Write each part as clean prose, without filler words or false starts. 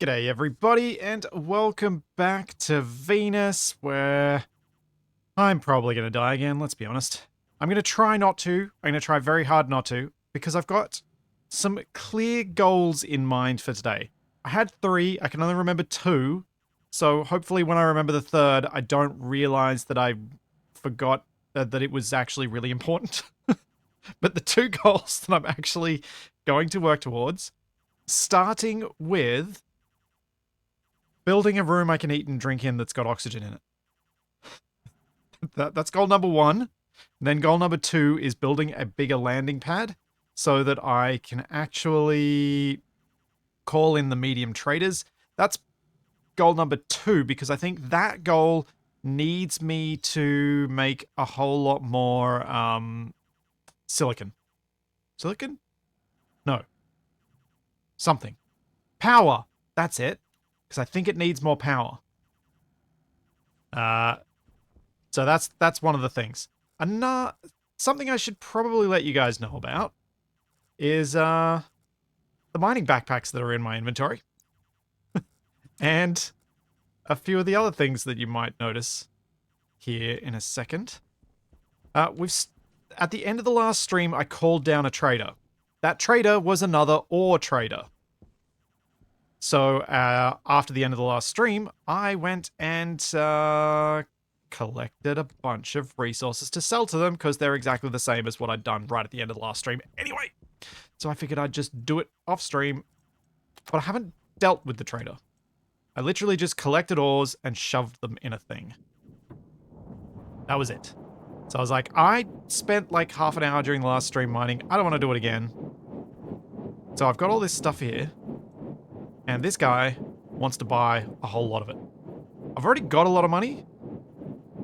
G'day everybody, and welcome back to Venus, where I'm probably going to die again, let's be honest. I'm going to try not to. I'm going to try very hard not to, because I've got some clear goals in mind for today. I had 3, I can only remember 2, so hopefully when I remember the 3rd, I don't realize that I forgot that it was actually really important. But the 2 goals that I'm actually going to work towards, starting with building a room I can eat and drink in that's got oxygen in it. That's goal number 1. And then goal number 2 is building a bigger landing pad so that I can actually call in the medium traders. That's goal number 2 because I think that goal needs me to make a whole lot more silicon. Silicon? No. Something. Power. That's it. Because I think it needs more power. So that's one of the things. Something I should probably let you guys know about is the mining backpacks that are in my inventory. And a few of the other things that you might notice here in a second. At the end of the last stream, I called down a trader. That trader was another ore trader. So after the end of the last stream, I went and collected a bunch of resources to sell to them because they're exactly the same as what I'd done right at the end of the last stream anyway. So I figured I'd just do it off stream, but I haven't dealt with the trader. I literally just collected ores and shoved them in a thing. That was it. So I was like, I spent like half an hour during the last stream mining. I don't want to do it again. So I've got all this stuff here. And this guy wants to buy a whole lot of it. I've already got a lot of money.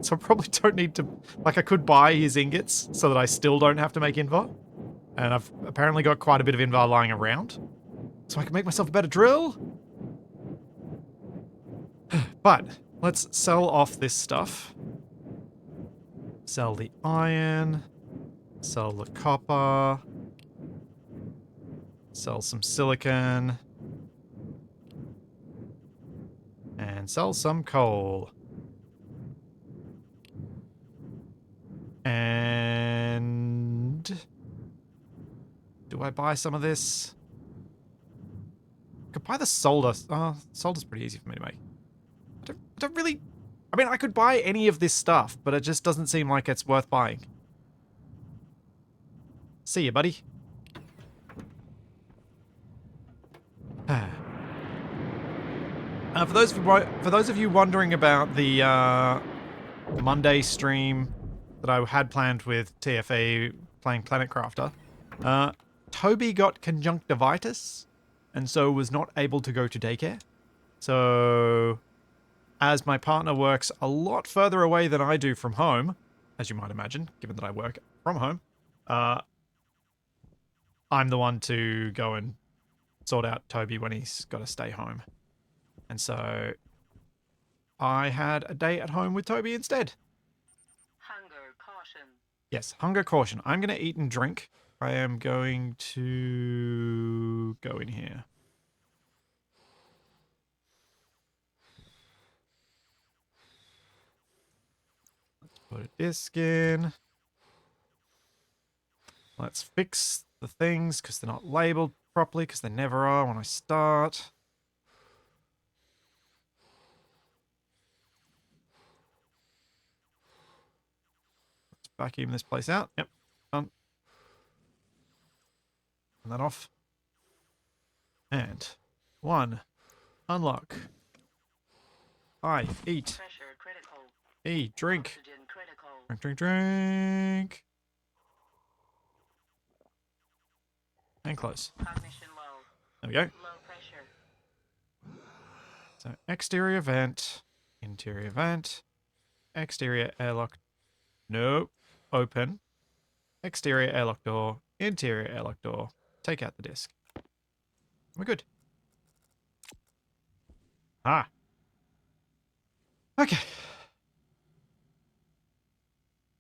So I probably don't need to... Like, I could buy his ingots so that I still don't have to make invar. And I've apparently got quite a bit of invar lying around. So I can make myself a better drill. But, let's sell off this stuff. Sell the iron. Sell the copper. Sell some silicon. And sell some coal. And do I buy some of this? I could buy the solder. Solder's pretty easy for me to make. I don't really... I mean, I could buy any of this stuff, but it just doesn't seem like it's worth buying. See you, buddy. For those of you wondering about the Monday stream that I had planned with TFA playing Planet Crafter, Toby got conjunctivitis and so was not able to go to daycare. So, as my partner works a lot further away than I do from home, as you might imagine, given that I work from home, I'm the one to go and sort out Toby when he's got to stay home. And so I had a day at home with Toby instead. Hunger caution. Yes, hunger caution. I'm going to eat and drink. I am going to go in here. Let's put a disc in. Let's fix the things because they're not labeled properly because they never are when I start. Vacuum this place out. Yep, done. Turn that off. And 1. Unlock. I eat. Pressure critical. Eat. Drink. Oxygen critical. Drink, drink, drink. And close. Cognition low. There we go. Low pressure. So exterior vent. Interior vent. Exterior airlock. Nope. Open. Exterior airlock door. Interior airlock door. Take out the disc. We're good. Ah. Okay.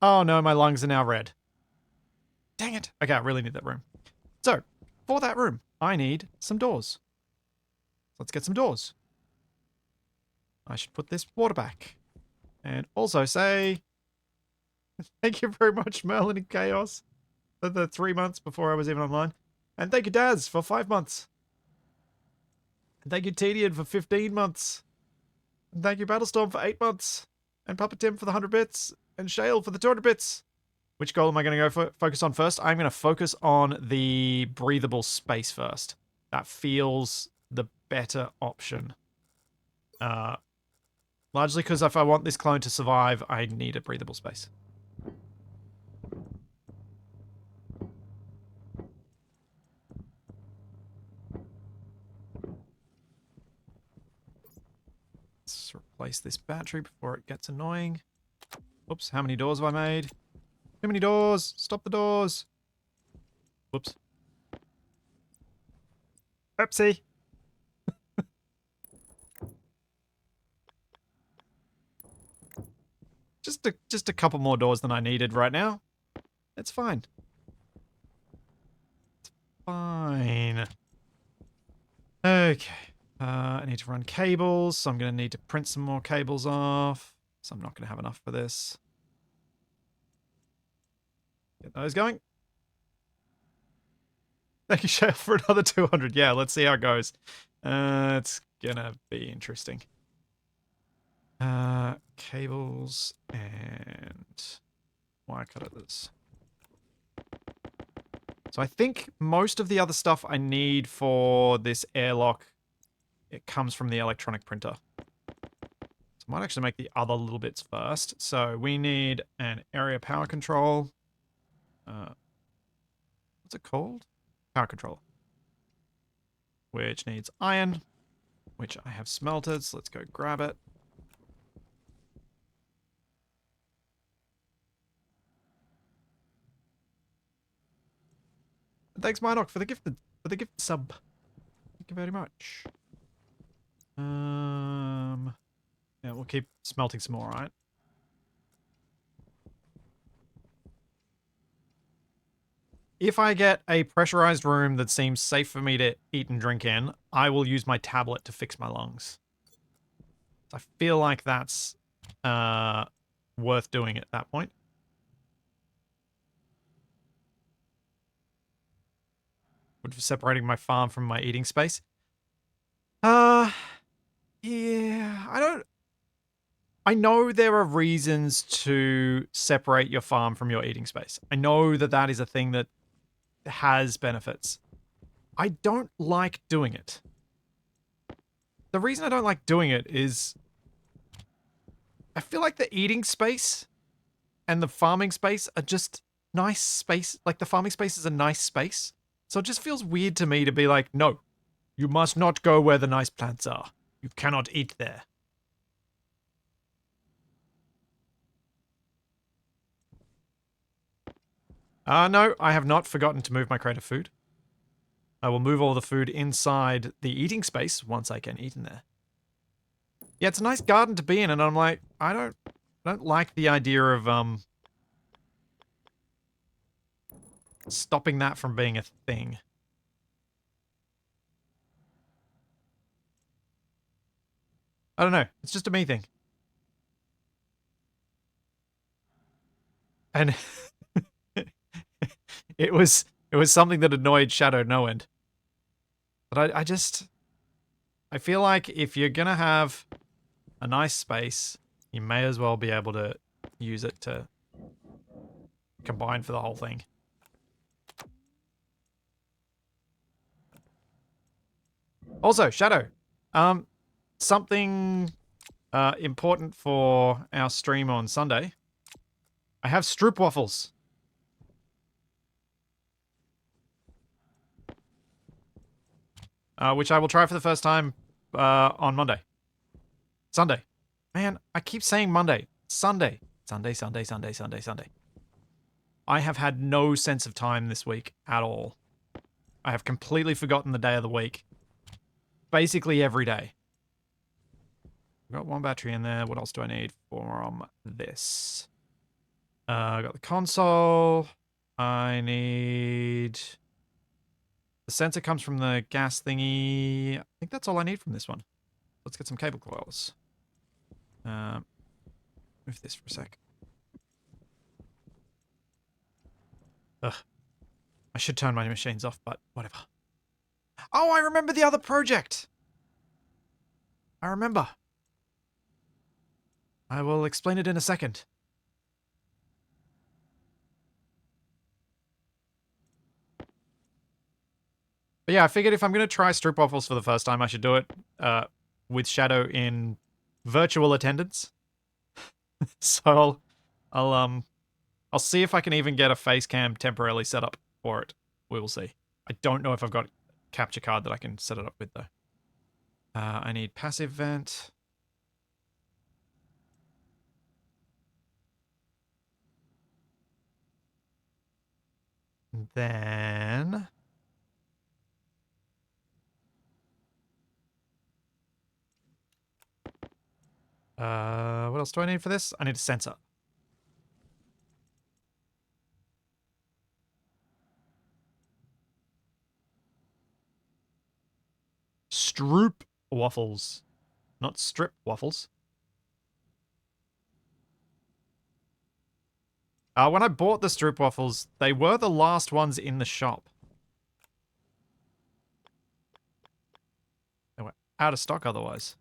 Oh no, my lungs are now red. Dang it. Okay, I really need that room. So, for that room, I need some doors. Let's get some doors. I should put this water back. And also say, thank you very much, Merlin and Chaos, for the 3 months before I was even online. And thank you, Daz, for 5 months. And thank you, Tedian, for 15 months. And thank you, Battlestorm, for 8 months. And Papa Tim for the 100 bits. And Shale for the 200 bits. Which goal am I going to focus on first? I'm going to focus on the breathable space first. That feels the better option. Largely because if I want this clone to survive, I need a breathable space. Let's replace this battery before it gets annoying. Oops, how many doors have I made? Too many doors! Stop the doors! Whoops. Oopsie! Just a couple more doors than I needed right now. It's fine. It's fine. Okay. I need to run cables, so I'm going to need to print some more cables off. So I'm not going to have enough for this. Get those going. Thank you, Shale, for another 200. Yeah, let's see how it goes. It's going to be interesting. Cables and wire cutters. So I think most of the other stuff I need for this airlock, it comes from the electronic printer. So I might actually make the other little bits first. So we need an area power control. What's it called? Power control. Which needs iron, which I have smelted, so let's go grab it. And thanks, Minoc, for the gift sub. Thank you very much. Yeah, we'll keep smelting some more, right? If I get a pressurized room that seems safe for me to eat and drink in, I will use my tablet to fix my lungs. I feel like that's worth doing at that point. Separating my farm from my eating space. Yeah, I know there are reasons to separate your farm from your eating space. I know that that is a thing that has benefits. I don't like doing it. The reason I don't like doing it is I feel like the eating space and the farming space are just nice space. Like the farming space is a nice space. So it just feels weird to me to be like, no, you must not go where the nice plants are. You cannot eat there. No, I have not forgotten to move my crate of food. I will move all the food inside the eating space once I can eat in there. Yeah, it's a nice garden to be in, and I'm like, I don't like the idea of stopping that from being a thing. I don't know. It's just a me thing. And it was something that annoyed Shadow no end. But I feel like if you're gonna have a nice space, you may as well be able to use it to combine for the whole thing. Also, Shadow, something important for our stream on Sunday. I have Stroop waffles. Which I will try for the first time on Monday. Sunday. Man, I keep saying Monday. Sunday. Sunday, Sunday, Sunday, Sunday, Sunday. I have had no sense of time this week at all. I have completely forgotten the day of the week. Basically every day. I've got one battery in there. What else do I need from this? I got the console. I need The sensor comes from the gas thingy. I think that's all I need from this one. Let's get some cable coils. Move this for a sec. Ugh. I should turn my machines off, but whatever. Oh, I remember the other project! I remember. I will explain it in a second. But yeah, I figured if I'm going to try strip waffles for the first time, I should do it with Shadow in virtual attendance. So I'll see if I can even get a face cam temporarily set up for it. We will see. I don't know if I've got a capture card that I can set it up with though. I need passive vent. Then what else do I need for this? I need a sensor. Stroop waffles, not strip waffles. When I bought the stroop waffles, they were the last ones in the shop. They were out of stock otherwise.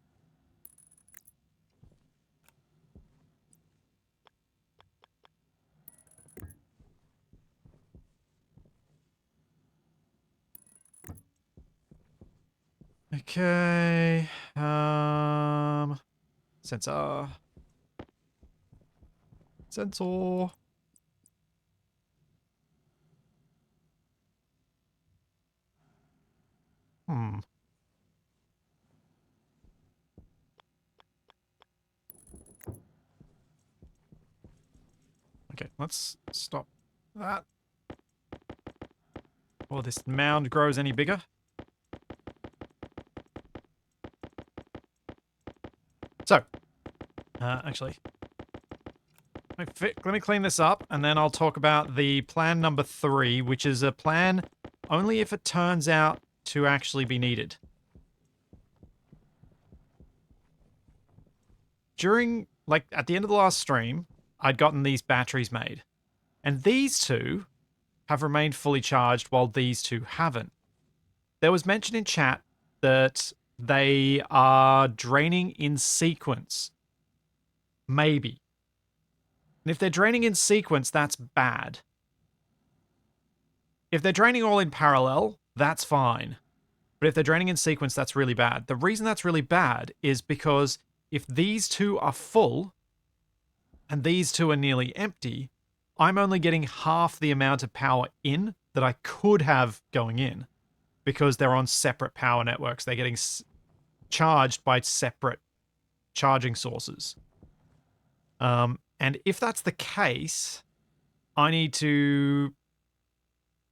Okay. Sensor. Sensor. Hmm. Okay, let's stop that. Or this mound grows any bigger. So, actually, let me clean this up, and then I'll talk about the plan number 3, which is a plan only if it turns out to actually be needed. During, like, at the end of the last stream, I'd gotten these batteries made. And these two have remained fully charged while these two haven't. There was mention in chat that they are draining in sequence. Maybe. And if they're draining in sequence, that's bad. If they're draining all in parallel, that's fine. But if they're draining in sequence, that's really bad. The reason that's really bad is because if these two are full and these two are nearly empty, I'm only getting half the amount of power in that I could have going in because they're on separate power networks. They're getting charged by separate charging sources. And if that's the case, I need to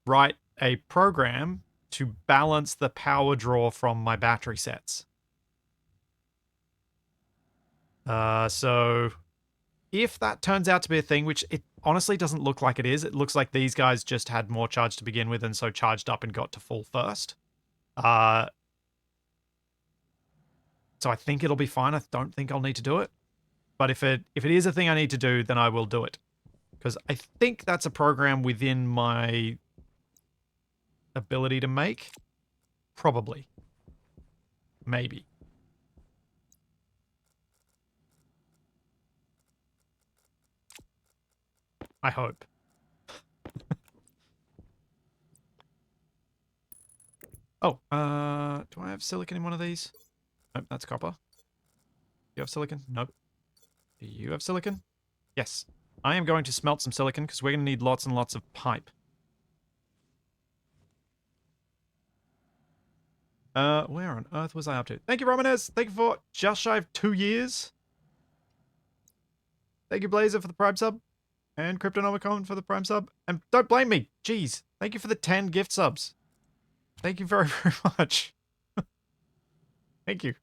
write a program to balance the power draw from my battery sets. So if that turns out to be a thing, which it honestly doesn't look like it is, it looks like these guys just had more charge to begin with and so charged up and got to full first. So I think it'll be fine. I don't think I'll need to do it. But if it is a thing I need to do, then I will do it. Because I think that's a program within my ability to make. Probably. Maybe. I hope. Oh, do I have silicon in one of these? Nope, that's copper. You have silicon? Nope. Do you have silicon? Yes. I am going to smelt some silicon because we're going to need lots and lots of pipe. Where on earth was I up to? Thank you, Romanes. Thank you for just shy of 2 years. Thank you, Blazer, for the Prime sub. And Cryptonomicon for the Prime sub. And don't blame me. Jeez. Thank you for the 10 gift subs. Thank you very, very much. Thank you.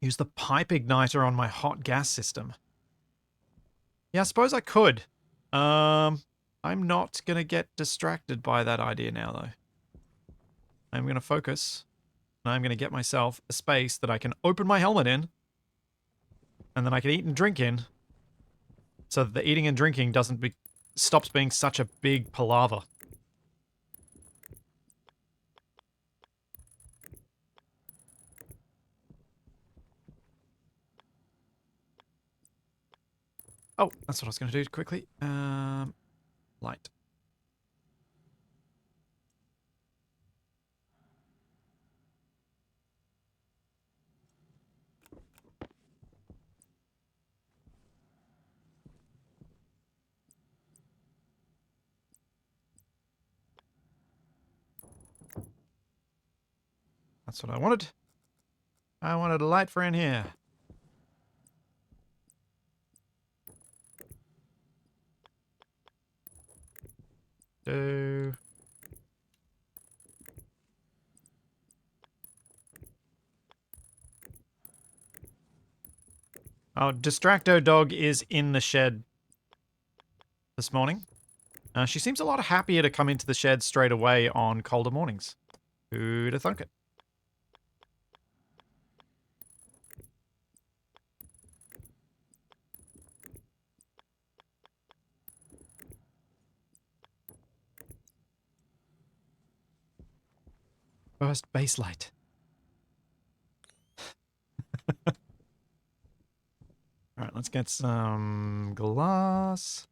Use the pipe igniter on my hot gas system. Yeah, I suppose I could. I'm not gonna get distracted by that idea now, though. I'm gonna focus, and I'm gonna get myself a space that I can open my helmet in, and then I can eat and drink in, so that the eating and drinking doesn't be stops being such a big palaver. Oh, that's what I was gonna do quickly. Light. That's what I wanted. I wanted a light for in here. Do. Oh, Distracto Dog is in the shed this morning. She seems a lot happier to come into the shed straight away on colder mornings. Who'd have thunk it? First base light. Alright, let's get some glass.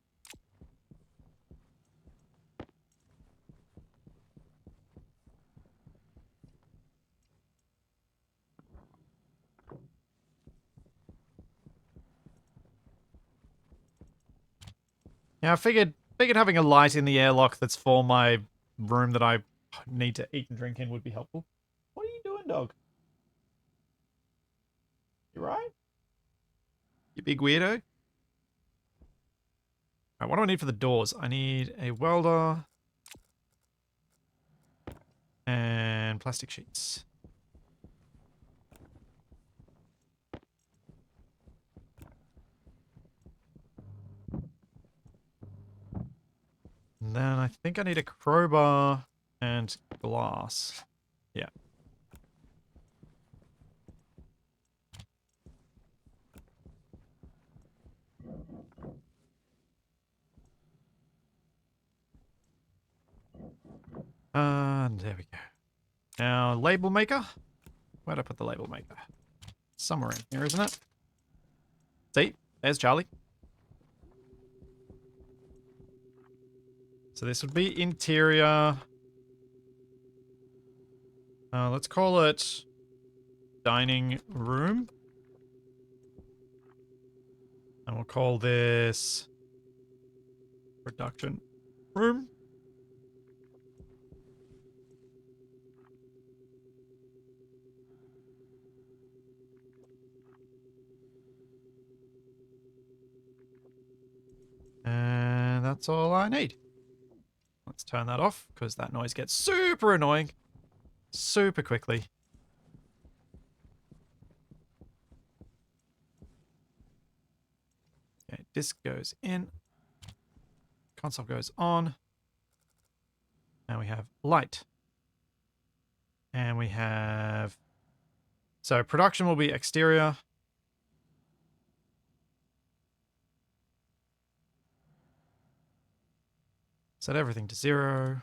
Yeah, I figured having a light in the airlock that's for my room that I need to eat and drink in would be helpful. What are you doing, dog? You right? You big weirdo? Alright, what do I need for the doors? I need a welder and plastic sheets. And then I think I need a crowbar and glass. Yeah. And there we go. Now, label maker. Where'd I put the label maker? Somewhere in here, isn't it? See? There's Charlie. So this would be interior. Let's call it dining room. And we'll call this production room. And that's all I need. Let's turn that off because that noise gets super annoying super quickly. Okay, disc goes in. Console goes on. Now we have light. And we have... So production will be exterior. Set everything to 0.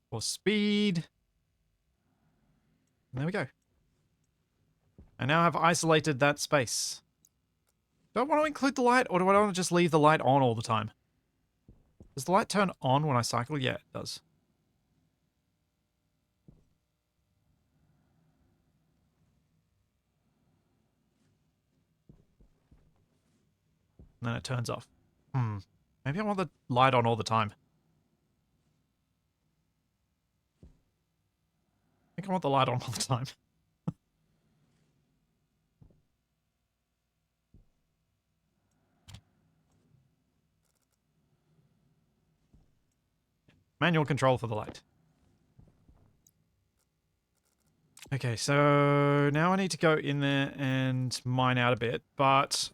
For speed. And there we go. I now have isolated that space. Do I want to include the light, or do I want to just leave the light on all the time? Does the light turn on when I cycle? Yeah, it does. And then it turns off. Maybe I want the light on all the time. I think I want the light on all the time. Manual control for the light. Okay, so now I need to go in there and mine out a bit, but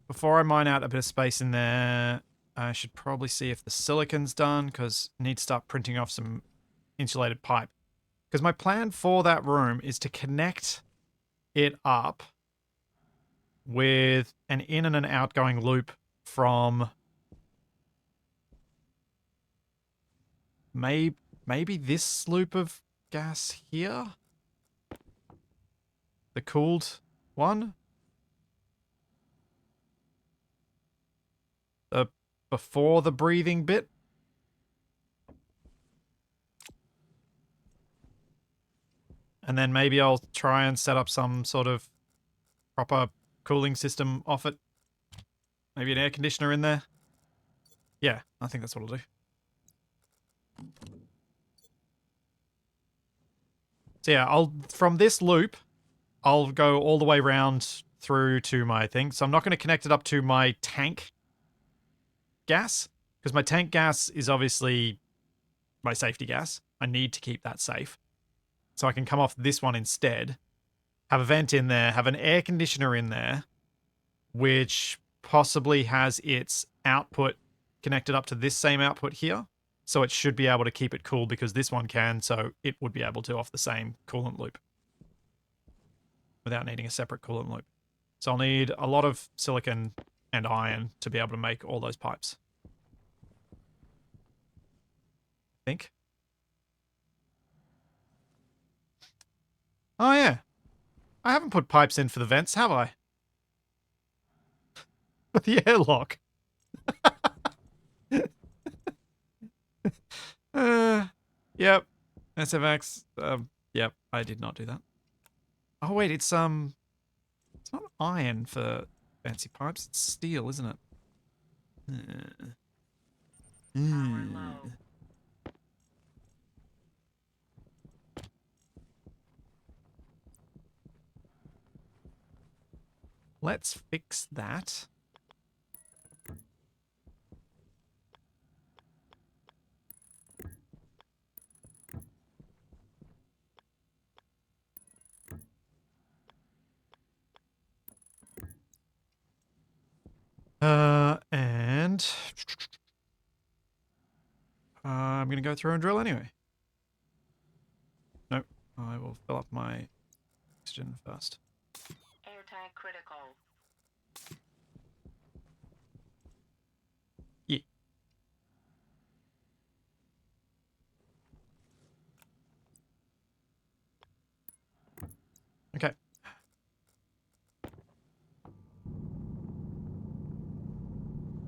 before I mine out a bit of space in there, I should probably see if the silicon's done, because I need to start printing off some insulated pipe. Because my plan for that room is to connect it up with an in and an outgoing loop from maybe this loop of gas here? The cooled one? The before the breathing bit? And then maybe I'll try and set up some sort of proper cooling system off it. Maybe an air conditioner in there. Yeah, I think that's what I'll do. So yeah, from this loop, I'll go all the way around through to my thing. So I'm not going to connect it up to my tank gas, because my tank gas is obviously my safety gas. I need to keep that safe. So I can come off this one instead, have a vent in there, have an air conditioner in there, which possibly has its output connected up to this same output here. So it should be able to keep it cool because this one can, so it would be able to off the same coolant loop without needing a separate coolant loop. So I'll need a lot of silicon and iron to be able to make all those pipes. I think. Oh yeah. I haven't put pipes in for the vents, have I? The airlock. Yep. SFX. Yep, I did not do that. Oh wait, it's not iron for fancy pipes. It's steel, isn't it? Power low. Let's fix that. And I'm gonna go through and drill anyway. Nope, I will fill up my oxygen first. Air tank critical. Yeah. Okay.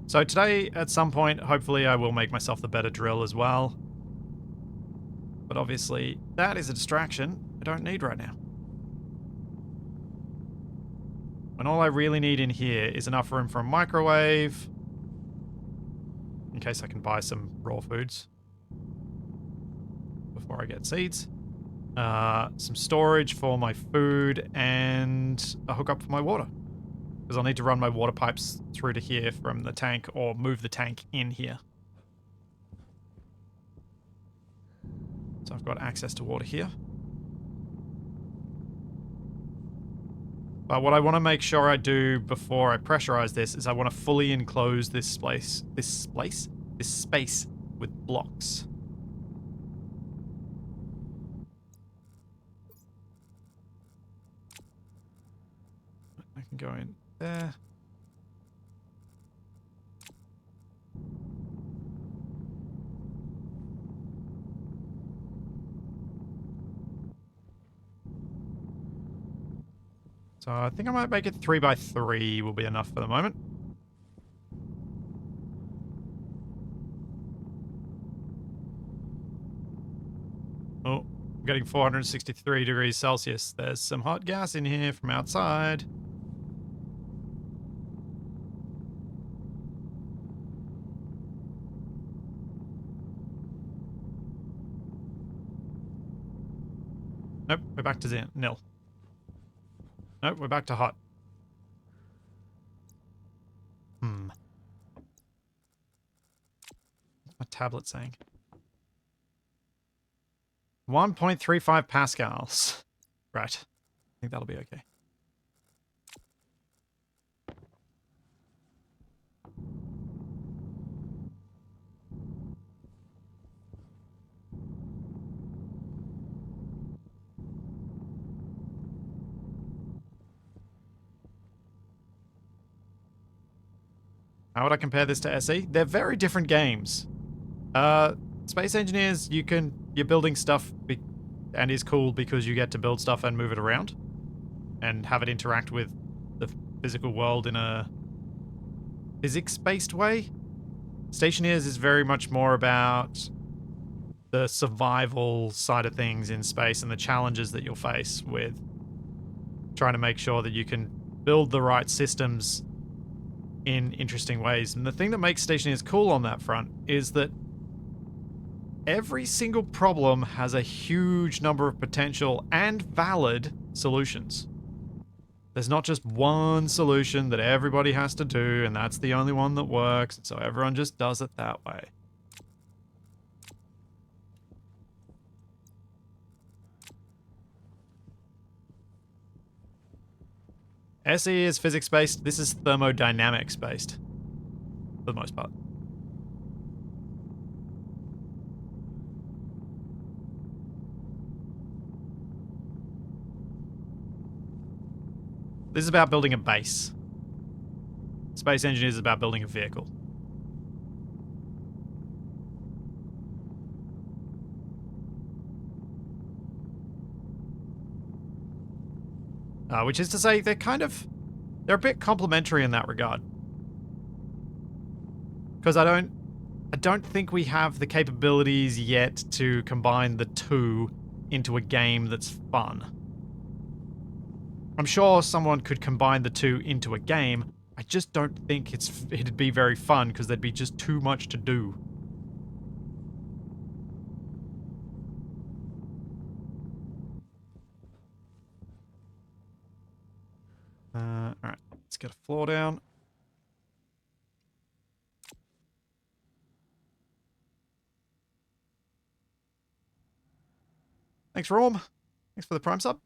So today, at some point, hopefully I will make myself the better drill as well. But obviously, that is a distraction I don't need right now. When all I really need in here is enough room for a microwave, in case I can buy some raw foods before I get seeds. Some storage for my food, and a hookup for my water. Because I'll need to run my water pipes through to here from the tank, or move the tank in here. So I've got access to water here. But what I want to make sure I do before I pressurize this is I want to fully enclose this space with blocks. I can go in there. So I think I might make it 3x3 will be enough for the moment. Oh, I'm getting 463 degrees Celsius. There's some hot gas in here from outside. Nope, we're back to nil. Nope, we're back to hot. What's my tablet saying? 1.35 pascals. Right. I think that'll be okay. How would I compare this to SE? They're very different games. Space Engineers, you're building stuff and is cool because you get to build stuff and move it around and have it interact with the physical world in a physics-based way. Stationeers is very much more about the survival side of things in space and the challenges that you'll face with trying to make sure that you can build the right systems in interesting ways. And the thing that makes Stationeers cool on that front is that every single problem has a huge number of potential and valid solutions. There's not just one solution that everybody has to do, and that's the only one that works, and so everyone just does it that way. SE is physics-based. This is thermodynamics-based, for the most part. This is about building a base. Space Engineers is about building a vehicle. Which is to say, they're a bit complementary in that regard. Because I don't think we have the capabilities yet to combine the two into a game that's fun. I'm sure someone could combine the two into a game. I just don't think it'd be very fun because there'd be just too much to do. Alright, let's get a floor down. Thanks, Rom. Thanks for the Prime sub.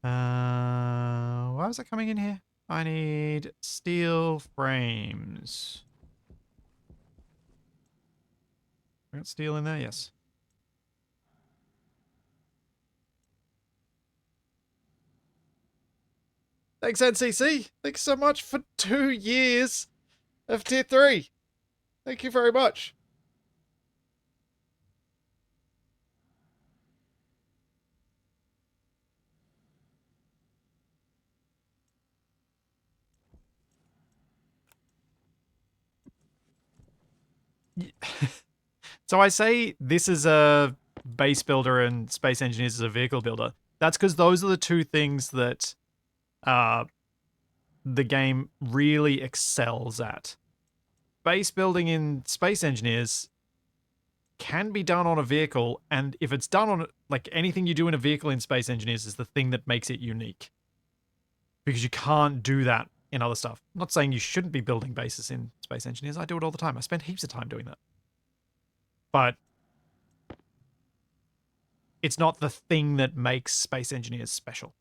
Why was that coming in here? I need steel frames. We got steel in there? Yes. Thanks, NCC. Thanks so much for 2 years of tier 3. Thank you very much. So I say this is a base builder and Space Engineers is a vehicle builder. That's because those are the two things that the game really excels at. Base building in Space Engineers can be done on a vehicle, and if it's done on, like, anything you do in a vehicle in Space Engineers is the thing that makes it unique. Because you can't do that in other stuff. I'm not saying you shouldn't be building bases in Space Engineers. I do it all the time. I spend heaps of time doing that. But it's not the thing that makes Space Engineers special.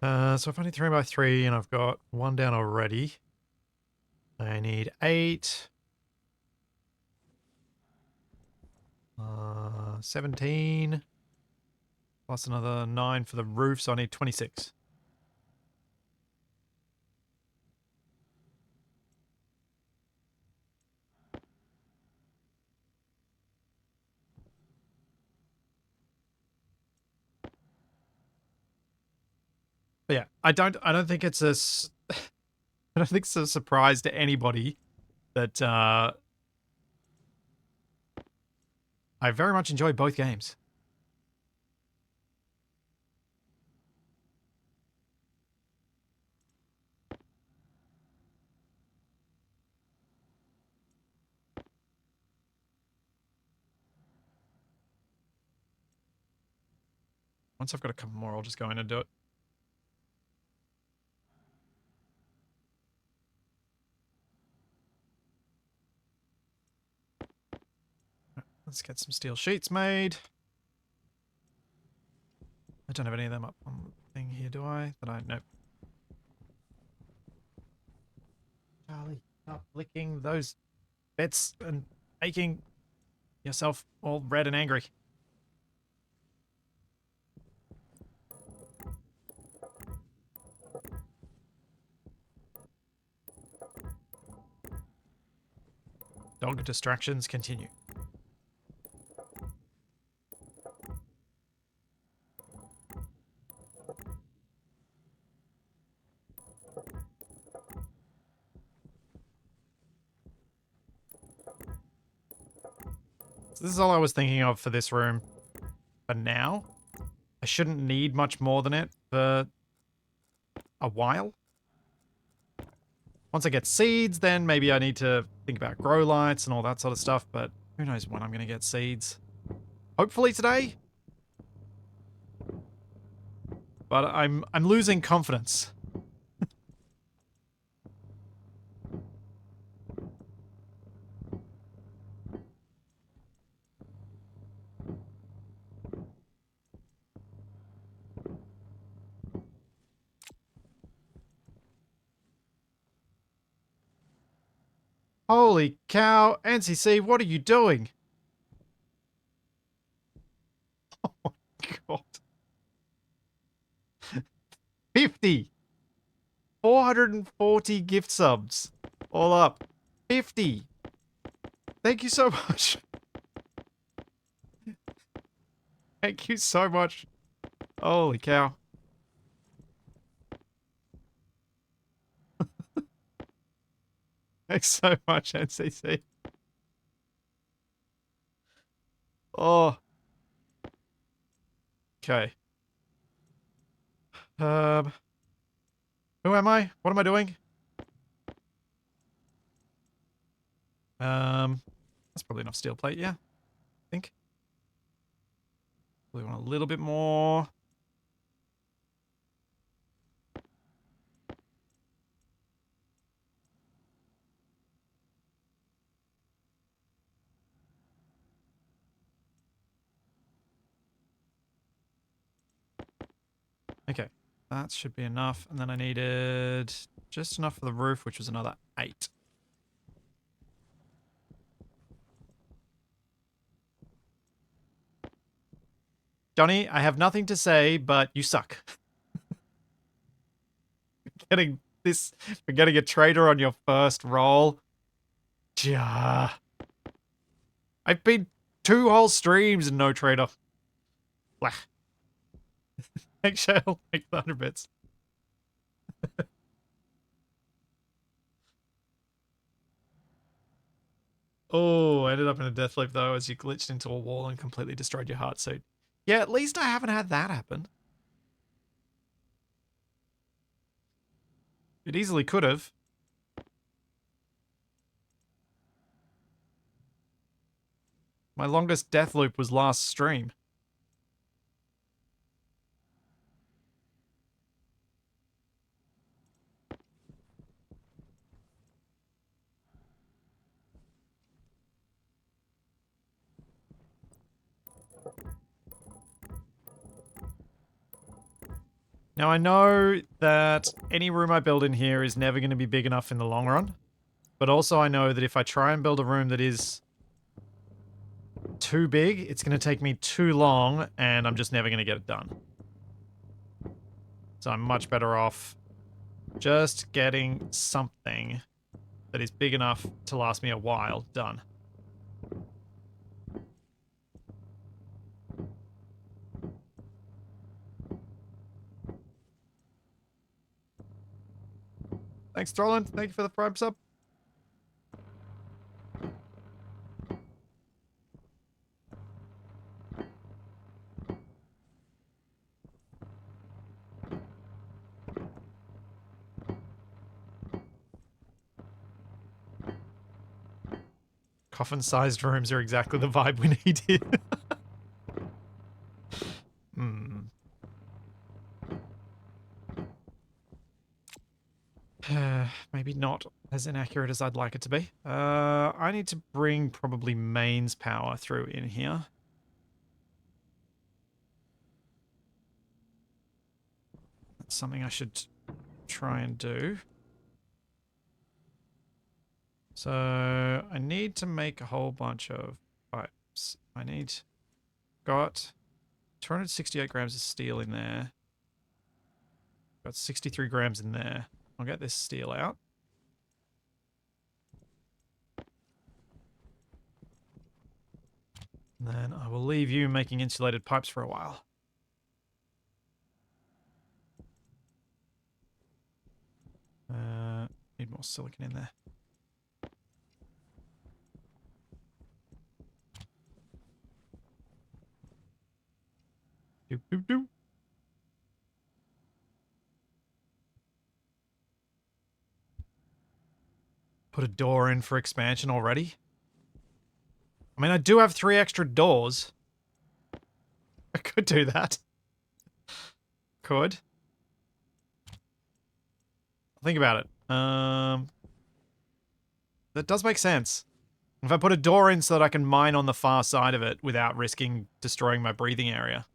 So I've only 3x3 and I've got one down already. I need 8. 17. Plus another 9 for the roof, so I need 26. But yeah, I don't think it's I don't think it's a surprise to anybody that I very much enjoy both games. Once I've got a couple more, I'll just go in and do it. Let's get some steel sheets made. I don't have any of them up on the thing here, do I? Nope. Charlie, stop licking those bits and making yourself all red and angry. Dog distractions continue. So this is all I was thinking of for this room. For now, I shouldn't need much more than it for a while. Once I get seeds, then maybe I need to think about grow lights and all that sort of stuff, but who knows when I'm going to get seeds. Hopefully today. But I'm losing confidence. Holy cow, NCC, what are you doing? Oh my god. 50! 440 gift subs. All up. 50! Thank you so much. Thank you so much. Holy cow. Thanks so much, NCC. Oh. Okay. Who am I? What am I doing? That's probably enough steel plate, yeah. I think. We want a little bit more. Okay, that should be enough. And then I needed just enough for the roof, which was another 8. Johnny, I have nothing to say, but you suck. Getting this, for getting a trader on your first roll. Ja. I've been 2 whole streams and no trader. Blah. Eggshell, like 100 bits. Oh, I ended up in a death loop though as you glitched into a wall and completely destroyed your heart suit. Yeah, at least I haven't had that happen. It easily could have. My longest death loop was last stream. Now I know that any room I build in here is never going to be big enough in the long run. But also I know that if I try and build a room that is too big, it's going to take me too long and I'm just never going to get it done. So I'm much better off just getting something that is big enough to last me a while done. Thanks, Trollin. Thank you for the prime sub. Coffin-sized rooms are exactly the vibe we need here. Maybe not as inaccurate as I'd like it to be. I need to bring probably mains power through in here. something I should try and do. So I need to make a whole bunch of pipes. Got 268 grams of steel in there. Got 63 grams in there. I'll get this steel out. And then I will leave you making insulated pipes for a while. Need more silicon in there. Doop, doop, doop. Put a door in for expansion already. I mean, I do have 3 extra doors. I could do that. Could. Think about it. That does make sense. If I put a door in so that I can mine on the far side of it without risking destroying my breathing area.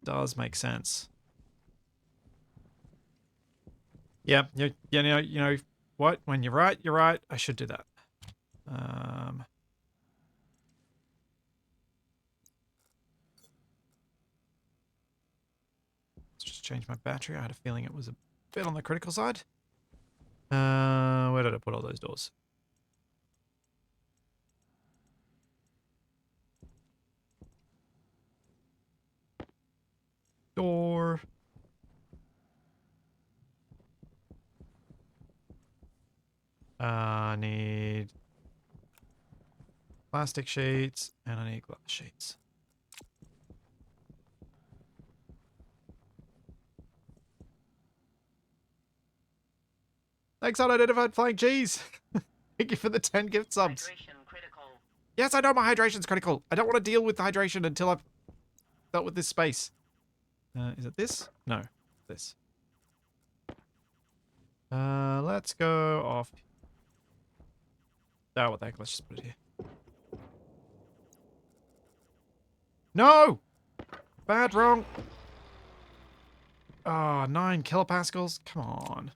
Does make sense. Yeah, you know what? When you're right, you're right. I should do that. Let's just change my battery. I had a feeling it was a bit on the critical side. Where did I put all those doors? Door. I need plastic sheets and I need glass sheets. Thanks, unidentified flying cheese. Thank you for the 10 gift subs. Hydration critical. Yes, I know my hydration's critical. I don't want to deal with hydration until I've dealt with this space. Is it this? No, this. Let's go off. Oh, what the heck? Let's just put it here. No! Bad, wrong. Oh, 9 kilopascals? Come on.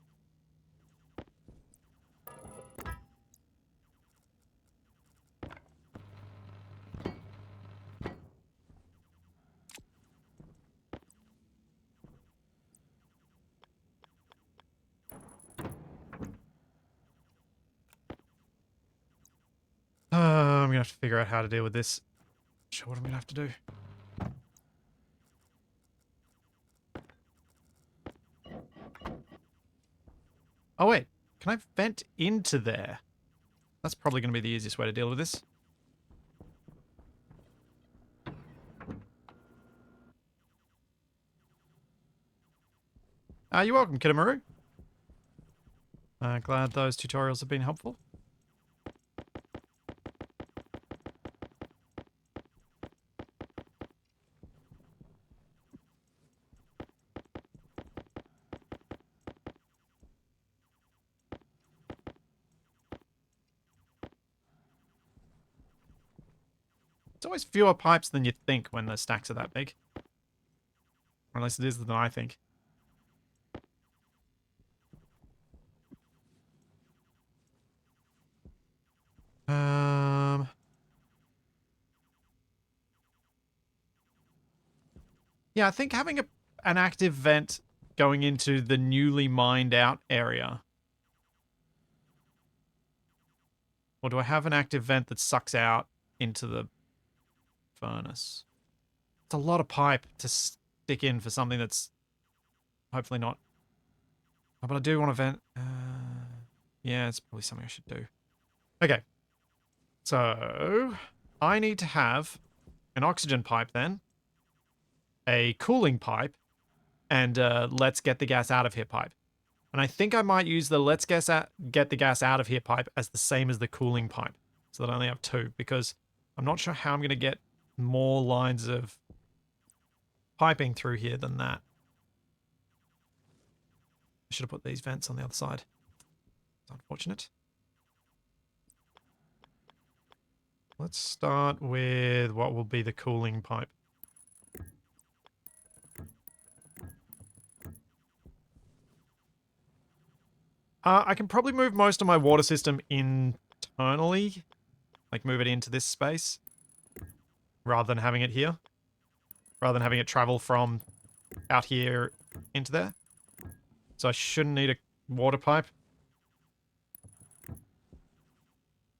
I'm gonna have to figure out how to deal with this. Not sure what I'm gonna have to do. Oh wait, can I vent into there? That's probably gonna be the easiest way to deal with this. You're welcome, Kitamaru. Glad those tutorials have been helpful. It's always fewer pipes than you think when the stacks are that big. Or at least it is than I think. Yeah, I think having an active vent going into the newly mined out area. Or do I have an active vent that sucks out into the furnace? It's a lot of pipe to stick in for something that's hopefully not. Oh, but I do want to vent. Yeah, it's probably something I should do. Okay. So, I need to have an oxygen pipe then, a cooling pipe, and let's get the gas out of here pipe. And I think I might use the let's get the gas out of here pipe as the same as the cooling pipe. So that I only have 2, because I'm not sure how I'm going to get more lines of piping through here than that. I should have put these vents on the other side. It's unfortunate. Let's start with what will be the cooling pipe. I can probably move most of my water system internally. Like, move it into this space. Rather than having it here. Rather than having it travel from out here into there. So I shouldn't need a water pipe.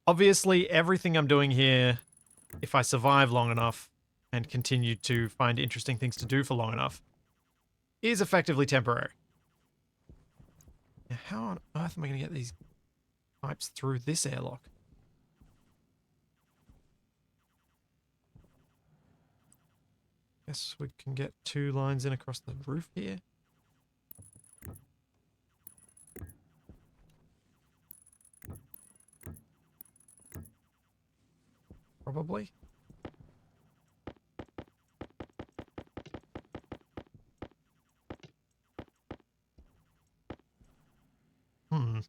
Obviously, everything I'm doing here, if I survive long enough and continue to find interesting things to do for long enough, is effectively temporary. Now, how on earth am I going to get these pipes through this airlock? Guess we can get 2 lines in across the roof here. Probably. Hmm.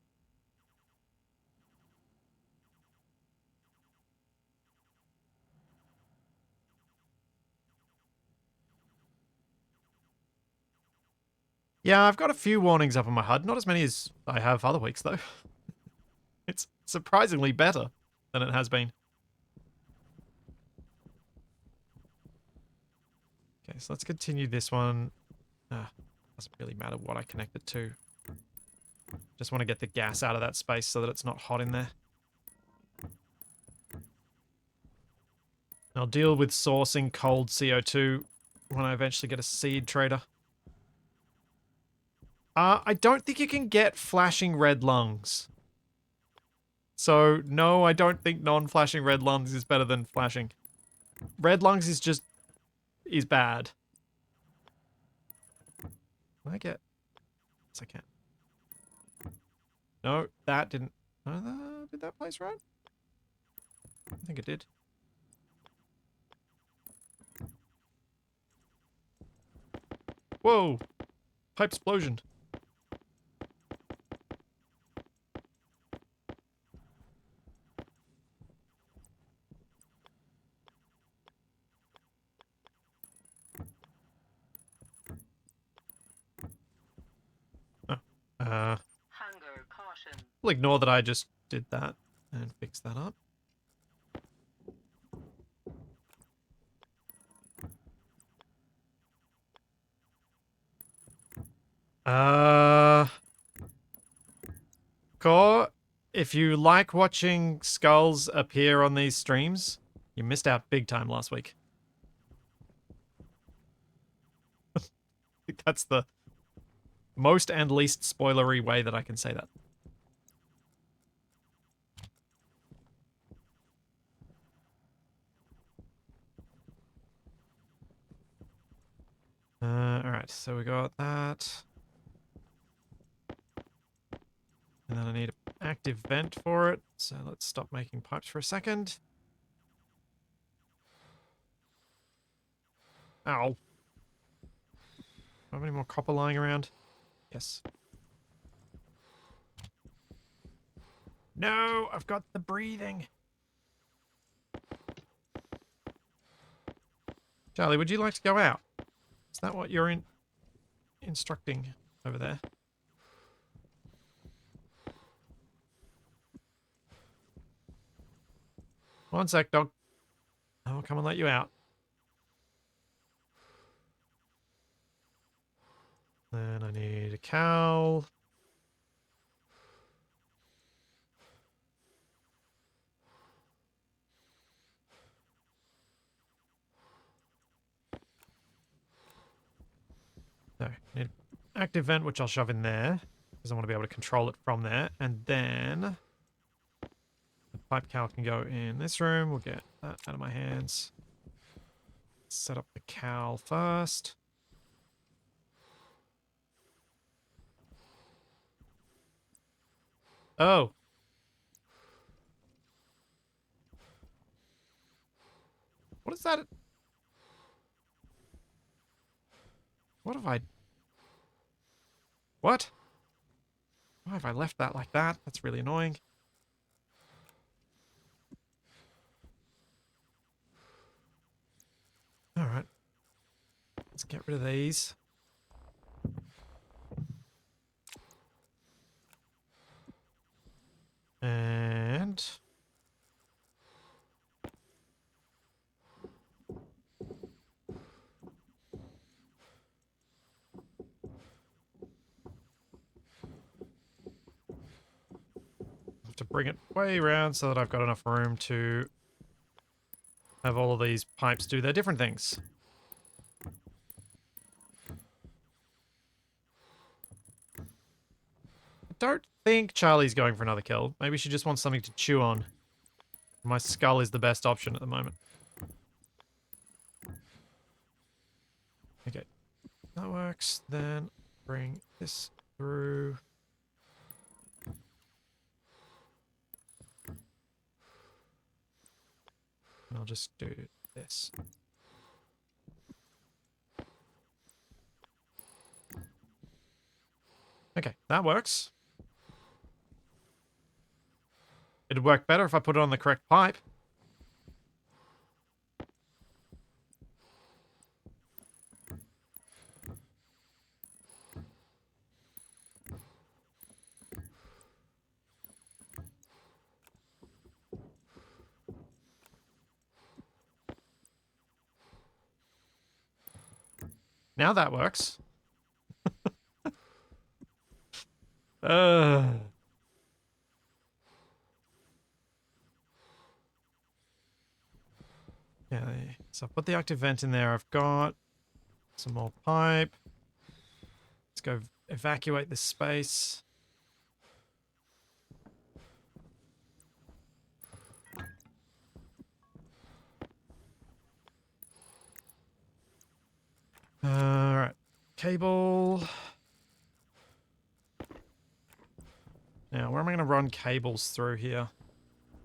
Yeah, I've got a few warnings up on my HUD. Not as many as I have other weeks, though. It's surprisingly better than it has been. Okay, so let's continue this one. Doesn't really matter what I connect it to. Just want to get the gas out of that space so that it's not hot in there. I'll deal with sourcing cold CO2 when I eventually get a seed trader. I don't think you can get flashing red lungs. So, no, I don't think non-flashing red lungs is better than flashing. Red lungs is bad. Can I get... Yes, I can. No, that didn't... did that place right? I think it did. Whoa! Pipe explosion. Oh. Hunger caution. We'll ignore that I just did that and fix that up. Core, if you like watching skulls appear on these streams, you missed out big time last week. I think that's the most and least spoilery way that I can say that. Alright, so we got that. And then I need an active vent for it, so let's stop making pipes for a second. Ow. Have any more copper lying around? Yes. No, I've got the breathing. Charlie, would you like to go out? Is that what you're instructing over there? One sec, dog. I'll come and let you out. Then I need a cowl. No, I need active vent, which I'll shove in there, because I want to be able to control it from there. And then the pipe cowl can go in this room. We'll get that out of my hands. Set up the cowl first. Oh. What is that? What have I... What? Why have I left that like that? That's really annoying. Alright. Let's get rid of these. bring it way around so that I've got enough room to have all of these pipes do their different things. I don't think Charlie's going for another kill. Maybe she just wants something to chew on. My skull is the best option at the moment. Okay, that works. Then bring this through. I'll just do this. Okay, that works. It'd work better if I put it on the correct pipe. Now that works. uh. Yeah, so I put the active vent in there. I've got some more pipe. Let's go evacuate this space. Alright. Cable. Now, where am I going to run cables through here?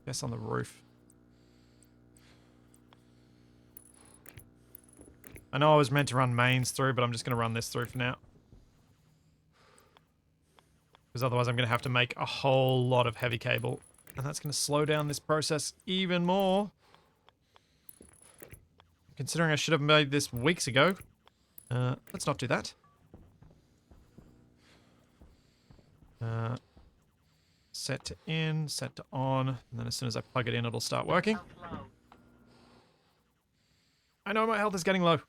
Guess on the roof. I know I was meant to run mains through, but I'm just going to run this through for now. Because otherwise I'm going to have to make a whole lot of heavy cable. And that's going to slow down this process even more. Considering I should have made this weeks ago. Let's not do that. Set to in, set to on, and then as soon as I plug it in, it'll start working. I know my health is getting low.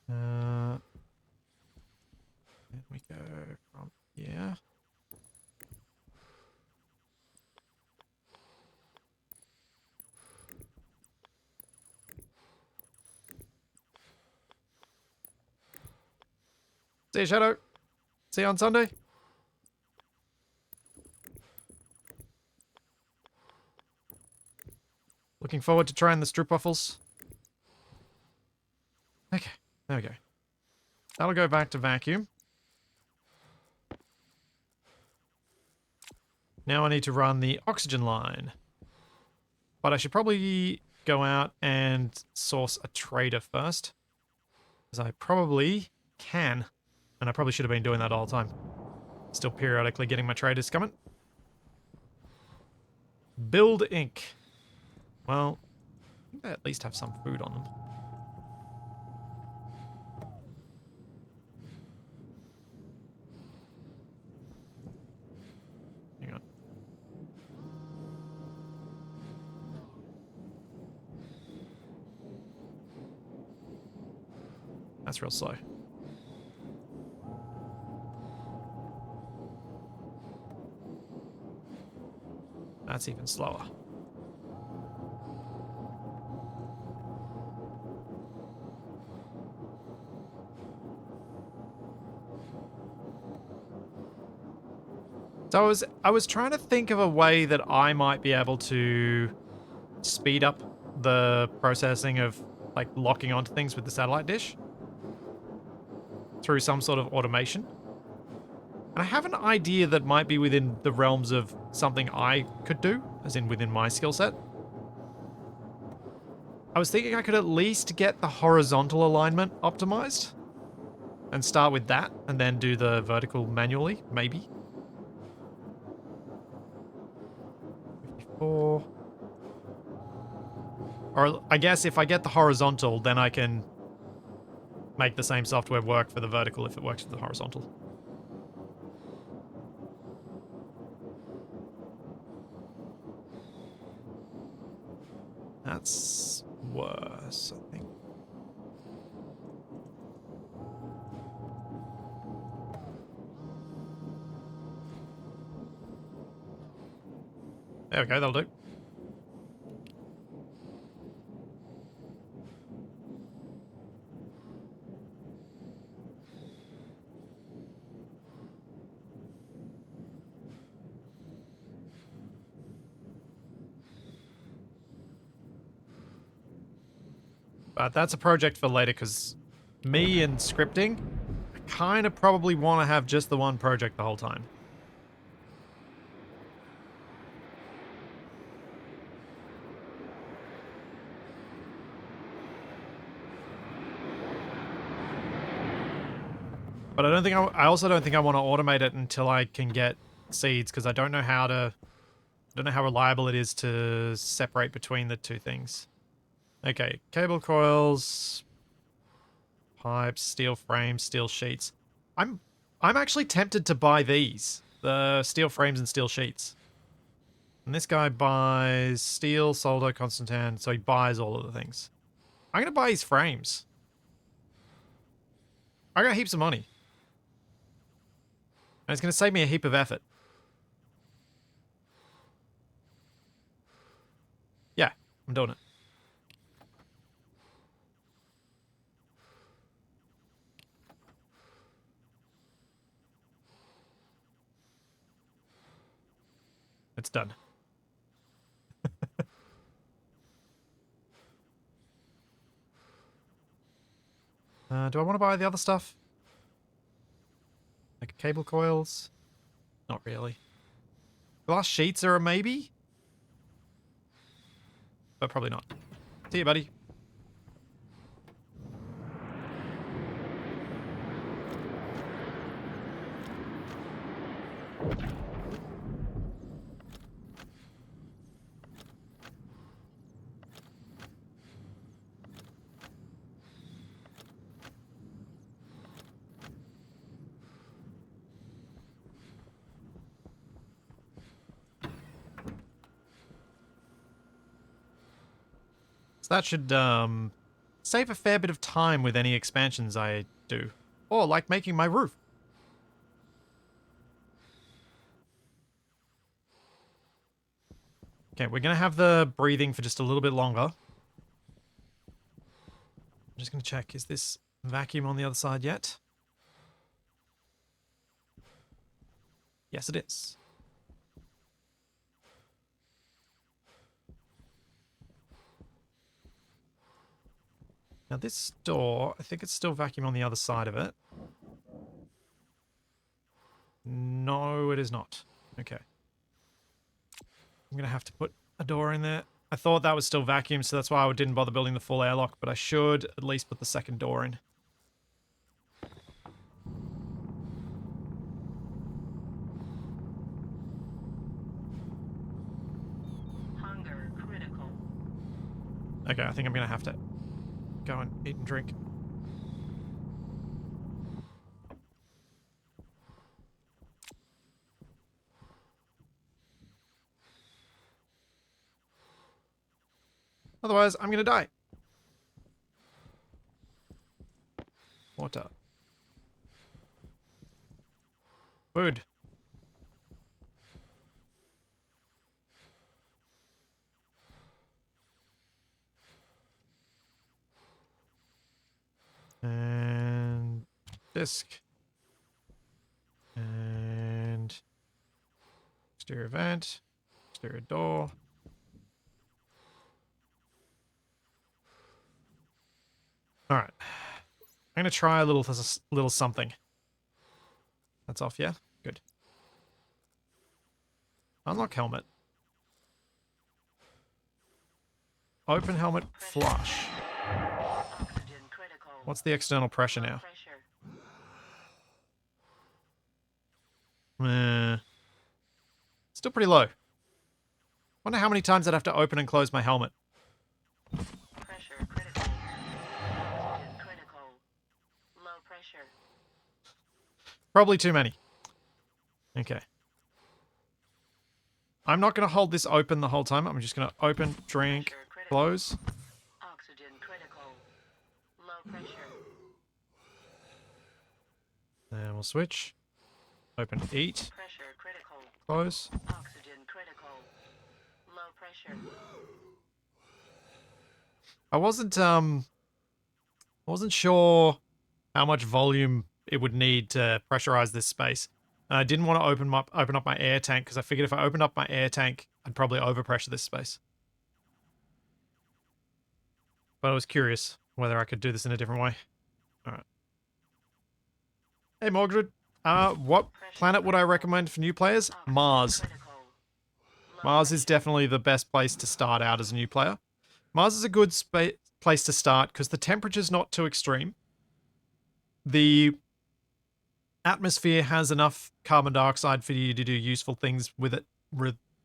Then we go from here. See you, Shadow. See you on Sunday. Looking forward to trying the stroopwafels. Okay, there we go. That'll go back to vacuum. Now I need to run the oxygen line. But I should probably go out and source a trader first. Because I probably can. And I probably should have been doing that all the time. Still periodically getting my traders coming. Build Inc. Well, I think they at least have some food on them. Hang on. That's real slow. That's even slower. So I was trying to think of a way that I might be able to speed up the processing of like locking onto things with the satellite dish through some sort of automation. And I have an idea that might be within the realms of something I could do, as in within my skill set. I was thinking I could at least get the horizontal alignment optimized and start with that and then do the vertical manually, maybe. 54. Or I guess if I get the horizontal, then I can make the same software work for the vertical if it works for the horizontal. That's worse, I think. There we go, that'll do. But that's a project for later, because me and scripting, I kind of probably want to have just the one project the whole time. But I also don't think I want to automate it until I can get seeds, because I don't know how reliable it is to separate between the two things. Okay, cable coils, pipes, steel frames, steel sheets. I'm actually tempted to buy these, the steel frames and steel sheets. And this guy buys steel, solder, Constantan, so he buys all of the things. I'm gonna buy his frames. I got heaps of money. And it's gonna save me a heap of effort. Yeah, I'm doing it. It's done. Do I want to buy the other stuff? Like cable coils? Not really. Glass sheets are a maybe? But probably not. See you, buddy. So that should save a fair bit of time with any expansions I do. Or like making my roof. Okay, we're going to have the breathing for just a little bit longer. I'm just going to check, is this vacuum on the other side yet? Yes, it is. Now this door, I think it's still vacuum on the other side of it. No, it is not. Okay. I'm going to have to put a door in there. I thought that was still vacuum, so that's why I didn't bother building the full airlock, but I should at least put the second door in. Hunger critical. Okay, I think I'm going to have to go and eat and drink. Otherwise, I'm going to die. Water. Food. And disc. And exterior vent. Exterior door. Alright. I'm going to try a little something. That's off, yeah? Good. Unlock helmet. Open helmet, flush. Oxygen critical. What's the external pressure Low now? pressure. Still pretty low. Wonder how many times I'd have to open and close my helmet. Pressure critical. Oxygen critical. Low pressure. Probably too many. Okay. I'm not going to hold this open the whole time. I'm just going to open, drink, Pressure critical. close. Oxygen critical. Low pressure. And we'll switch. Open, eat, Pressure critical. close. Oxygen critical. pressure. I wasn't sure how much volume it would need to pressurize this space. And I didn't want to open up my air tank because I figured if I opened up my air tank, I'd probably overpressure this space. But I was curious whether I could do this in a different way. All right. Hey, Morgrid. What planet would I recommend for new players? Mars. Mars is definitely the best place to start out as a new player. Mars is a good place to start because the temperature's not too extreme. The atmosphere has enough carbon dioxide for you to do useful things with it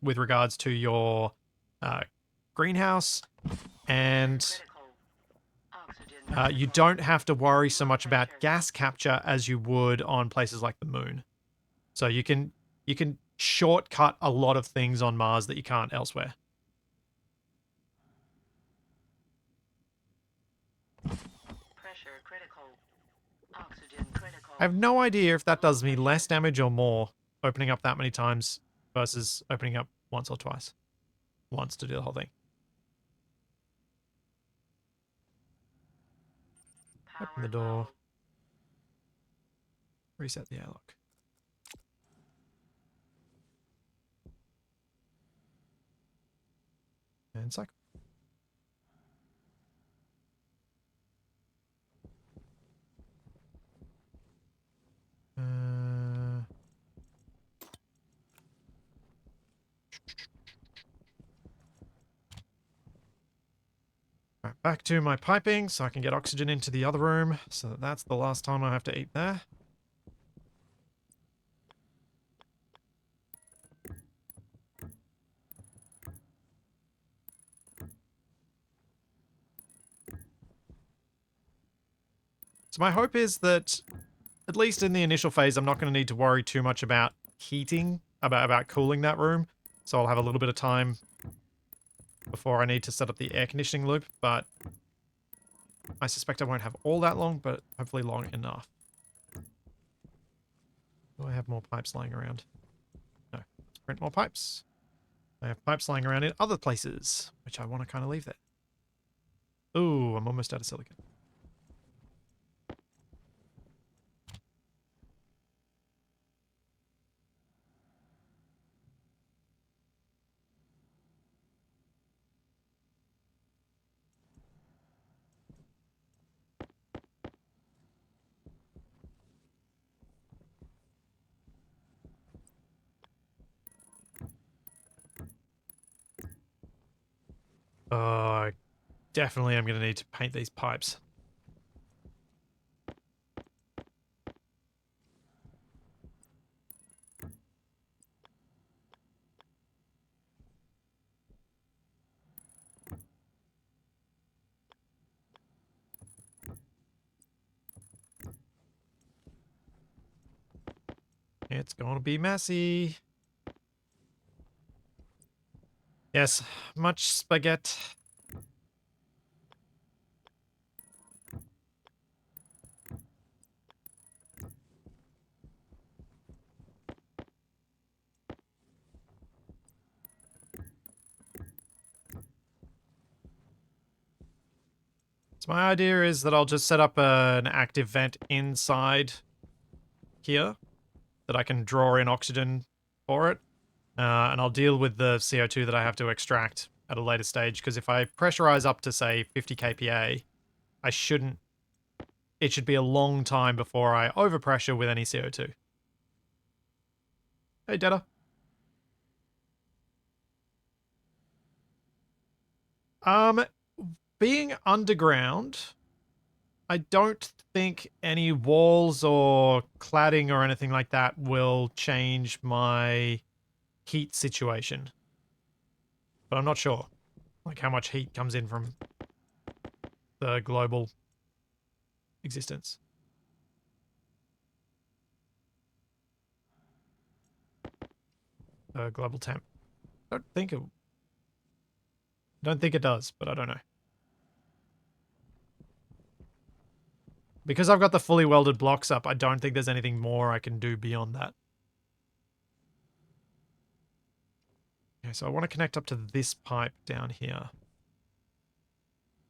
with regards to your greenhouse, and you don't have to worry so much about gas capture as you would on places like the moon. So you can shortcut a lot of things on Mars that you can't elsewhere. Pressure critical. Oxygen critical. I have no idea if that does me less damage or more opening up that many times versus opening up once or twice. Once to do the whole thing. Open the door. Reset the airlock. And cycle. Right, back to my piping so I can get oxygen into the other room. So that's the last time I have to eat there. So my hope is that, at least in the initial phase, I'm not going to need to worry too much about heating, about cooling that room. So I'll have a little bit of time before I need to set up the air conditioning loop, but I suspect I won't have all that long, but hopefully long enough. Do I have more pipes lying around? No. Let's print more pipes. I have pipes lying around in other places, which I want to kind of leave there. Ooh, I'm almost out of silicon. I definitely am going to need to paint these pipes. It's going to be messy. Yes, much spaghetti. So my idea is that I'll just set up an active vent inside here that I can draw in oxygen for it. And I'll deal with the CO2 that I have to extract at a later stage, because if I pressurize up to, say, 50 kPa, it should be a long time before I overpressure with any CO2. Hey, Data. Being underground, I don't think any walls or cladding or anything like that will change my heat situation. But I'm not sure, like, how much heat comes in from the global existence. Global temp. Don't think it does, but I don't know. Because I've got the fully welded blocks up, I don't think there's anything more I can do beyond that. Okay, so I want to connect up to this pipe down here,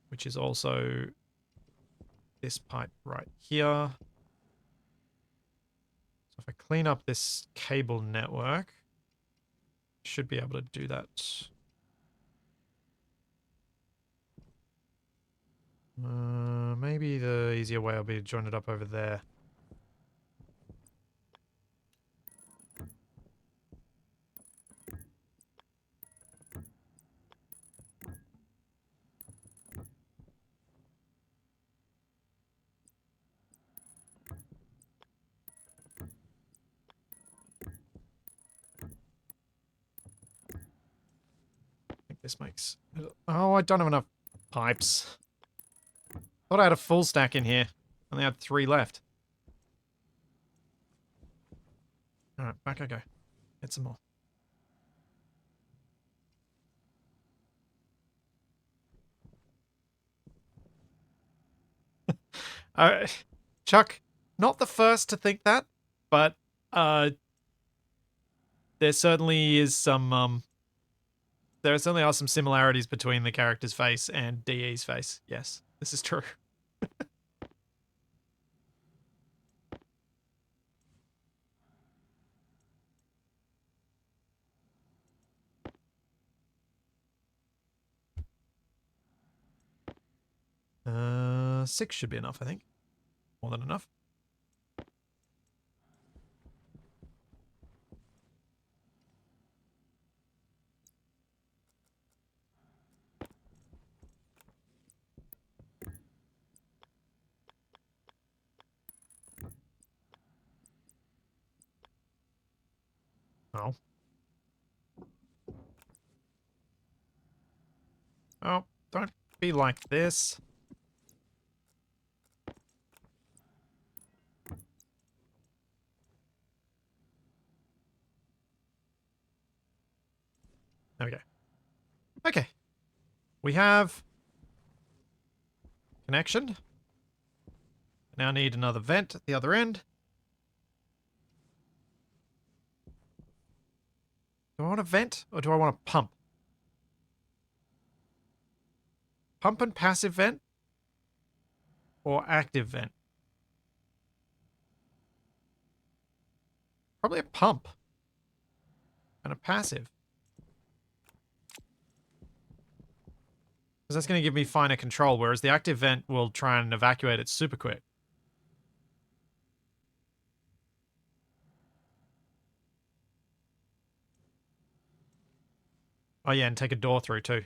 which is also this pipe right here. So if I clean up this cable network, should be able to do that. Maybe the easier way will be to join it up over there. I think this makes... Oh, I don't have enough pipes. Thought I had a full stack in here. Only had 3 left. Alright, back I go. Get some more. Chuck, not the first to think that, but there certainly is some there certainly are some similarities between the character's face and DE's face. Yes, this is true. 6 should be enough, I think. More than enough. Oh. Oh, don't be like this. There we go. Okay. We have connection. Now need another vent at the other end. Do I want a vent or do I want a pump? Pump and passive vent or active vent? Probably a pump and a passive. Because that's going to give me finer control, whereas the active vent will try and evacuate it super quick. Oh yeah, and take a door through too.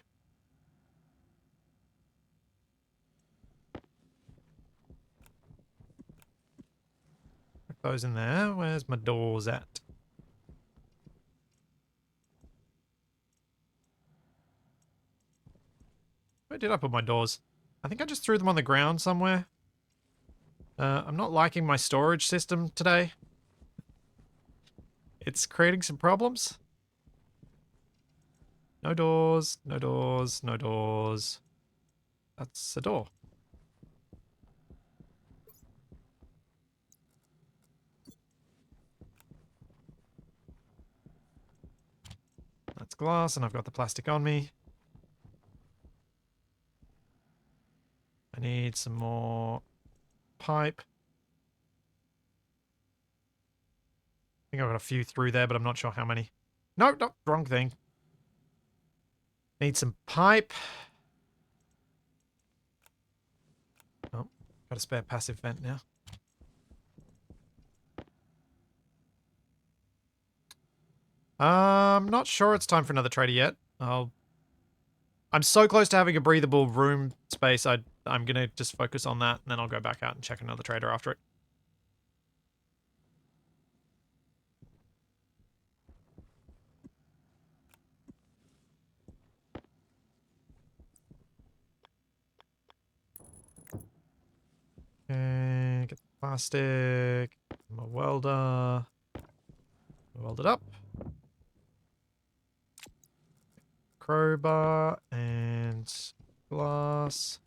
Put those in there. Where's my doors at? Where did I put my doors? I think I just threw them on the ground somewhere. I'm not liking my storage system today. It's creating some problems. No doors, no doors, no doors. That's a door. That's glass, and I've got the plastic on me. I need some more pipe. I think I've got a few through there, but I'm not sure how many. No, wrong thing. Need some pipe. Oh, got a spare passive vent now. I'm not sure it's time for another trader yet. I'm so close to having a breathable room space, I'm gonna just focus on that, and then I'll go back out and check another trader after it. Okay, get the plastic, my welder, weld it up. Crowbar and glass,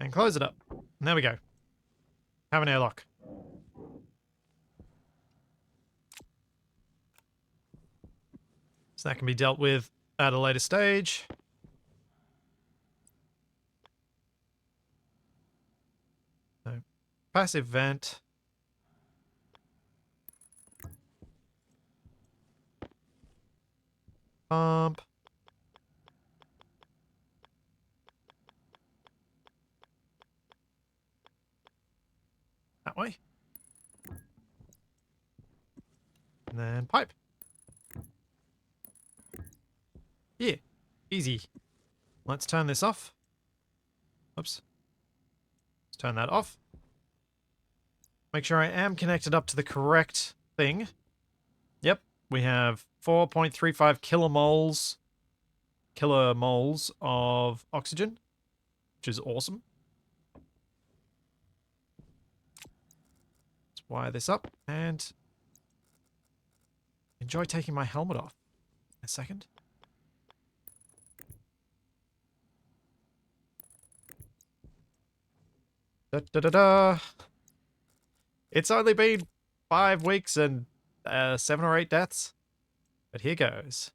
and close it up. And there we go. Have an airlock. Is So that can be dealt with at a later stage. So, passive vent. Pump. That way. And then pipe. Yeah. Easy. Let's turn this off. Oops. Let's turn that off. Make sure I am connected up to the correct thing. Yep. We have 4.35 kilomoles of oxygen, which is awesome. Let's wire this up and enjoy taking my helmet off. A second. Da da da da. It's only been 5 weeks and 7 or 8 deaths. But here goes.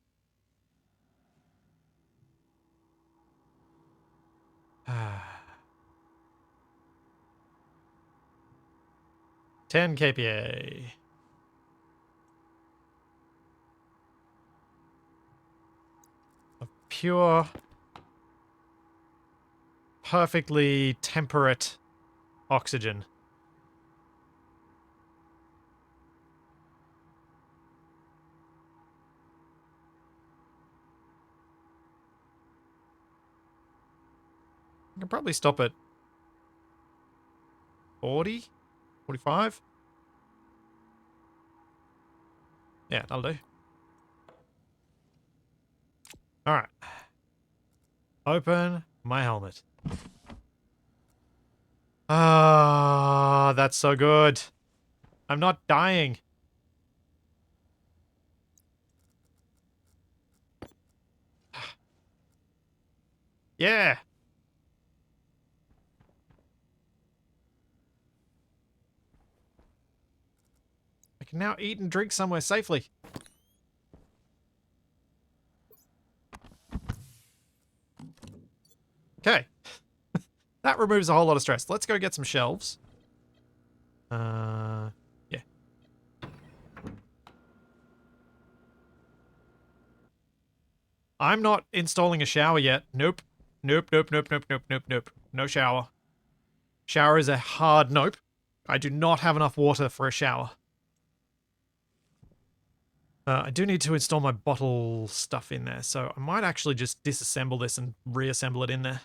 10 kPa. Of pure, perfectly temperate oxygen. I can probably stop at 40? 45? Yeah, that'll do. Alright. Open my helmet. Ah, that's so good. I'm not dying. Yeah. I can now eat and drink somewhere safely. Okay. That removes a whole lot of stress. Let's go get some shelves. Yeah. I'm not installing a shower yet. Nope. Nope, nope, nope, nope, nope, nope, nope. No shower. Shower is a hard nope. I do not have enough water for a shower. I do need to install my bottle stuff in there, so I might actually just disassemble this and reassemble it in there.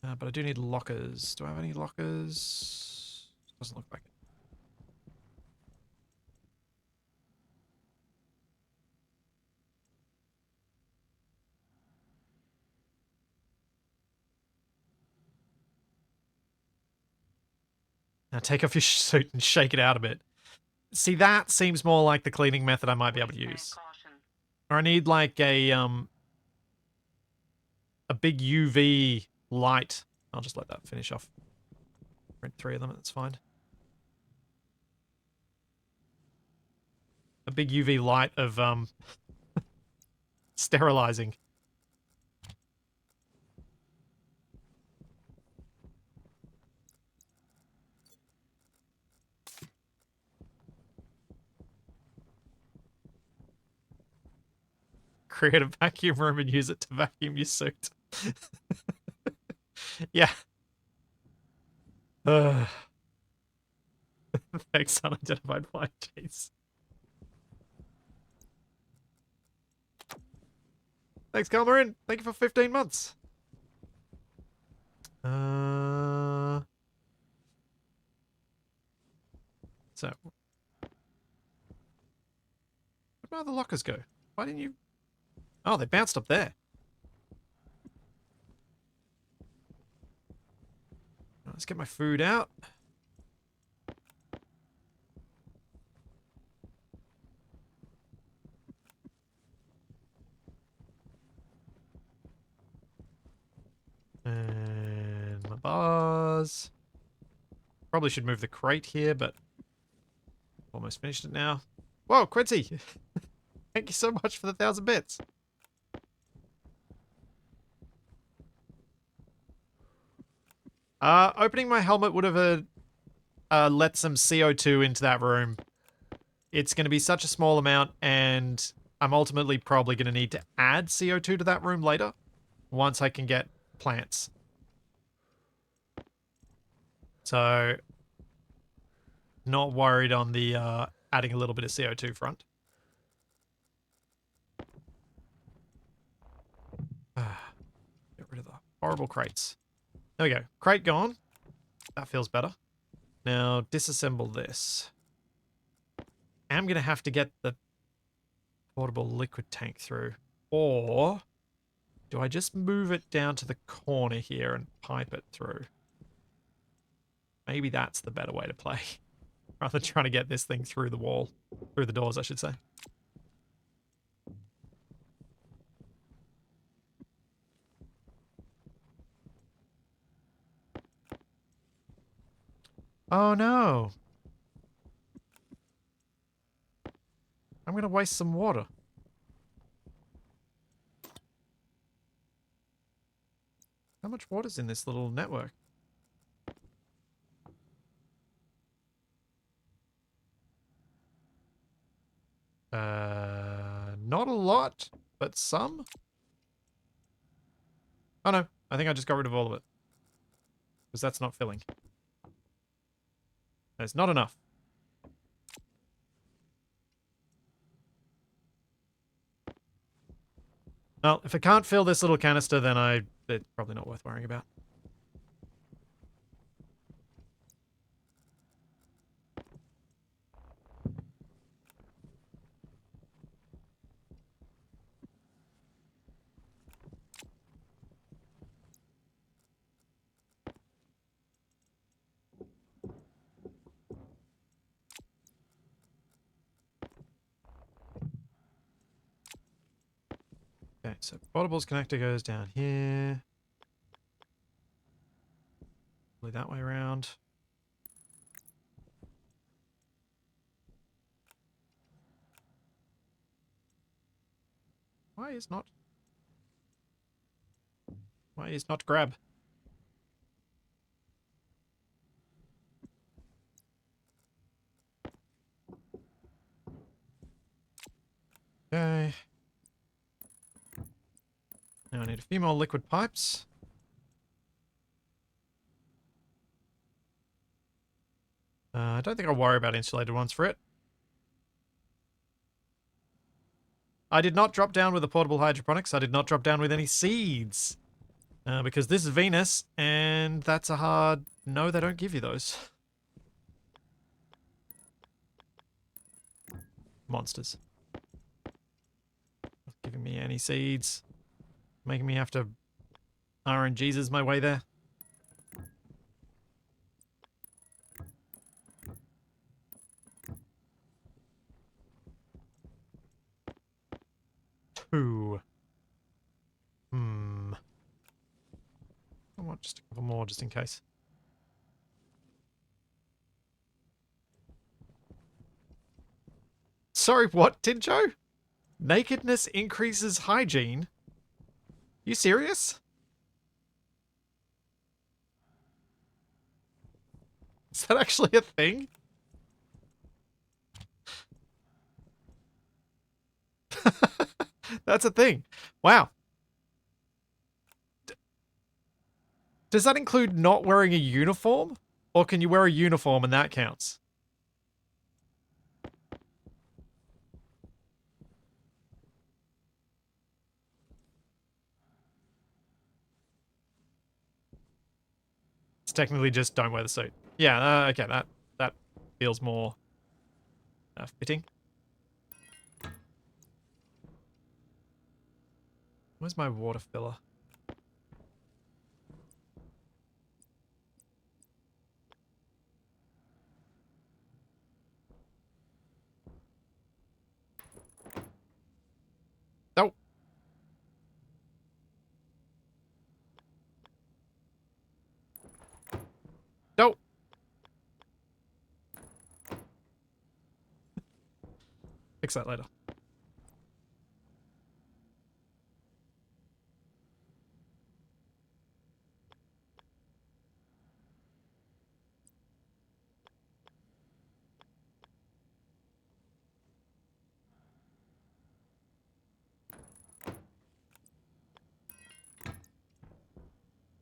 But I do need lockers. Do I have any lockers? Doesn't look like it. Now take off your suit and shake it out a bit. See, that seems more like the cleaning method I might be able to use. Or I need like a big UV light. I'll just let that finish off. Print 3 of them, that's fine. A big UV light of sterilizing. Create a vacuum room and use it to vacuum your suit. Yeah. Thanks, unidentified flying cheese. Thanks, Calmarin. Thank you for 15 months. So. Where'd my other lockers go? Why didn't you... Oh, they bounced up there. Let's get my food out. And my bars. Probably should move the crate here, but almost finished it now. Whoa, Quincy! Thank you so much for the 1,000 bits. Opening my helmet would have let some CO2 into that room. It's going to be such a small amount, and I'm ultimately probably going to need to add CO2 to that room later once I can get plants. So, not worried on the adding a little bit of CO2 front. Get rid of the horrible crates. There we go. Crate gone. That feels better. Now, disassemble this. I'm going to have to get the portable liquid tank through. Or do I just move it down to the corner here and pipe it through? Maybe that's the better way to play. Rather than trying to get this thing through the wall. Through the doors, I should say. Oh no! I'm going to waste some water. How much water's in this little network? Not a lot, but some? Oh no, I think I just got rid of all of it. Because that's not filling. There's not enough. Well, if I can't fill this little canister, then it's probably not worth worrying about. Okay, so portables connector goes down here. Probably that way around. Why is not... Why is not grab? Okay. Now I need a few more liquid pipes. I don't think I'll worry about insulated ones for it. I did not drop down with the portable hydroponics. I did not drop down with any seeds. Because this is Venus, and that's a hard... No, they don't give you those. Monsters. Not giving me any seeds. Making me have to RNGesus my way there. Two. I want just a couple more just in case. Sorry, what, Tincho? Nakedness increases hygiene? You serious? Is that actually a thing? That's a thing. Wow. Does that include not wearing a uniform? Or can you wear a uniform and that counts? It's technically just don't wear the suit. Yeah, okay, that feels more fitting. Where's my water filler? Oh. No. Fix that later.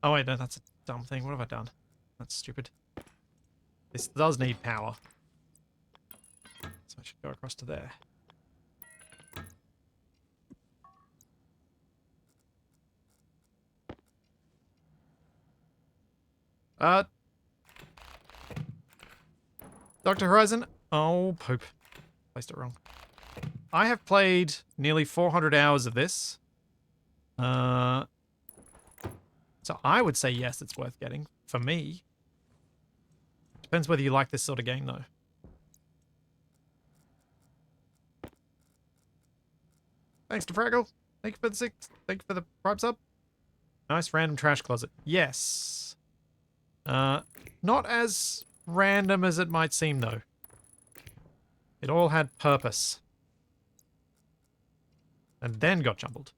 Oh wait, no, that's a dumb thing. What have I done? That's stupid. This does need power. So I should go across to there. Dr. Horizon. Oh, poop. Placed it wrong. I have played nearly 400 hours of this. So I would say yes, it's worth getting. For me. Depends whether you like this sort of game, though. Thanks to Fraggle. Thank you for the 6. Thank you for the Prime sub. Nice random trash closet. Yes. Not as random as it might seem, though. It all had purpose. And then got jumbled.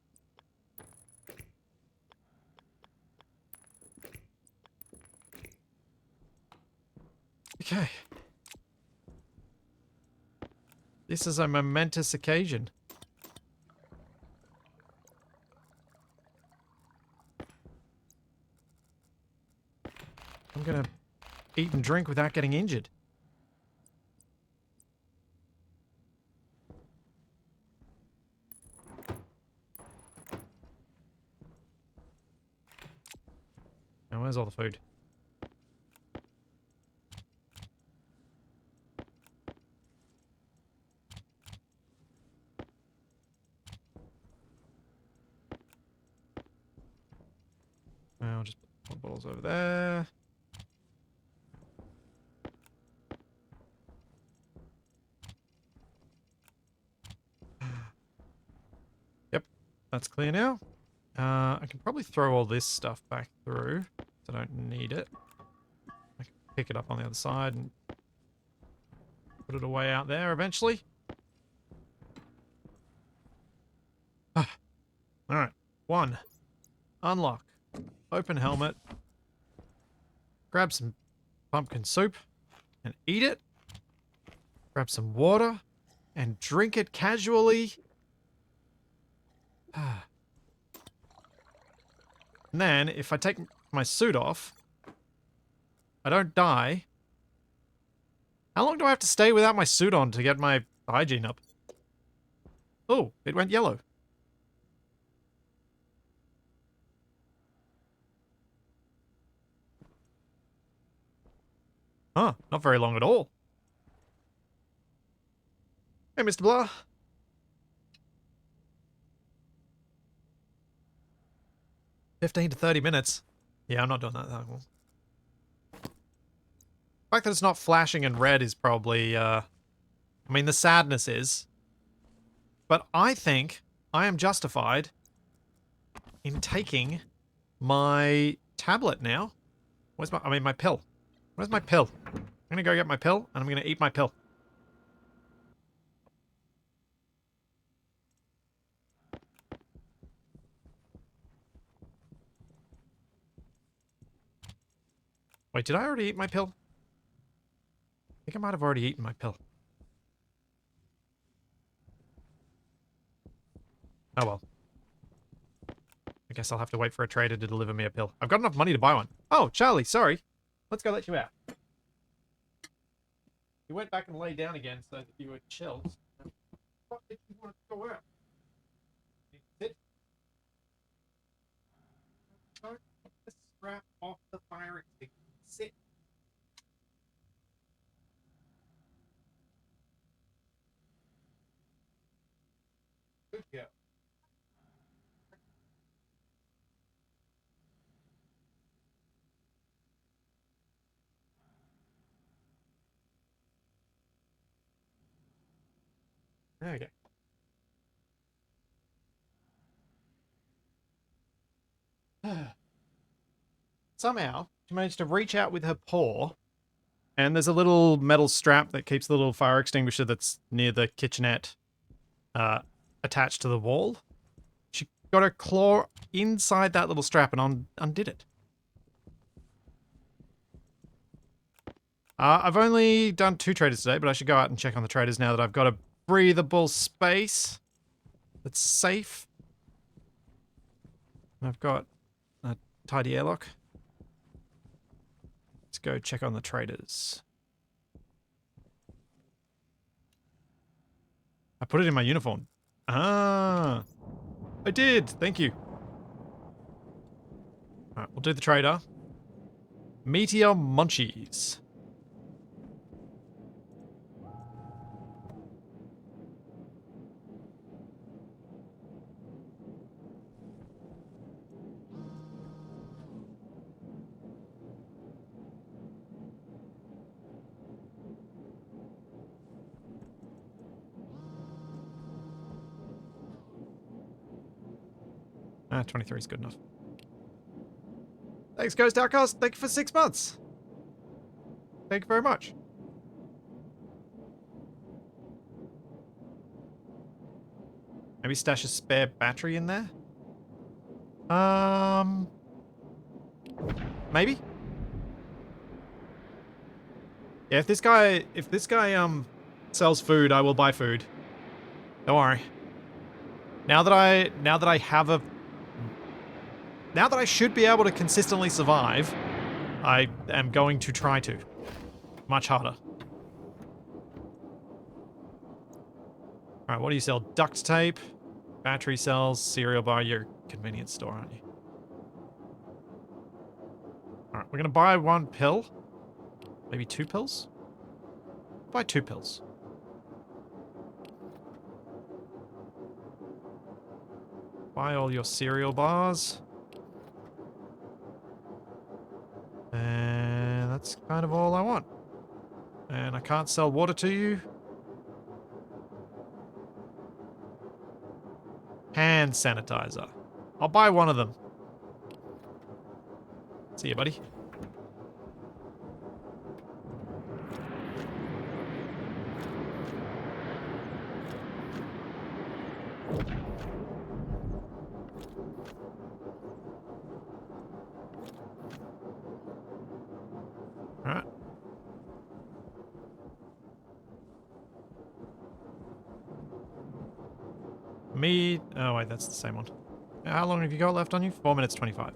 Okay. This is a momentous occasion. I'm gonna eat and drink without getting injured. Now, where's all the food? I'll just put the bottles over there. Yep, that's clear now. I can probably throw all this stuff back through. I don't need it. I can pick it up on the other side and put it away out there eventually. Alright. 1. Unlock. Open helmet. Grab some pumpkin soup and eat it. Grab some water and drink it casually. And then, if I take my suit off, I don't die. How long do I have to stay without my suit on to get my hygiene up? Oh, it went yellow. Huh, not very long at all. Hey, Mr. Blah. 15 to 30 minutes. Yeah, I'm not doing that long. The fact that it's not flashing in red is probably, I mean, the sadness is. But I think I am justified in taking my tablet now. Where's my pill? Where's my pill? I'm gonna go get my pill, and I'm gonna eat my pill. Wait, did I already eat my pill? I think I might have already eaten my pill. Oh well. I guess I'll have to wait for a trader to deliver me a pill. I've got enough money to buy one. Oh, Charlie, sorry. Let's go let you out. You went back and lay down again so that you were chilled. What did you want to go out? Sit. Don't take the strap off the fire extinguisher. Sit. Good girl. There we go. Somehow, she managed to reach out with her paw, and there's a little metal strap that keeps the little fire extinguisher that's near the kitchenette attached to the wall. She got her claw inside that little strap and undid it. I've only done 2 traders today, but I should go out and check on the traders now that I've got a breathable space that's safe. I've got a tidy airlock. Let's go check on the traders. I put it in my uniform. Ah, I did. Thank you. All right, we'll do the trader. Meteor Munchies. Ah, 23 is good enough. Thanks, Ghost Outcast. Thank you for 6 months. Thank you very much. Maybe stash a spare battery in there? Maybe? Yeah, if this guy sells food, I will buy food. Don't worry. Now that I should be able to consistently survive, I am going to try to. Much harder. Alright, what do you sell? Duct tape, battery cells, cereal bar. You're a convenience store, aren't you? Alright, we're gonna buy 1 pill. Maybe 2 pills? Buy 2 pills. Buy all your cereal bars. And that's kind of all I want. And I can't sell water to you. Hand sanitizer. I'll buy 1 of them. See you, buddy. Alright. Me. Oh, wait, that's the same one. How long have you got left on you? 4 minutes 25.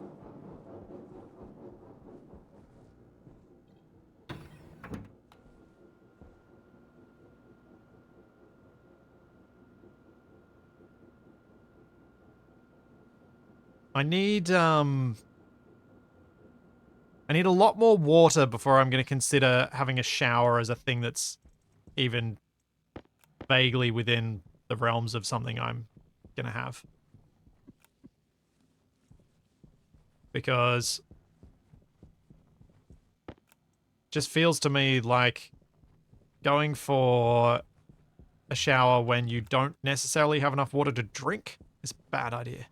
I need a lot more water before I'm going to consider having a shower as a thing that's even vaguely within the realms of something I'm going to have. Because it just feels to me like going for a shower when you don't necessarily have enough water to drink is a bad idea.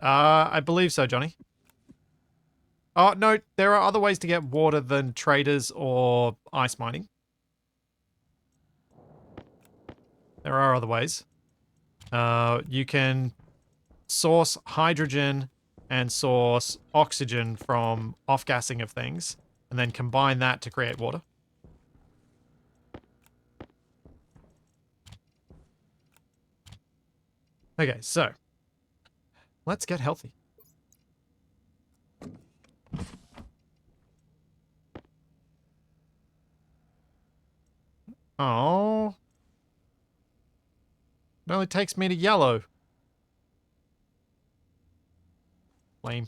I believe so, Johnny. Oh, no, there are other ways to get water than traders or ice mining. There are other ways. You can source hydrogen and source oxygen from off-gassing of things, and then combine that to create water. Okay, so let's get healthy. Oh, it only takes me to yellow. Lame.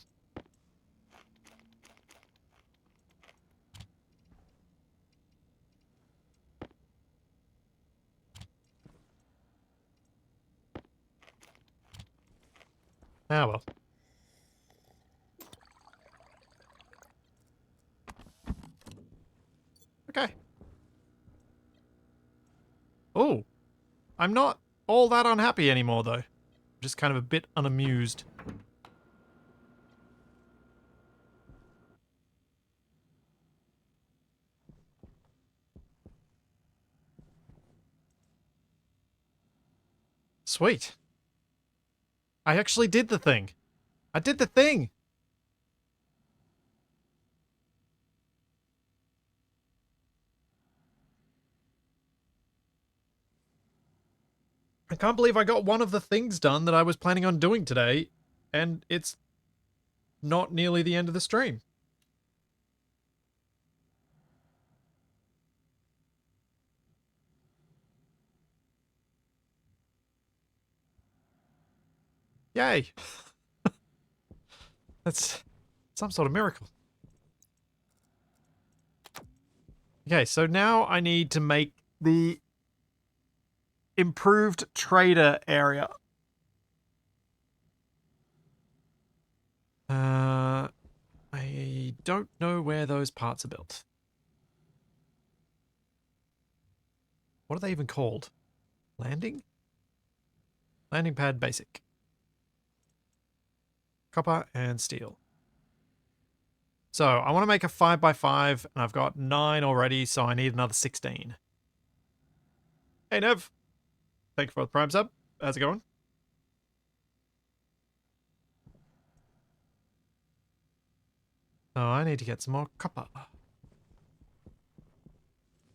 Ah, well. Okay. Oh, I'm not all that unhappy anymore, though. Just kind of a bit unamused. Sweet. I actually did the thing. I did the thing! can't believe I got one of the things done that I was planning on doing today, and it's not nearly the end of the stream. Yay! That's some sort of miracle. Okay, so now I need to make the improved trader area. I don't know where those parts are built. What are they even called? Landing? Landing pad basic. Copper and steel. So I want to make a 5x5, and I've got 9 already, so I need another 16. Hey Nev, thank you for the Prime sub. How's it going? So I need to get some more copper.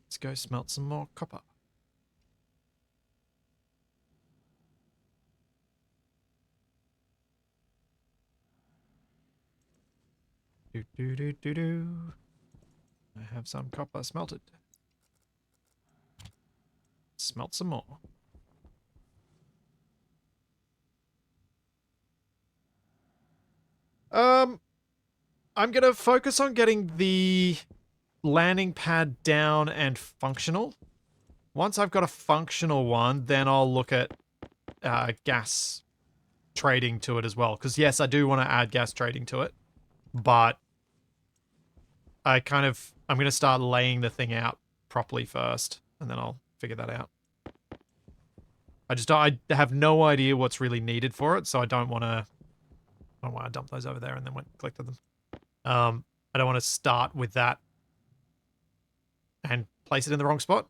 Let's go smelt some more copper. Do do do do do. I have some copper smelted. Smelt some more. I'm gonna focus on getting the landing pad down and functional. Once I've got a functional one, then I'll look at gas trading to it as well. Because yes, I do want to add gas trading to it, but I'm going to start laying the thing out properly first, and then I'll figure that out. I have no idea what's really needed for it, so I don't want to dump those over there and then collected them. I don't want to start with that and place it in the wrong spot.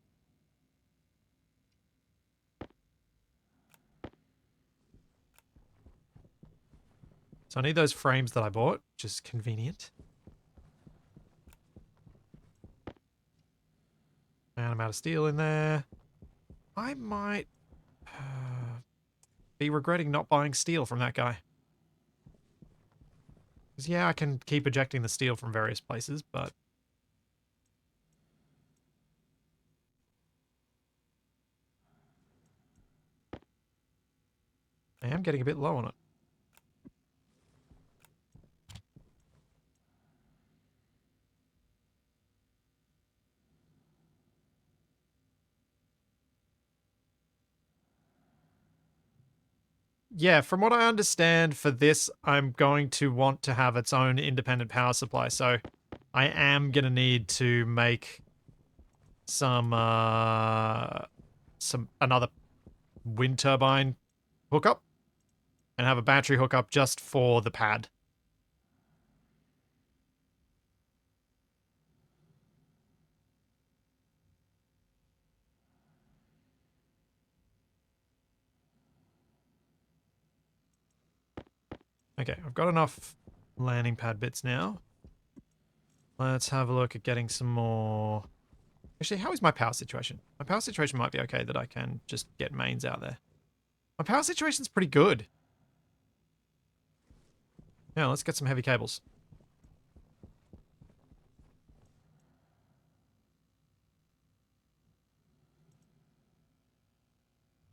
So I need those frames that I bought, which is convenient. And I'm out of steel in there. I might be regretting not buying steel from that guy. Because yeah, I can keep ejecting the steel from various places, but... I am getting a bit low on it. Yeah, from what I understand for this, I'm going to want to have its own independent power supply, so I am going to need to make another wind turbine hookup and have a battery hookup just for the pad. Okay, I've got enough landing pad bits now. Let's have a look at getting some more... Actually, how is my power situation? My power situation might be okay that I can just get mains out there. My power situation's pretty good. Yeah, let's get some heavy cables.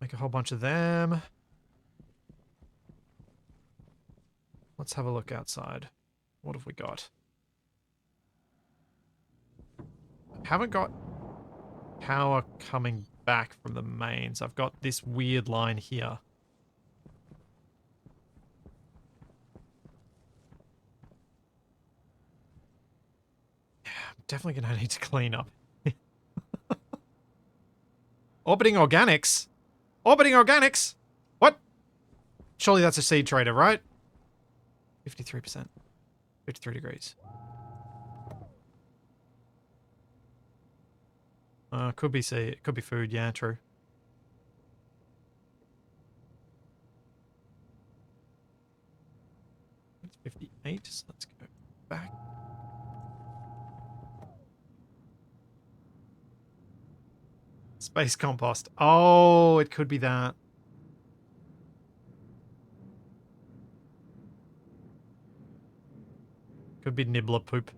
Make a whole bunch of them. Let's have a look outside. What have we got? Haven't got power coming back from the mains. I've got this weird line here. Yeah, I'm definitely going to need to clean up. Orbiting organics? Orbiting organics? What? Surely that's a seed trader, right? 53%. 53 degrees. Could be seed. It could be food. Yeah, true. It's 58, so let's go back. Space compost. Oh, it could be that. Could be nibbler poop.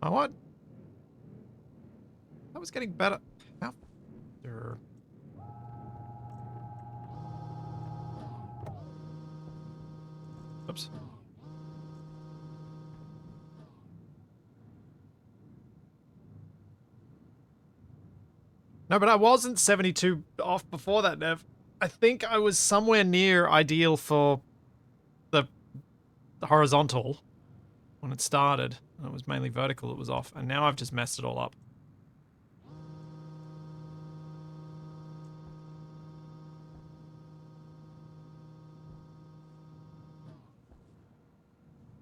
Oh, what? That was getting better. How? Oops. No, but I wasn't 72 off before that, Nev. I think I was somewhere near ideal for the horizontal when it started. And it was mainly vertical it was off. And now I've just messed it all up.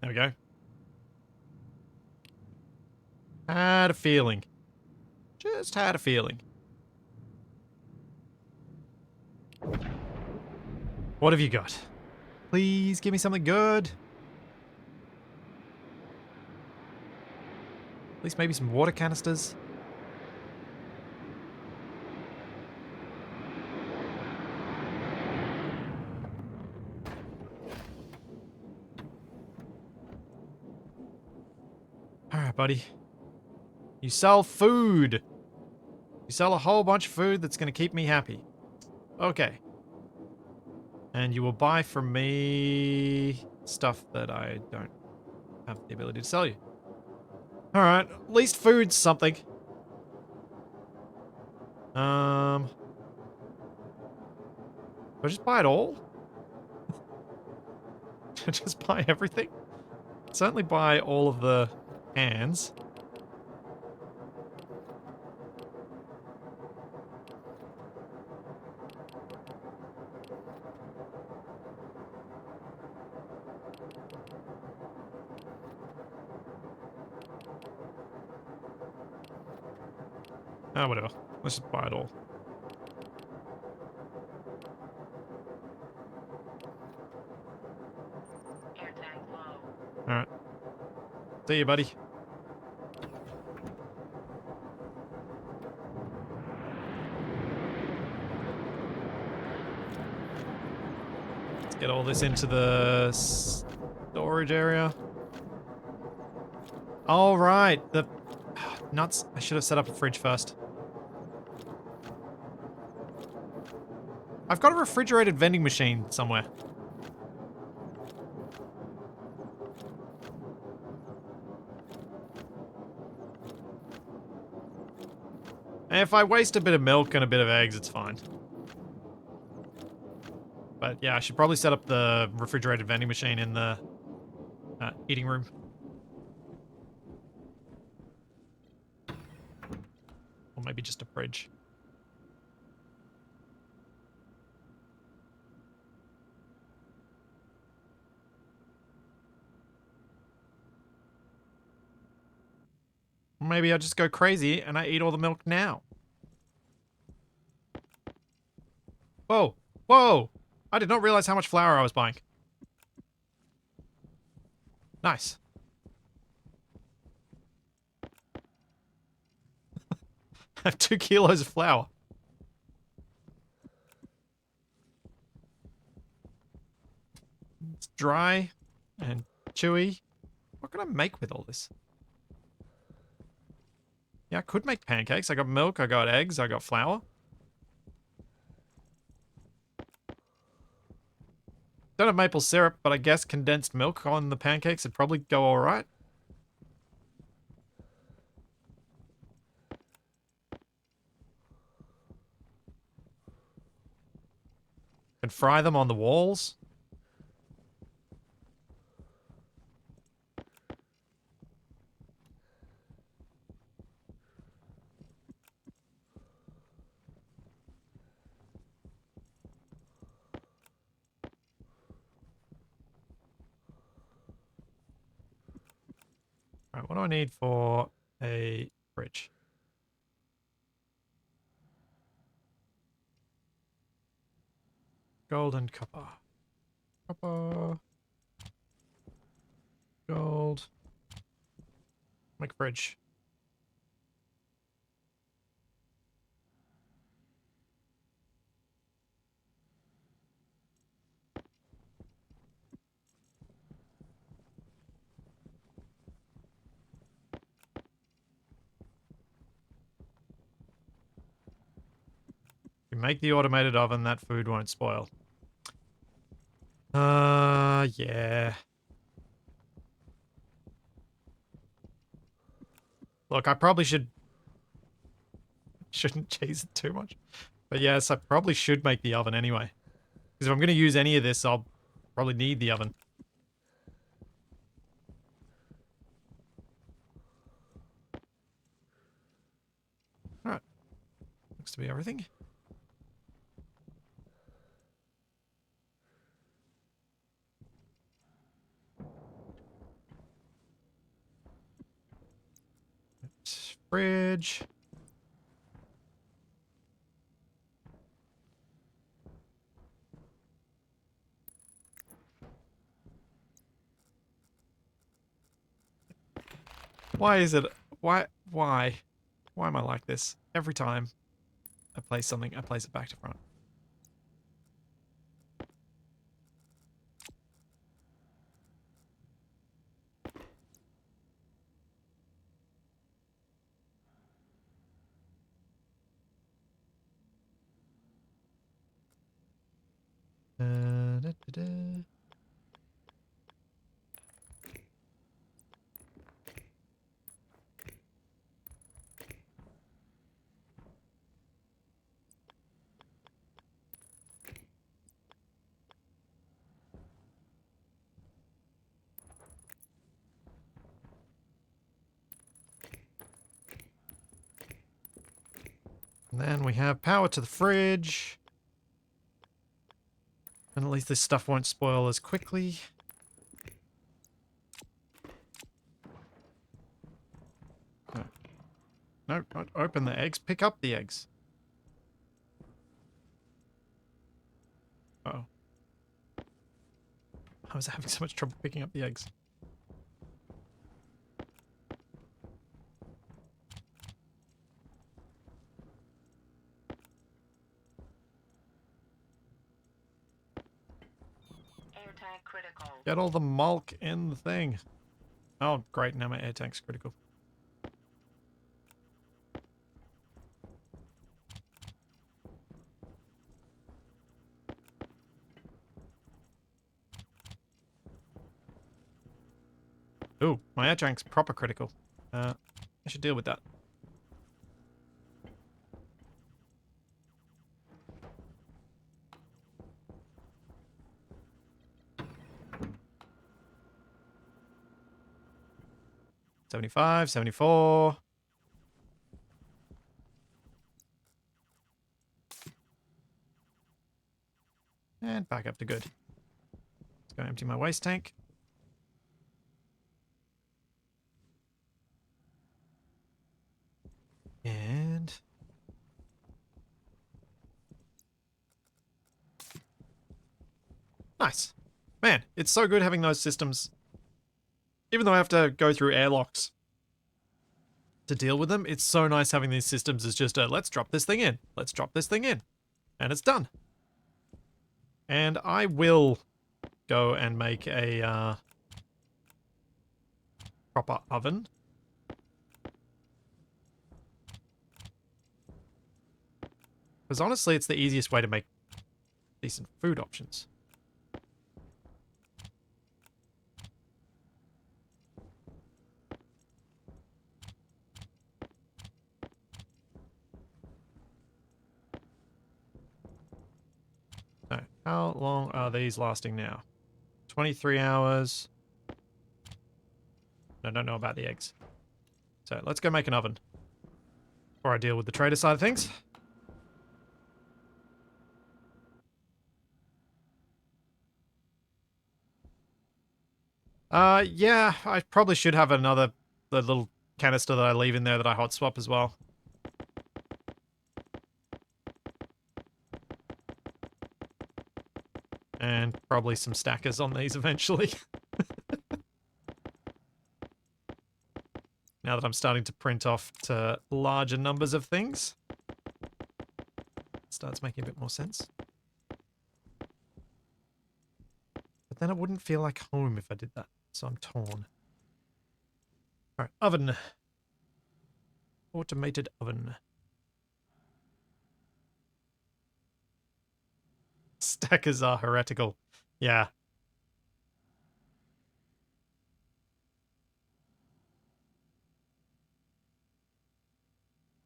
There we go. Had a feeling. Just had a feeling. What have you got? Please give me something good. At least maybe some water canisters. Alright, buddy. You sell food. You sell a whole bunch of food that's going to keep me happy. Okay. And you will buy from me stuff that I don't have the ability to sell you. Alright, at least food's something. Do I just buy it all? Just buy everything? Certainly buy all of the cans. Ah, whatever. Let's just buy it all. Air tank low. Alright. See you, buddy. Let's get all this into the storage area. All right. The nuts. I should have set up a fridge first. I've got a refrigerated vending machine somewhere. And if I waste a bit of milk and a bit of eggs, it's fine. But yeah, I should probably set up the refrigerated vending machine in the eating room. Or maybe just a fridge. Maybe I just go crazy and I eat all the milk now. Whoa. Whoa. I did not realize how much flour I was buying. Nice. I have 2 kilos of flour. It's dry and chewy. What can I make with all this? Yeah, I could make pancakes. I got milk, I got eggs, I got flour. Don't have maple syrup, but I guess condensed milk on the pancakes would probably go alright. Can fry them on the walls. Alright, what do I need for a fridge? Gold and copper. Copper. Gold. Make a fridge. If you make the automated oven, that food won't spoil. Yeah. Look, I probably shouldn't cheese it too much. But yes, I probably should make the oven anyway. Because if I'm going to use any of this, I'll probably need the oven. Alright. Looks to be everything. Fridge. Why is it? Why? Why am I like this? Every time I place something, I place it back to front. Da, da, da. And then we have power to the fridge. And at least this stuff won't spoil as quickly. No, no, don't open the eggs. Pick up the eggs. Uh oh. I was having so much trouble picking up the eggs. Air tank critical. Get all the mulk in the thing. Oh, great. Now my air tank's critical. Ooh, my air tank's proper critical. I should deal with that. $75, $74. And back up to good. Let's go empty my waste tank. And nice. Man, it's so good having those systems. Even though I have to go through airlocks to deal with them, it's so nice having these systems as just a let's drop this thing in. Let's drop this thing in. And it's done. And I will go and make a proper oven. Because honestly, it's the easiest way to make decent food options. So, how long are these lasting now? 23 hours. I don't know about the eggs. So, let's go make an oven before I deal with the trader side of things. Yeah, I probably should have another the little canister that I leave in there that I hot swap as well. And probably some stackers on these eventually. Now that I'm starting to print off to larger numbers of things. It starts making a bit more sense. But then it wouldn't feel like home if I did that. So I'm torn. Alright, oven. Automated oven. Stackers are heretical. Yeah.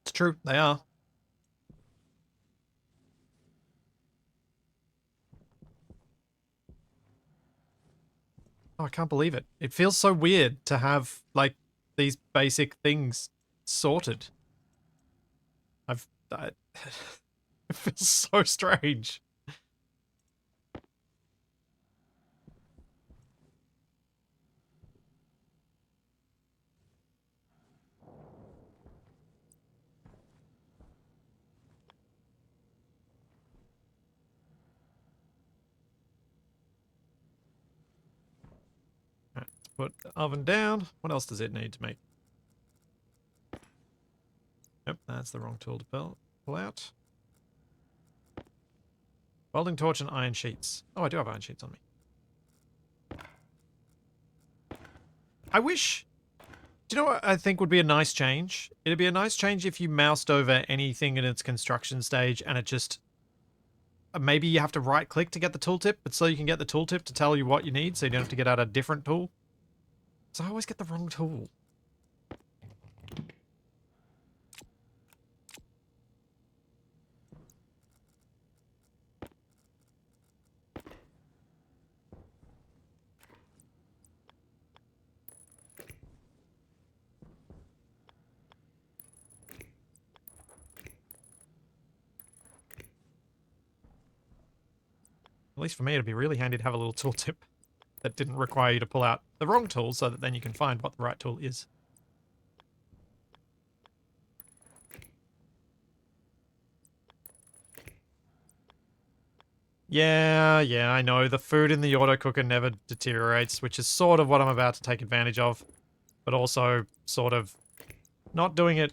It's true, they are. Oh, I can't believe it. It feels so weird to have, like, these basic things sorted. It feels so strange. Alright, let's put the oven down. What else does it need to make? Yep, that's the wrong tool to pull out. Welding torch and iron sheets. Oh, I do have iron sheets on me. I wish... Do you know what I think would be a nice change? It'd be a nice change if you moused over anything in its construction stage and it just... Maybe you have to right-click to get the tooltip, but so you can get the tooltip to tell you what you need, so you don't have to get out a different tool. So I always get the wrong tool. At least for me, it'd be really handy to have a little tooltip that didn't require you to pull out the wrong tool so that then you can find what the right tool is. Yeah, I know. The food in the auto cooker never deteriorates, which is sort of what I'm about to take advantage of. But also sort of not doing it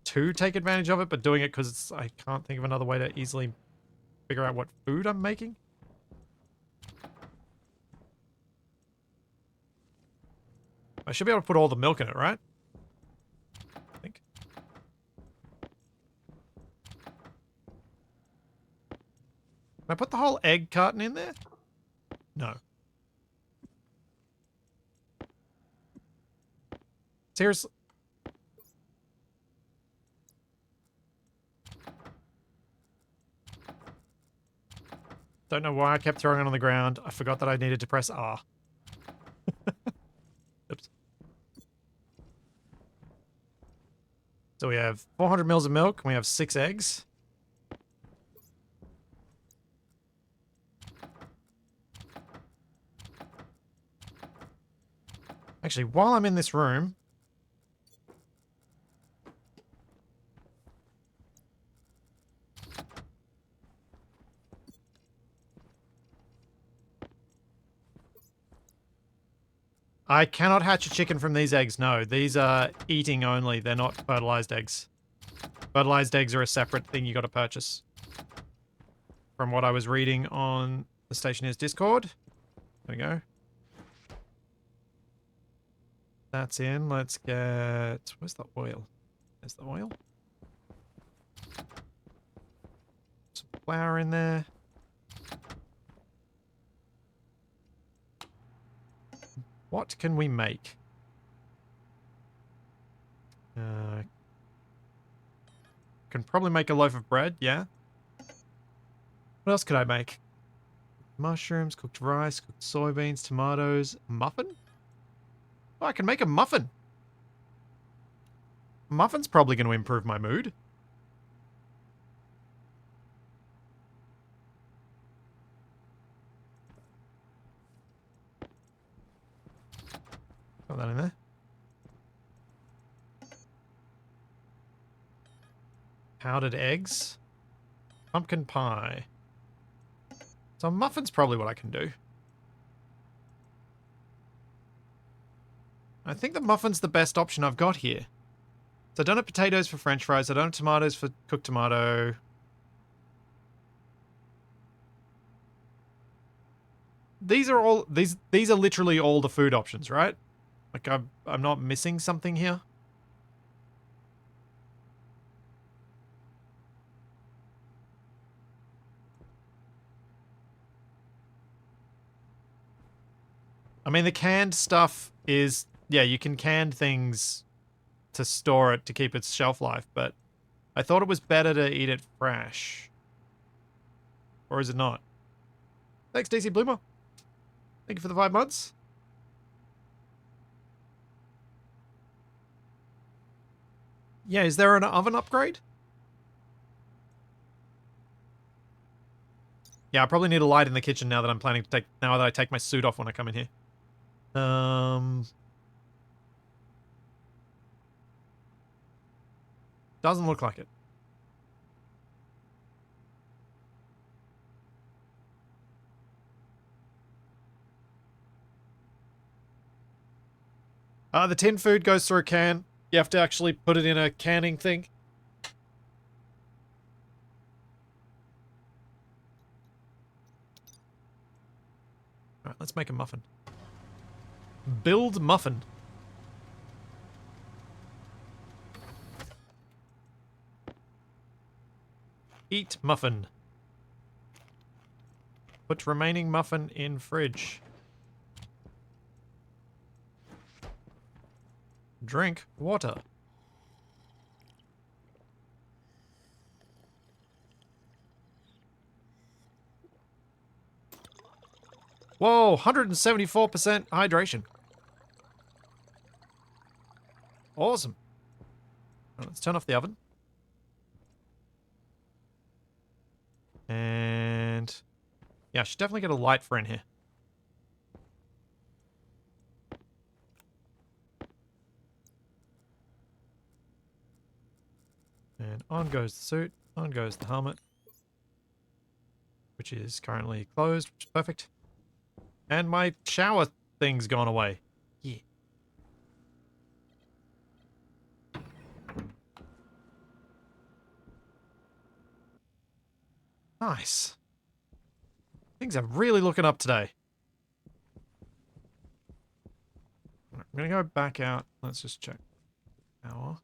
to take advantage of it, but doing it because I can't think of another way to easily figure out what food I'm making. I should be able to put all the milk in it, right? I think. Can I put the whole egg carton in there? No. Seriously? Don't know why I kept throwing it on the ground. I forgot that I needed to press R. Oops. So we have 400 mils of milk, and we have 6 eggs. Actually, while I'm in this room... I cannot hatch a chicken from these eggs, no. These are eating only, they're not fertilized eggs. Fertilized eggs are a separate thing you gotta purchase. From what I was reading on the Stationeers Discord. There we go. That's in, let's get... Where's the oil? There's the oil. Some flour in there. What can we make? Can probably make a loaf of bread, yeah. What else could I make? Mushrooms, cooked rice, cooked soybeans, tomatoes, muffin? Oh, I can make a muffin. Muffin's probably going to improve my mood. Got that in there. Powdered eggs. Pumpkin pie. So muffin's probably what I can do. I think the muffin's the best option I've got here. So I don't have potatoes for French fries. I don't have tomatoes for cooked tomato. These are all these are literally all the food options, right? Like I'm not missing something here. I mean, the canned stuff is, yeah, you can can things to store it to keep its shelf life, but I thought it was better to eat it fresh. Or is it not? Thanks, DC Bloomer. Thank you for the 5 months. Yeah, is there an oven upgrade? Yeah, I probably need a light in the kitchen now that I'm planning to take, now that I take my suit off when I come in here. Doesn't look like it. The tin food goes through a can. You have to actually put it in a canning thing. Alright, let's make a muffin. Build muffin. Eat muffin. Put remaining muffin in fridge. Drink water. Whoa, 174% hydration. Awesome. Right, let's turn off the oven. And yeah, I should definitely get a light for in here. And on goes the suit, on goes the helmet, which is currently closed, which is perfect. And my shower thing's gone away. Yeah. Nice. Things are really looking up today. I'm gonna go back out. Let's just check. Power.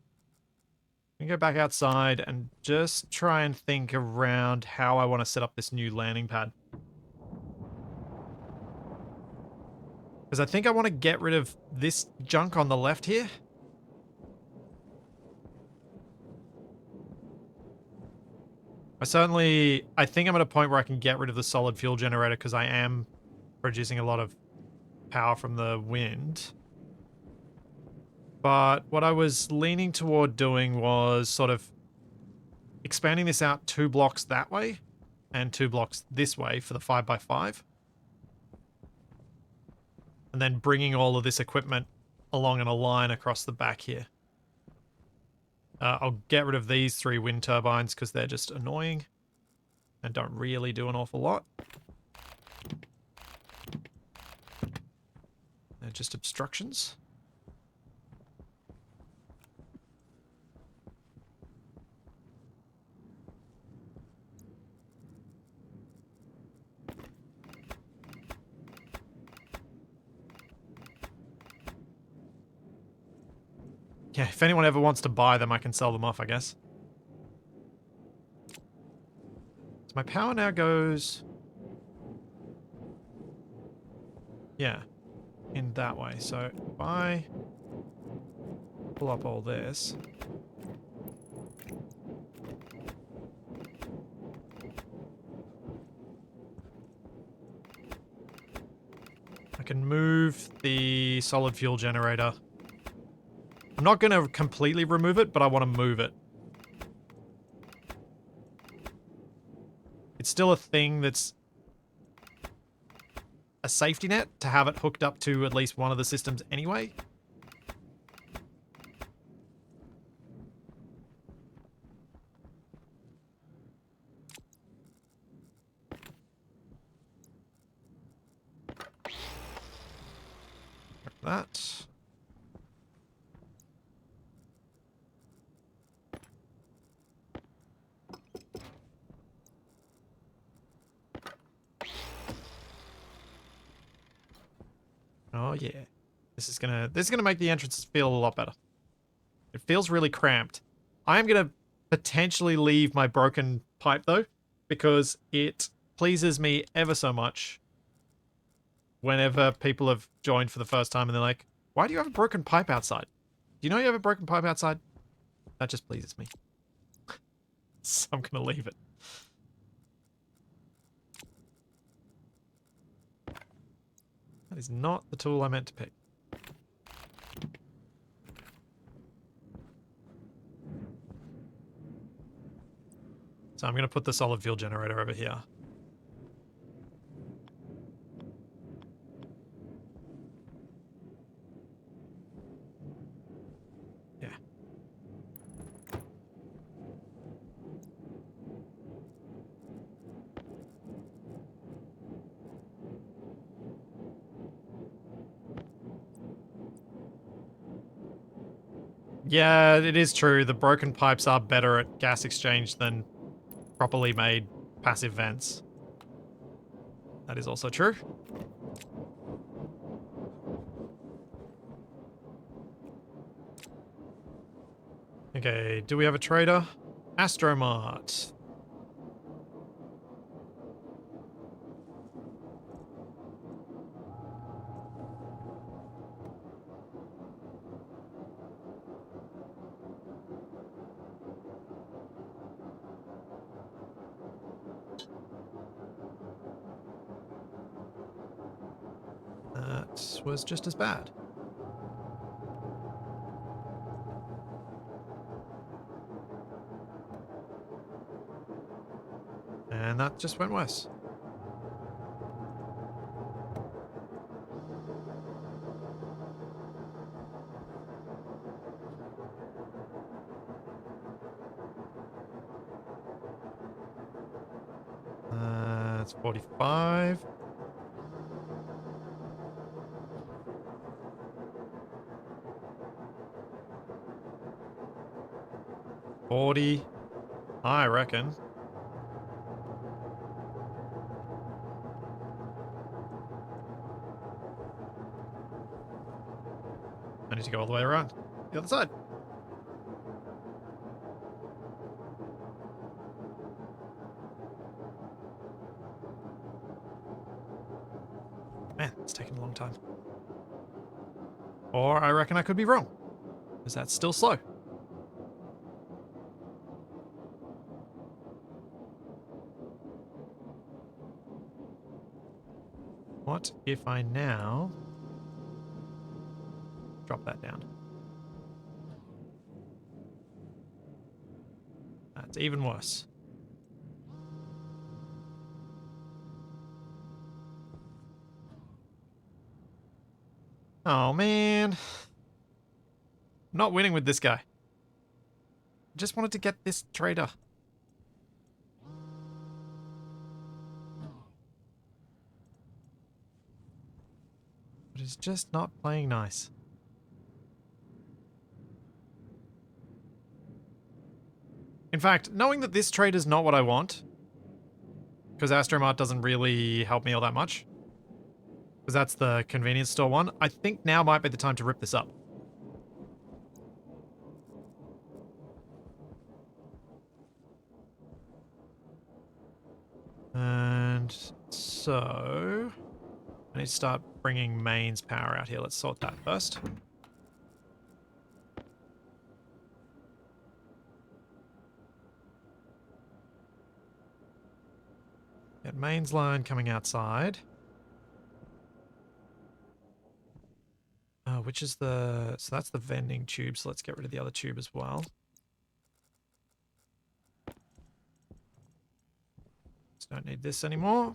I'm gonna go back outside and just try and think around how I want to set up this new landing pad. Because I think I want to get rid of this junk on the left here. I think I'm at a point where I can get rid of the solid fuel generator because I am producing a lot of power from the wind. But what I was leaning toward doing was sort of expanding this out 2 blocks that way and 2 blocks this way for the 5x5. And then bringing all of this equipment along in a line across the back here. I'll get rid of these 3 wind turbines because they're just annoying and don't really do an awful lot. They're just obstructions. Yeah, if anyone ever wants to buy them, I can sell them off, I guess. So my power now goes... yeah, in that way. So if I pull up all this... I can move the solid fuel generator. I'm not going to completely remove it, but I want to move it. It's still a thing that's a safety net to have it hooked up to at least one of the systems anyway. That. Oh yeah. This is gonna make the entrance feel a lot better. It feels really cramped. I am gonna potentially leave my broken pipe though, because it pleases me ever so much whenever people have joined for the first time and they're like, why do you have a broken pipe outside? Do you know you have a broken pipe outside? That just pleases me. So I'm gonna leave it. That is not the tool I meant to pick. So I'm going to put the solid fuel generator over here. Yeah. Yeah, it is true. The broken pipes are better at gas exchange than properly made passive vents. That is also true. Okay, do we have a trader? Astromart. That was just as bad. And that just went worse. That's 45. 40. I reckon. I need to go all the way around. The other side. Man, it's taking a long time. Or I reckon I could be wrong. Because that's still slow. What if I now drop that down? That's even worse. Oh man. I'm not winning with this guy. I just wanted to get this trader. But he's just not playing nice. In fact, knowing that this trade is not what I want, because Astromart doesn't really help me all that much, because that's the convenience store one, I think now might be the time to rip this up. And so I need to start bringing mains power out here. Let's sort that first. Get mains line coming outside. Which is the... So that's the vending tube, so let's get rid of the other tube as well. Just don't need this anymore.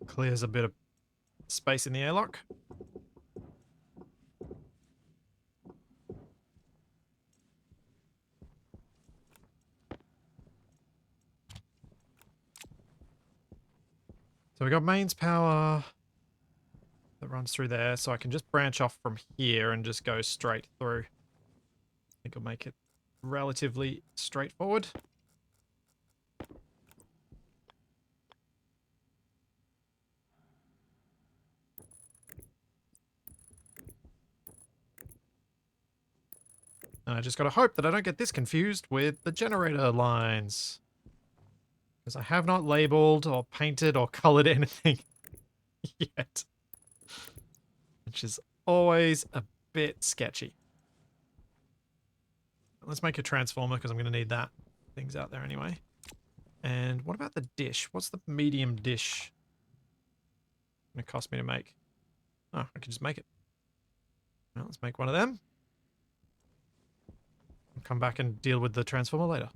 Clears a bit of space in the airlock. So we got mains power that runs through there, so I can just branch off from here and just go straight through. I think it'll make it relatively straightforward. And I just gotta hope that I don't get this confused with the generator lines. Because I have not labeled or painted or colored anything yet. Which is always a bit sketchy. Let's make a transformer because I'm going to need that. Things out there anyway. And what about the dish? What's the medium dish going to cost me to make? Oh, I can just make it. Well, let's make one of them. I'll come back and deal with the transformer later.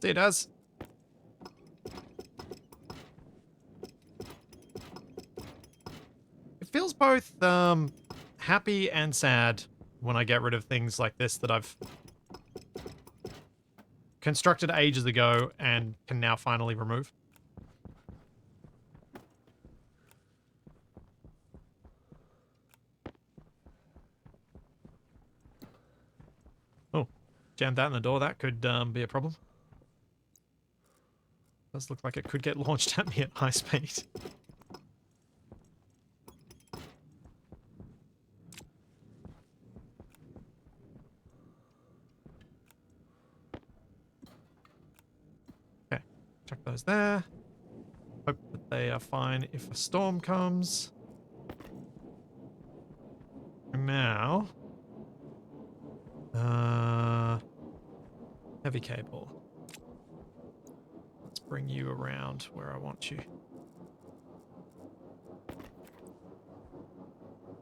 See, it does. It feels both happy and sad when I get rid of things like this that I've constructed ages ago and can now finally remove. Oh, jammed that in the door. That could be a problem. Does look like it could get launched at me at high speed. Okay, chuck those there. Hope that they are fine if a storm comes. And now, heavy cable. Let's bring you around where I want you.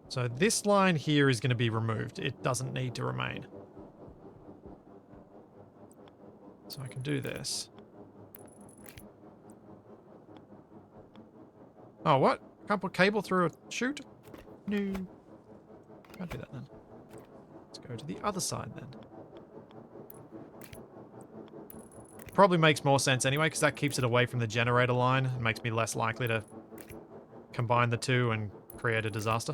So this line here is going to be removed. It doesn't need to remain. So I can do this. Oh, what? Can't put cable through a chute? No. Can't do that then. Let's go to the other side then. Probably makes more sense anyway, because that keeps it away from the generator line and makes me less likely to combine the two and create a disaster.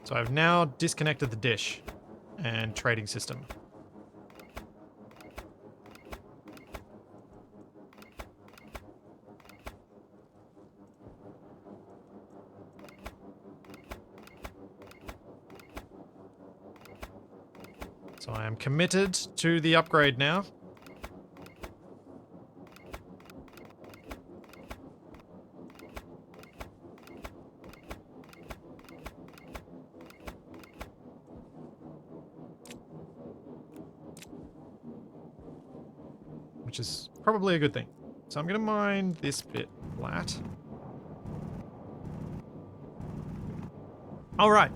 So I've now disconnected the dish and trading system. So I am committed to the upgrade now. Which is probably a good thing. So I'm going to mine this bit flat. All right.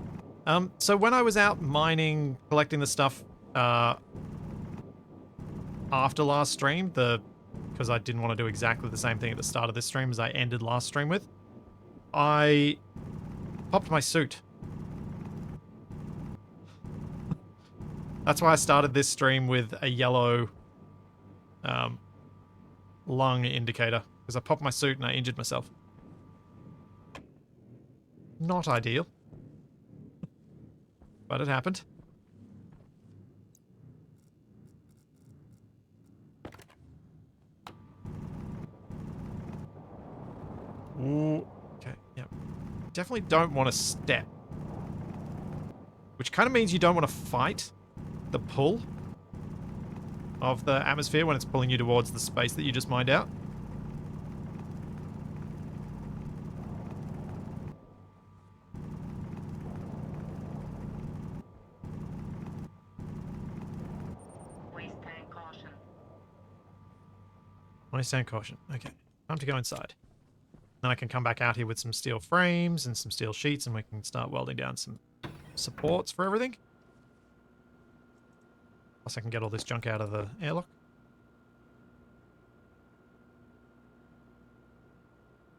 So when I was out mining, collecting the stuff after last stream, because I didn't want to do exactly the same thing at the start of this stream as I ended last stream with, I popped my suit. That's why I started this stream with a yellow lung indicator, because I popped my suit and I injured myself. Not ideal. But it happened. Ooh. Okay, yep. Definitely don't want to step. Which kind of means you don't want to fight the pull of the atmosphere when it's pulling you towards the space that you just mined out. Waste tank caution. Always stand caution. Okay, time to go inside. Then I can come back out here with some steel frames and some steel sheets, and we can start welding down some supports for everything. Plus I can get all this junk out of the airlock.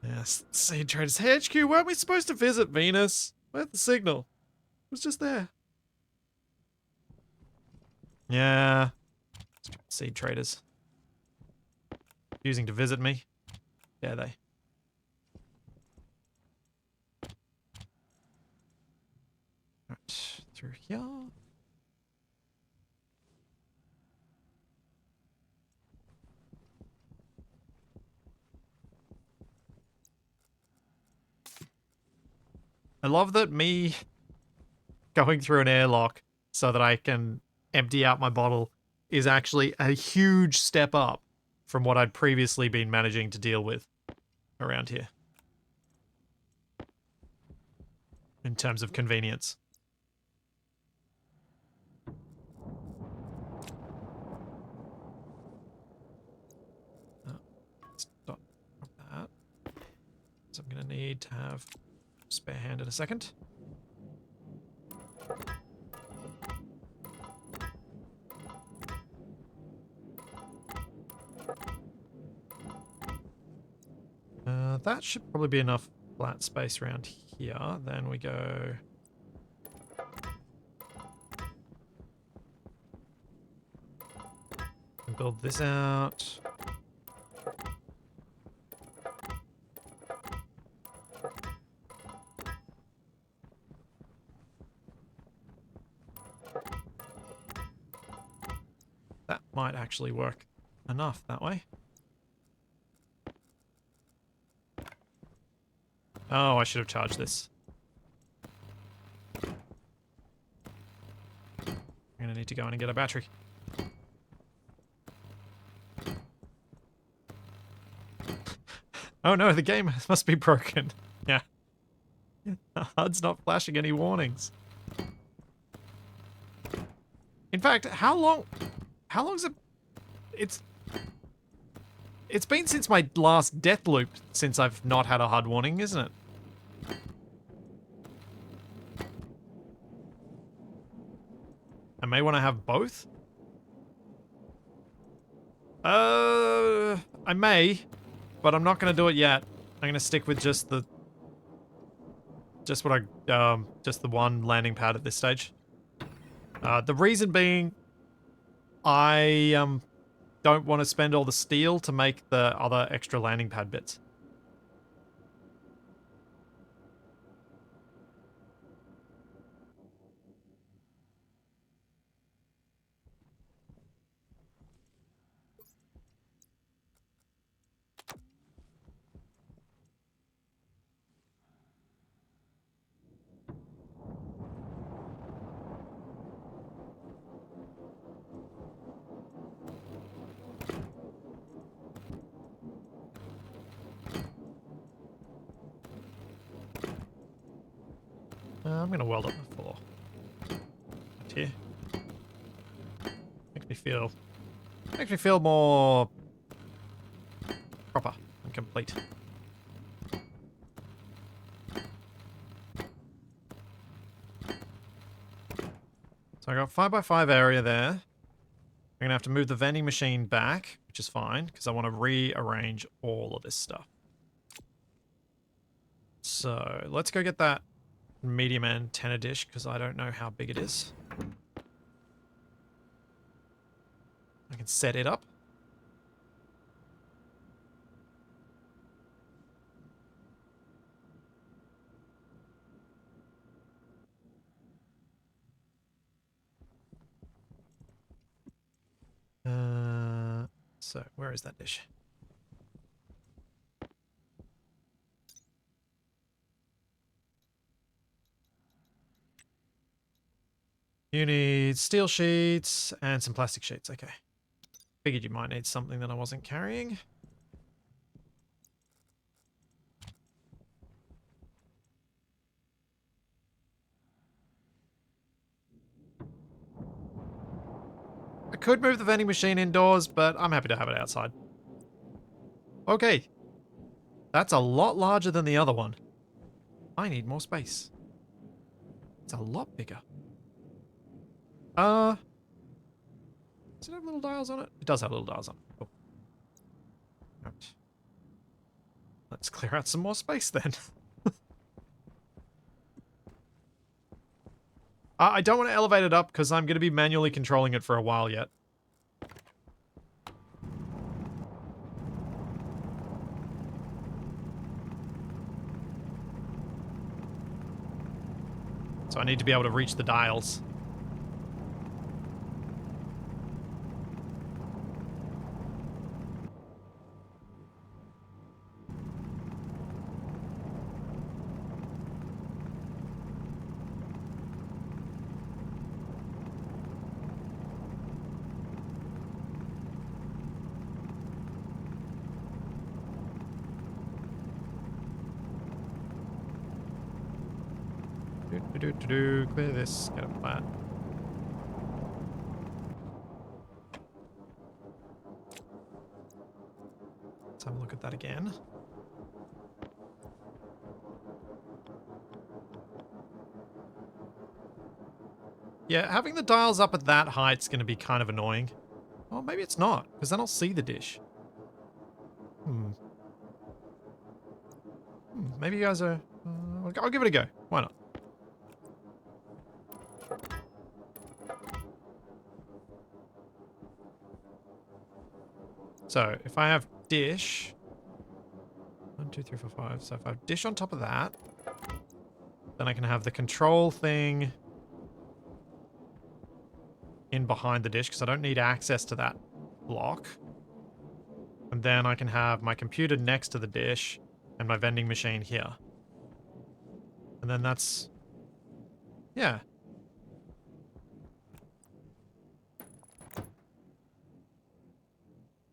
Yes, Seed Traders. Hey, HQ, weren't we supposed to visit Venus? Where's the signal? It was just there. Yeah. Stupid Seed Traders. Using to visit me. Dare they? Right, through here. I love that me going through an airlock so that I can empty out my bottle is actually a huge step up from what I'd previously been managing to deal with around here. In terms of convenience. Stop that. So I'm going to need to have a spare hand in a second. That should probably be enough flat space around here. Then we go... and build this out. That might actually work enough that way. Oh, I should have charged this. I'm gonna need to go in and get a battery. Oh no, the game must be broken. Yeah. The HUD's not flashing any warnings. In fact, how long's it? It's been since my last death loop since I've not had a HUD warning, isn't it? I may want to have both. I may, but I'm not going to do it yet. I'm going to stick with just the one landing pad at this stage. The reason being, I don't want to spend all the steel to make the other extra landing pad bits. I'm gonna weld up the floor. Right here. Makes me feel more proper and complete. So I got 5x5 area there. I'm gonna have to move the vending machine back, which is fine, because I want to rearrange all of this stuff. So let's go get that medium antenna dish, because I don't know how big it is. I can set it up. So where is that dish? You need steel sheets and some plastic sheets. Okay. Figured you might need something that I wasn't carrying. I could move the vending machine indoors, but I'm happy to have it outside. Okay. That's a lot larger than the other one. I need more space. It's a lot bigger. Does it have little dials on it? It does have little dials on it. Cool. Right. Let's clear out some more space then. I don't want to elevate it up because I'm going to be manually controlling it for a while yet. So I need to be able to reach the dials. Clear this. Get it flat. Let's have a look at that again. Yeah, having the dials up at that height's going to be kind of annoying. Oh, maybe it's not, because then I'll see the dish. Maybe you guys are... I'll give it a go. Why not? So, if I have dish... 1, 2, 3, 4, 5. So if I have dish on top of that, then I can have the control thing in behind the dish, because I don't need access to that block. And then I can have my computer next to the dish and my vending machine here. And then that's... Yeah.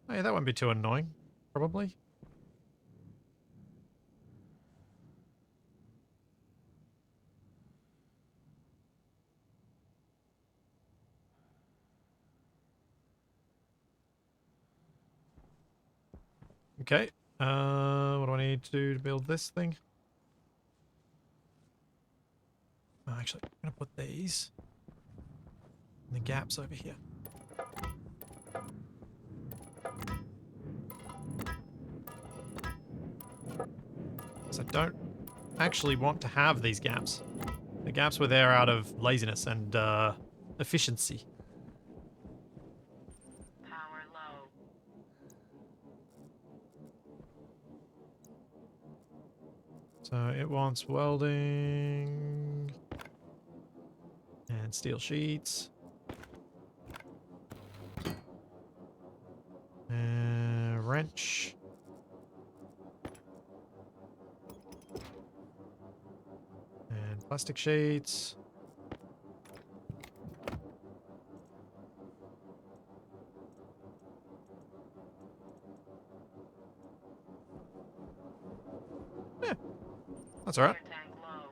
Hey, that won't be too annoying, probably. Okay. What do I need to do to build this thing? Oh, actually, I'm going to put these in the gaps over here. So I don't actually want to have these gaps. The gaps were there out of laziness and efficiency. Power low. So it wants welding and steel sheets. Wrench. And plastic sheets. Yeah, that's alright. Air tank low.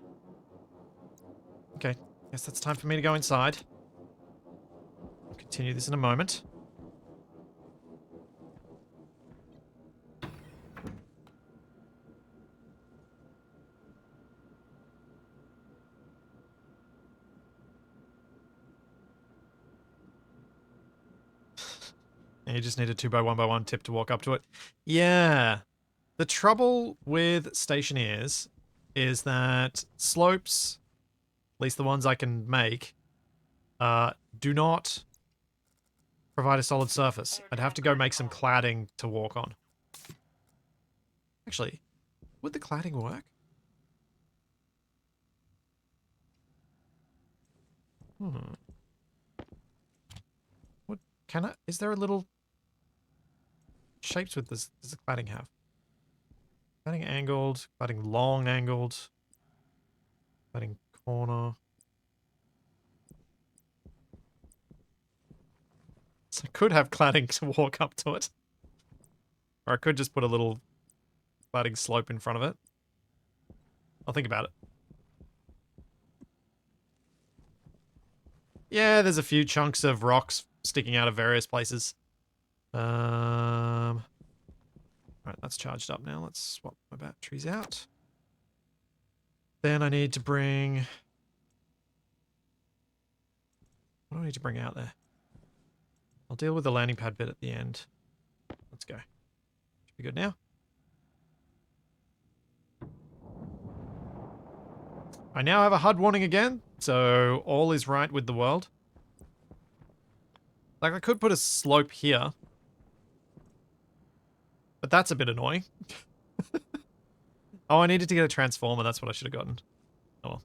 Okay, guess that's time for me to go inside. I'll continue this in a moment. And you just need a 2x1x1 tip to walk up to it. Yeah. The trouble with Stationeers is that slopes, at least the ones I can make, do not provide a solid surface. I'd have to go make some cladding to walk on. Actually, would the cladding work? What can I? Is there a little shapes with this? Does the cladding have? Cladding angled, cladding long angled, cladding corner. So I could have cladding to walk up to it. Or I could just put a little cladding slope in front of it. I'll think about it. Yeah, there's a few chunks of rocks sticking out of various places. Alright, Alright, that's charged up now. Let's swap my batteries out. Then I need to bring... What do I need to bring out there? I'll deal with the landing pad bit at the end. Let's go. Should be good now. I now have a HUD warning again, so all is right with the world. Like, I could put a slope here. But that's a bit annoying. Oh, I needed to get a transformer. That's what I should have gotten. Oh well.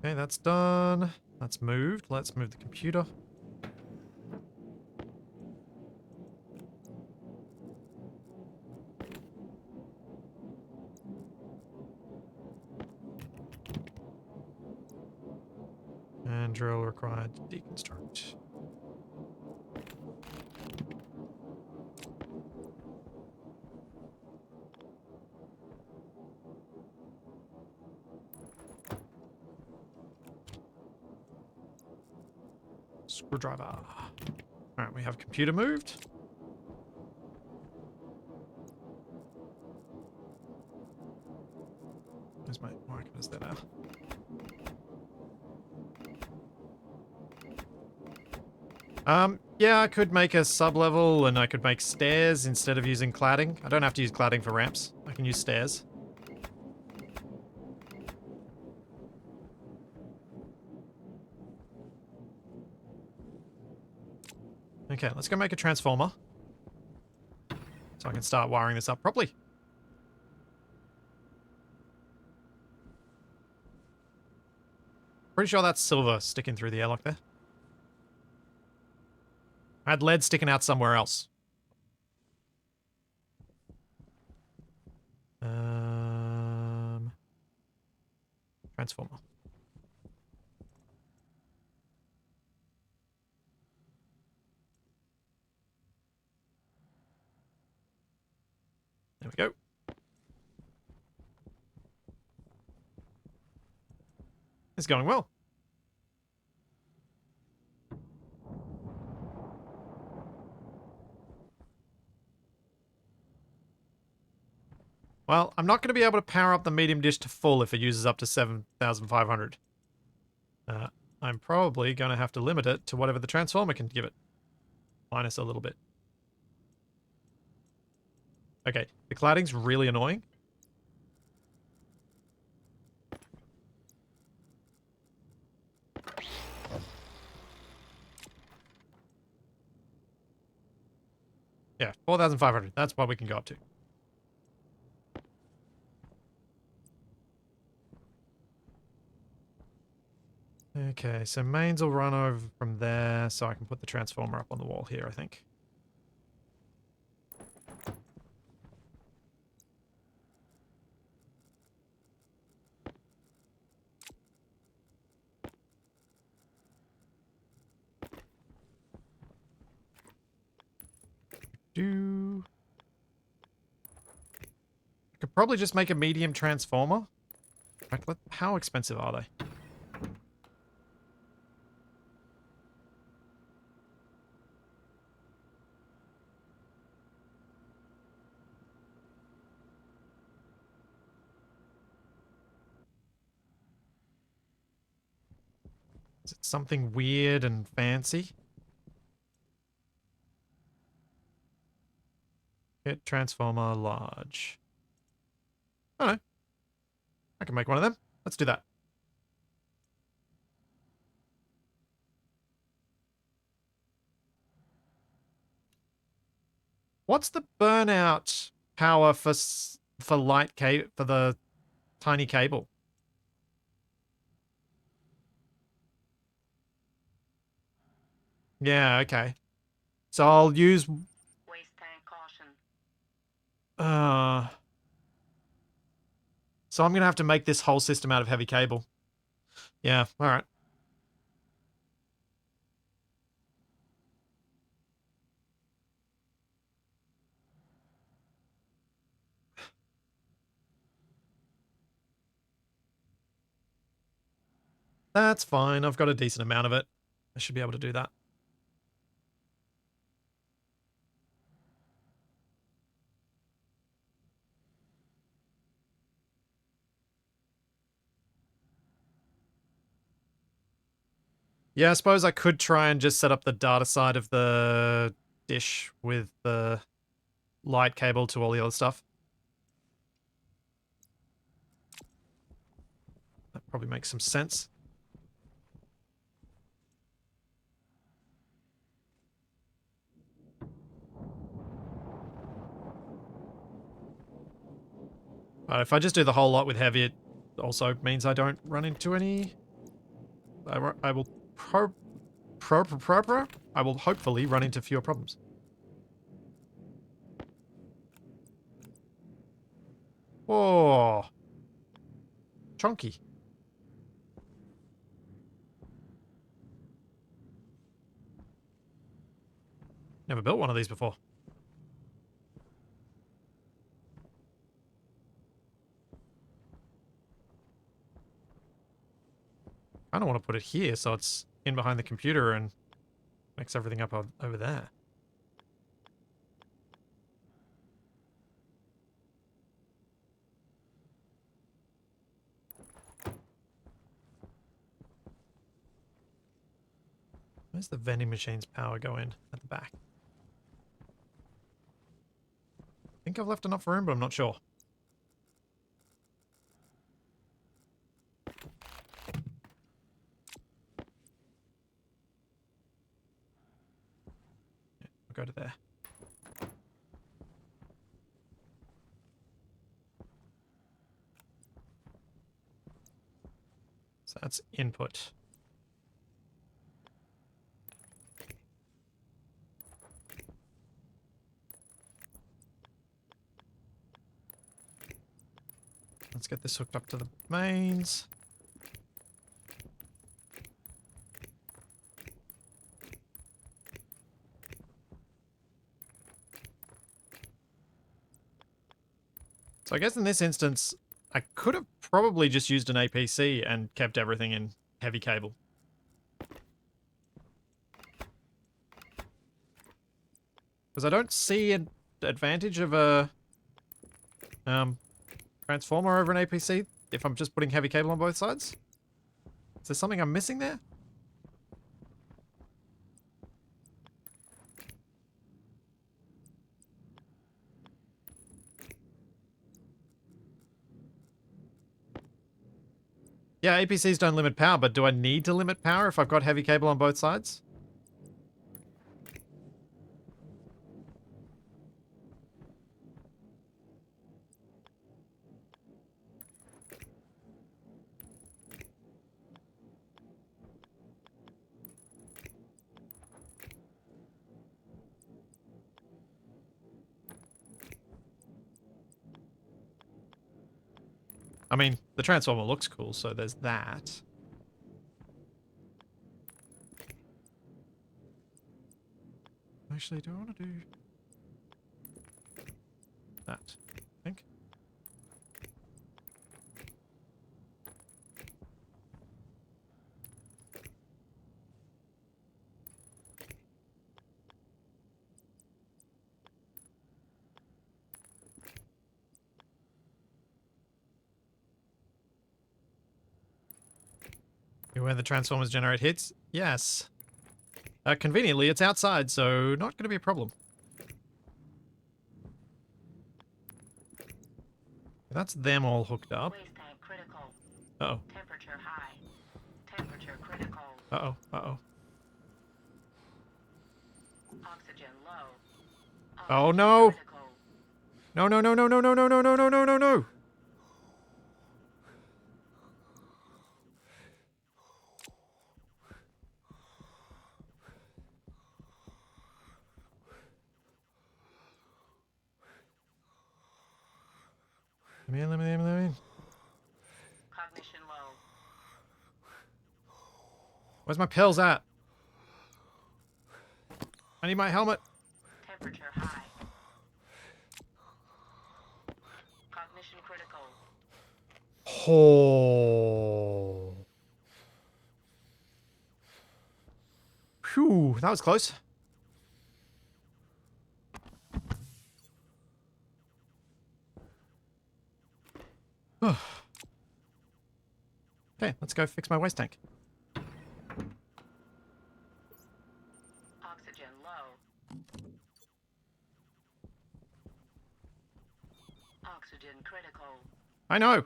Okay, that's done. That's moved. Let's move the computer. And drill required to deconstruct. Screwdriver. Alright, we have computer moved. Where's my marker? Is that out? Yeah, I could make a sub-level and I could make stairs instead of using cladding. I don't have to use cladding for ramps. I can use stairs. Okay, let's go make a transformer. So I can start wiring this up properly. Pretty sure that's silver sticking through the airlock there. I had lead sticking out somewhere else. Transformer. There we go. It's going well. Well, I'm not going to be able to power up the medium dish to full if it uses up to 7,500. I'm probably going to have to limit it to whatever the transformer can give it. Minus a little bit. Okay, the cladding's really annoying. Yeah, 4,500. That's what we can go up to. Okay, so mains will run over from there, so I can put the transformer up on the wall here, I think. I could probably just make a medium transformer. In fact, how expensive are they? Is it something weird and fancy? Hit transformer large. I don't know. I can make one of them. Let's do that. What's the burnout power for light cable for the tiny cable? Yeah, okay. So I'll use Waste tank caution. So I'm gonna have to make this whole system out of heavy cable. Yeah, alright. That's fine. I've got a decent amount of it. I should be able to do that. Yeah, I suppose I could try and just set up the data side of the dish with the light cable to all the other stuff. That probably makes some sense. If I just do the whole lot with heavy, it also means I don't run into any... I will I will hopefully run into fewer problems. Oh, chunky. Never built one of these before. I don't want to put it here so it's in behind the computer and mix everything up over there. Where's the vending machine's power go in? At the back. I think I've left enough room, but I'm not sure. Yeah, I'll go to there. So that's input. Let's get this hooked up to the mains. So I guess in this instance, I could have probably just used an APC and kept everything in heavy cable. Because I don't see an advantage of a transformer over an APC if I'm just putting heavy cable on both sides. Is there something I'm missing there? Yeah, APCs don't limit power, but do I need to limit power if I've got heavy cable on both sides? I mean, the transformer looks cool, so there's that. Actually, do I want to do that? I think. Where the transformers generate hits? Yes. Conveniently, it's outside, so not going to be a problem. That's them all hooked up. Waste tank critical. Uh-oh. Temperature high. Temperature critical. Uh-oh. Uh-oh. Oxygen low. Oh, Oxygen no! critical. No, no, no, no, no, no, no, no, no, no, no, no, no! Let me in, let me in, let me in. Cognition low. Where's my pills at? I need my helmet. Temperature high. Cognition critical. Oh. Whew, that was close. Okay, let's go fix my waste tank. Oxygen low. Oxygen critical. I know.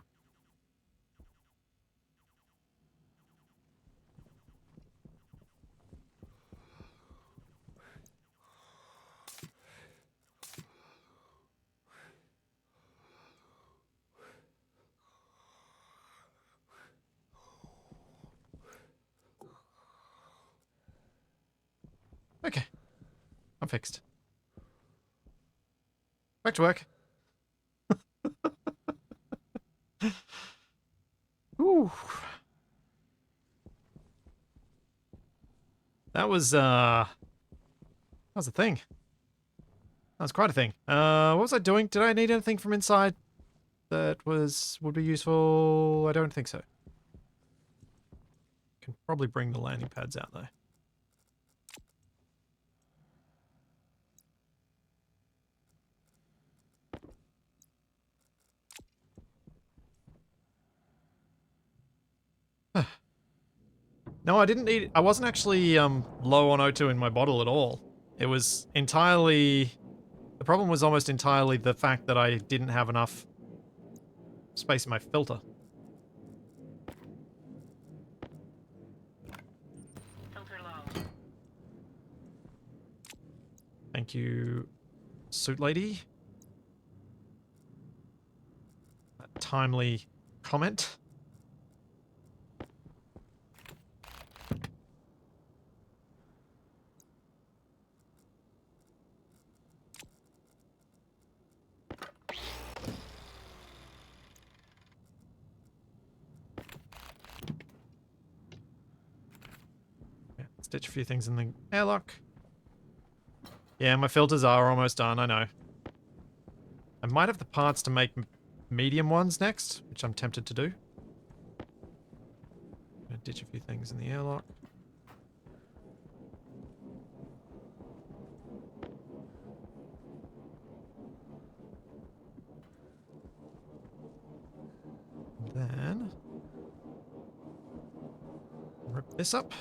Okay, I'm fixed. Back to work. Ooh. That was a thing. That was quite a thing. What was I doing? Did I need anything from inside that would be useful? I don't think so. Can probably bring the landing pads out though. No, I didn't need... I wasn't actually low on O2 in my bottle at all. It was entirely... The problem was almost entirely the fact that I didn't have enough space in my filter. Filter low. Thank you, suit lady. That timely comment. Yeah, stitch a few things in the airlock. Yeah, my filters are almost done, I know. I might have the parts to make medium ones next, which I'm tempted to do. Gonna ditch a few things in the airlock. Then rip this up.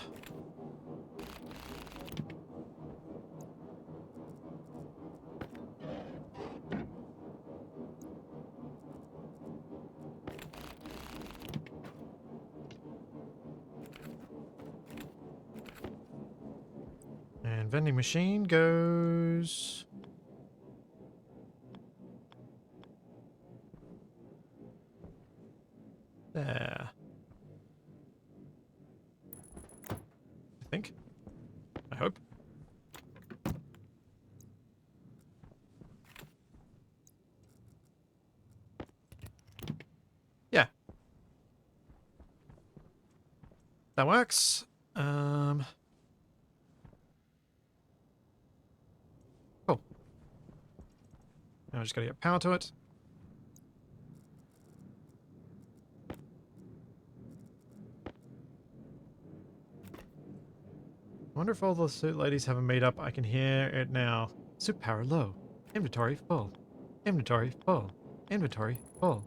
And vending machine goes... there. I think. I hope. Yeah. That works. Cool. Now I just gotta get power to it. I wonder if all the suit ladies have a meetup. I can hear it now. Suit power low. Inventory full. Inventory full. Inventory full.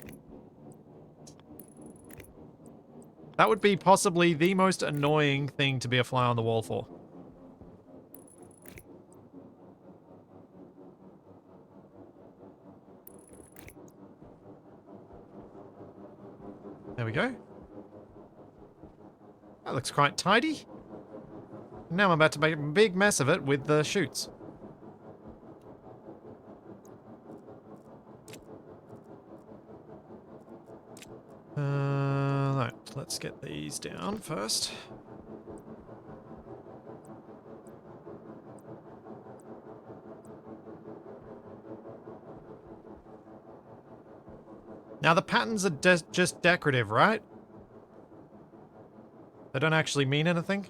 That would be possibly the most annoying thing to be a fly on the wall for. There we go. That looks quite tidy. Now I'm about to make a big mess of it with the chutes. Right, let's get these down first. Now the patterns are just decorative, right? They don't actually mean anything?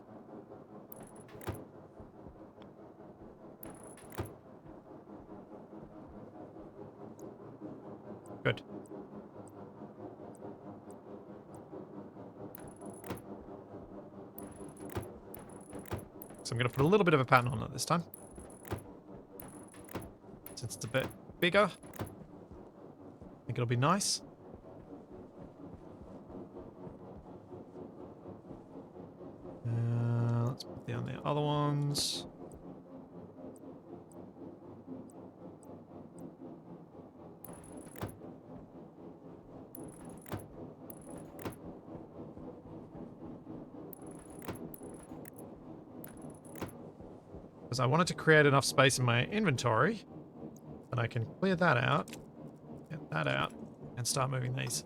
Good. So I'm going to put a little bit of a pattern on it this time. Since it's a bit bigger. I think it'll be nice. Let's put down the other ones. Because I wanted to create enough space in my inventory that I can clear that out, get that out, and start moving these.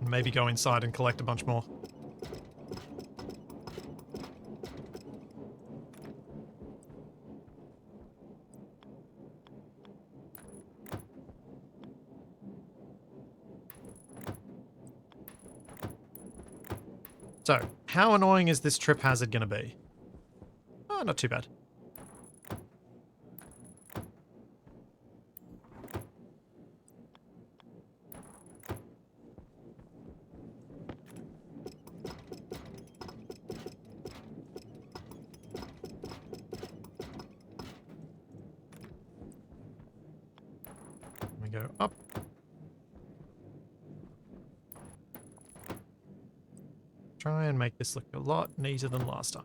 And maybe go inside and collect a bunch more. So, how annoying is this trip hazard going to be? Oh, not too bad. We go up. Try and make this look a lot neater than last time.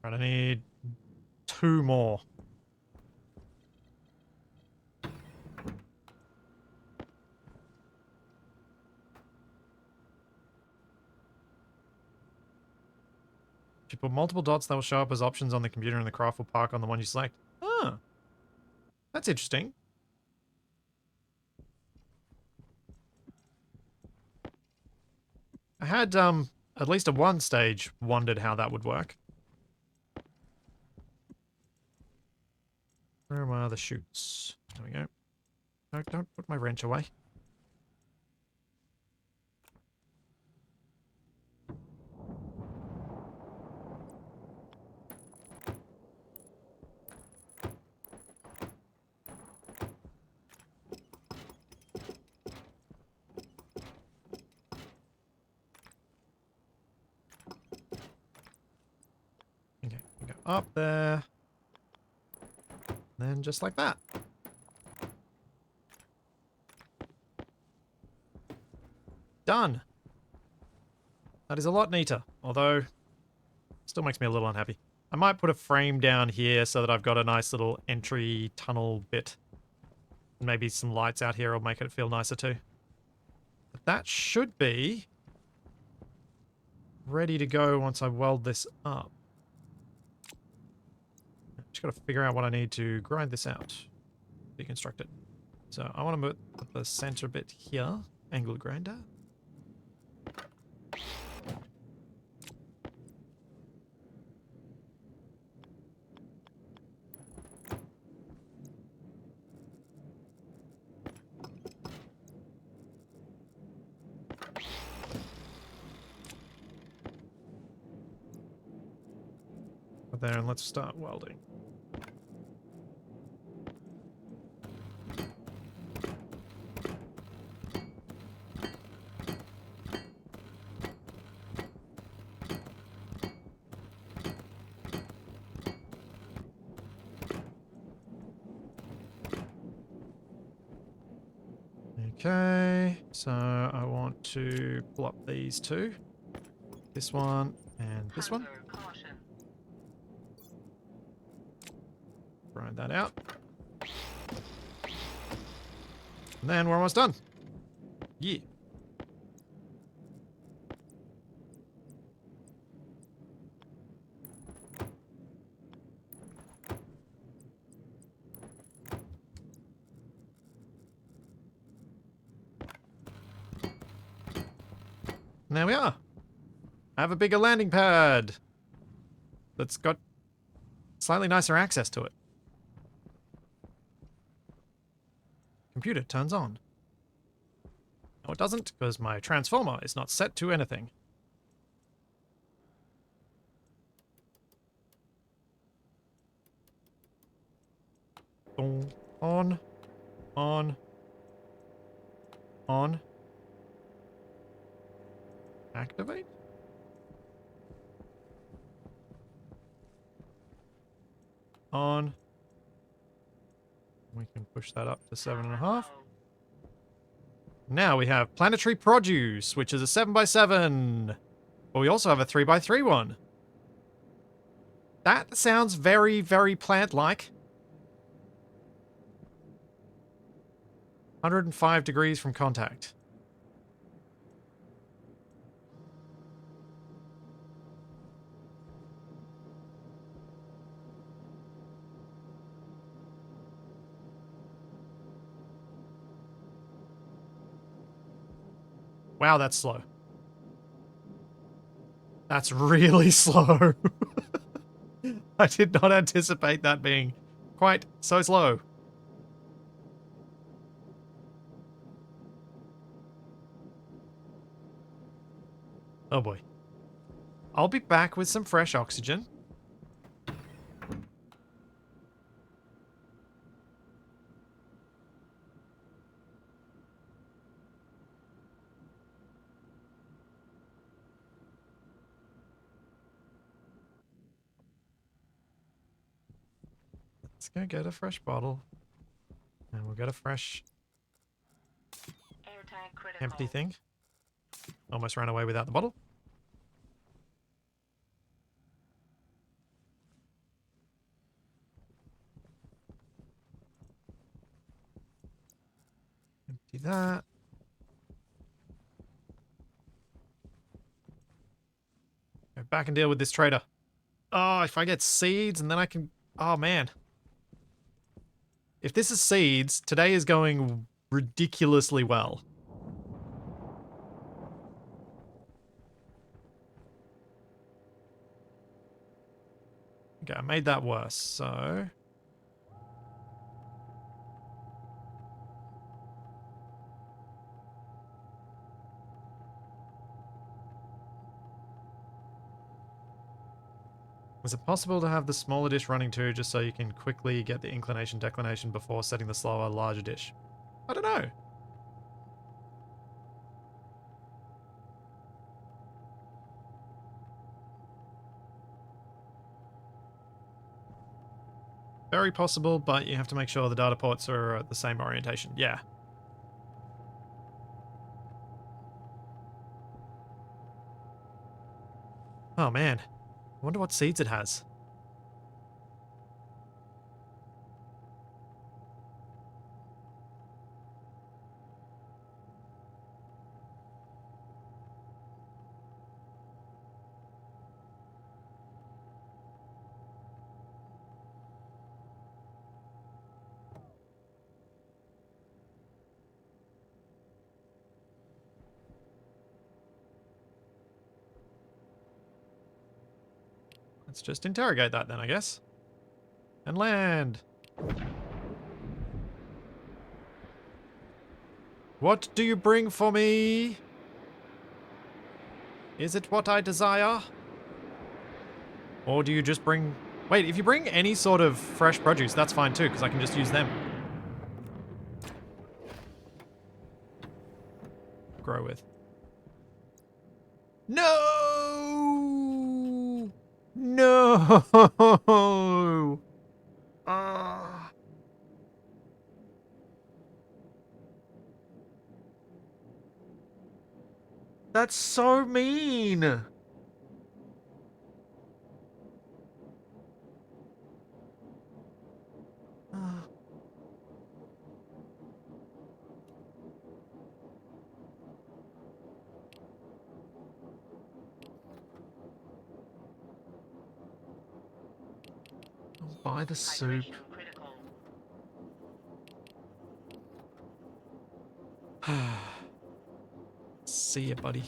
Right, I need 2 more. If you put multiple dots, that will show up as options on the computer and the craft will park on the one you select. Ah, that's interesting. I had, at least at one stage, wondered how that would work. Where are my other chutes? There we go. No, don't put my wrench away. Okay, we go up there. Then just like that. Done. That is a lot neater, although still makes me a little unhappy. I might put a frame down here so that I've got a nice little entry tunnel bit. Maybe some lights out here will make it feel nicer too. But that should be ready to go once I weld this up. Just got to figure out what I need to grind this out. Deconstruct it. So I want to put the center bit here. Angle grinder. Put there and let's start welding. Okay, so I want to pull up these two. This one and this one. Hunter caution. Grind that out. And then we're almost done. Yeah. And there we are. I have a bigger landing pad that's got slightly nicer access to it. Computer turns on. No, it doesn't, because my transformer is not set to anything. On. On. On. Activate? On. We can push that up to 7.5. Now we have planetary produce, which is a 7x7. But we also have a 3x3 one. That sounds very, very plant-like. 105 degrees from contact. Wow, that's slow. That's really slow. I did not anticipate that being quite so slow. Oh boy. I'll be back with some fresh oxygen. Let's go get a fresh bottle. And we'll get a fresh Airtag critical. empty thing. Almost ran away without the bottle. Empty that. Go back and deal with this trader. Oh, if I get seeds and then I can... Oh, man. If this is seeds, today is going ridiculously well. Okay, I made that worse, so... Was it possible to have the smaller dish running too, just so you can quickly get the inclination declination before setting the slower, larger dish? I don't know. Very possible, but you have to make sure the data ports are at the same orientation. Yeah. Oh man. I wonder what seeds it has. Let's just interrogate that then, I guess. And land. What do you bring for me? Is it what I desire? Or do you just bring... Wait, if you bring any sort of fresh produce, that's fine too, because I can just use them. Grow with. No! No! Ah. That's so mean! Ah. I'll buy the soup. Hydration critical. See ya, buddy.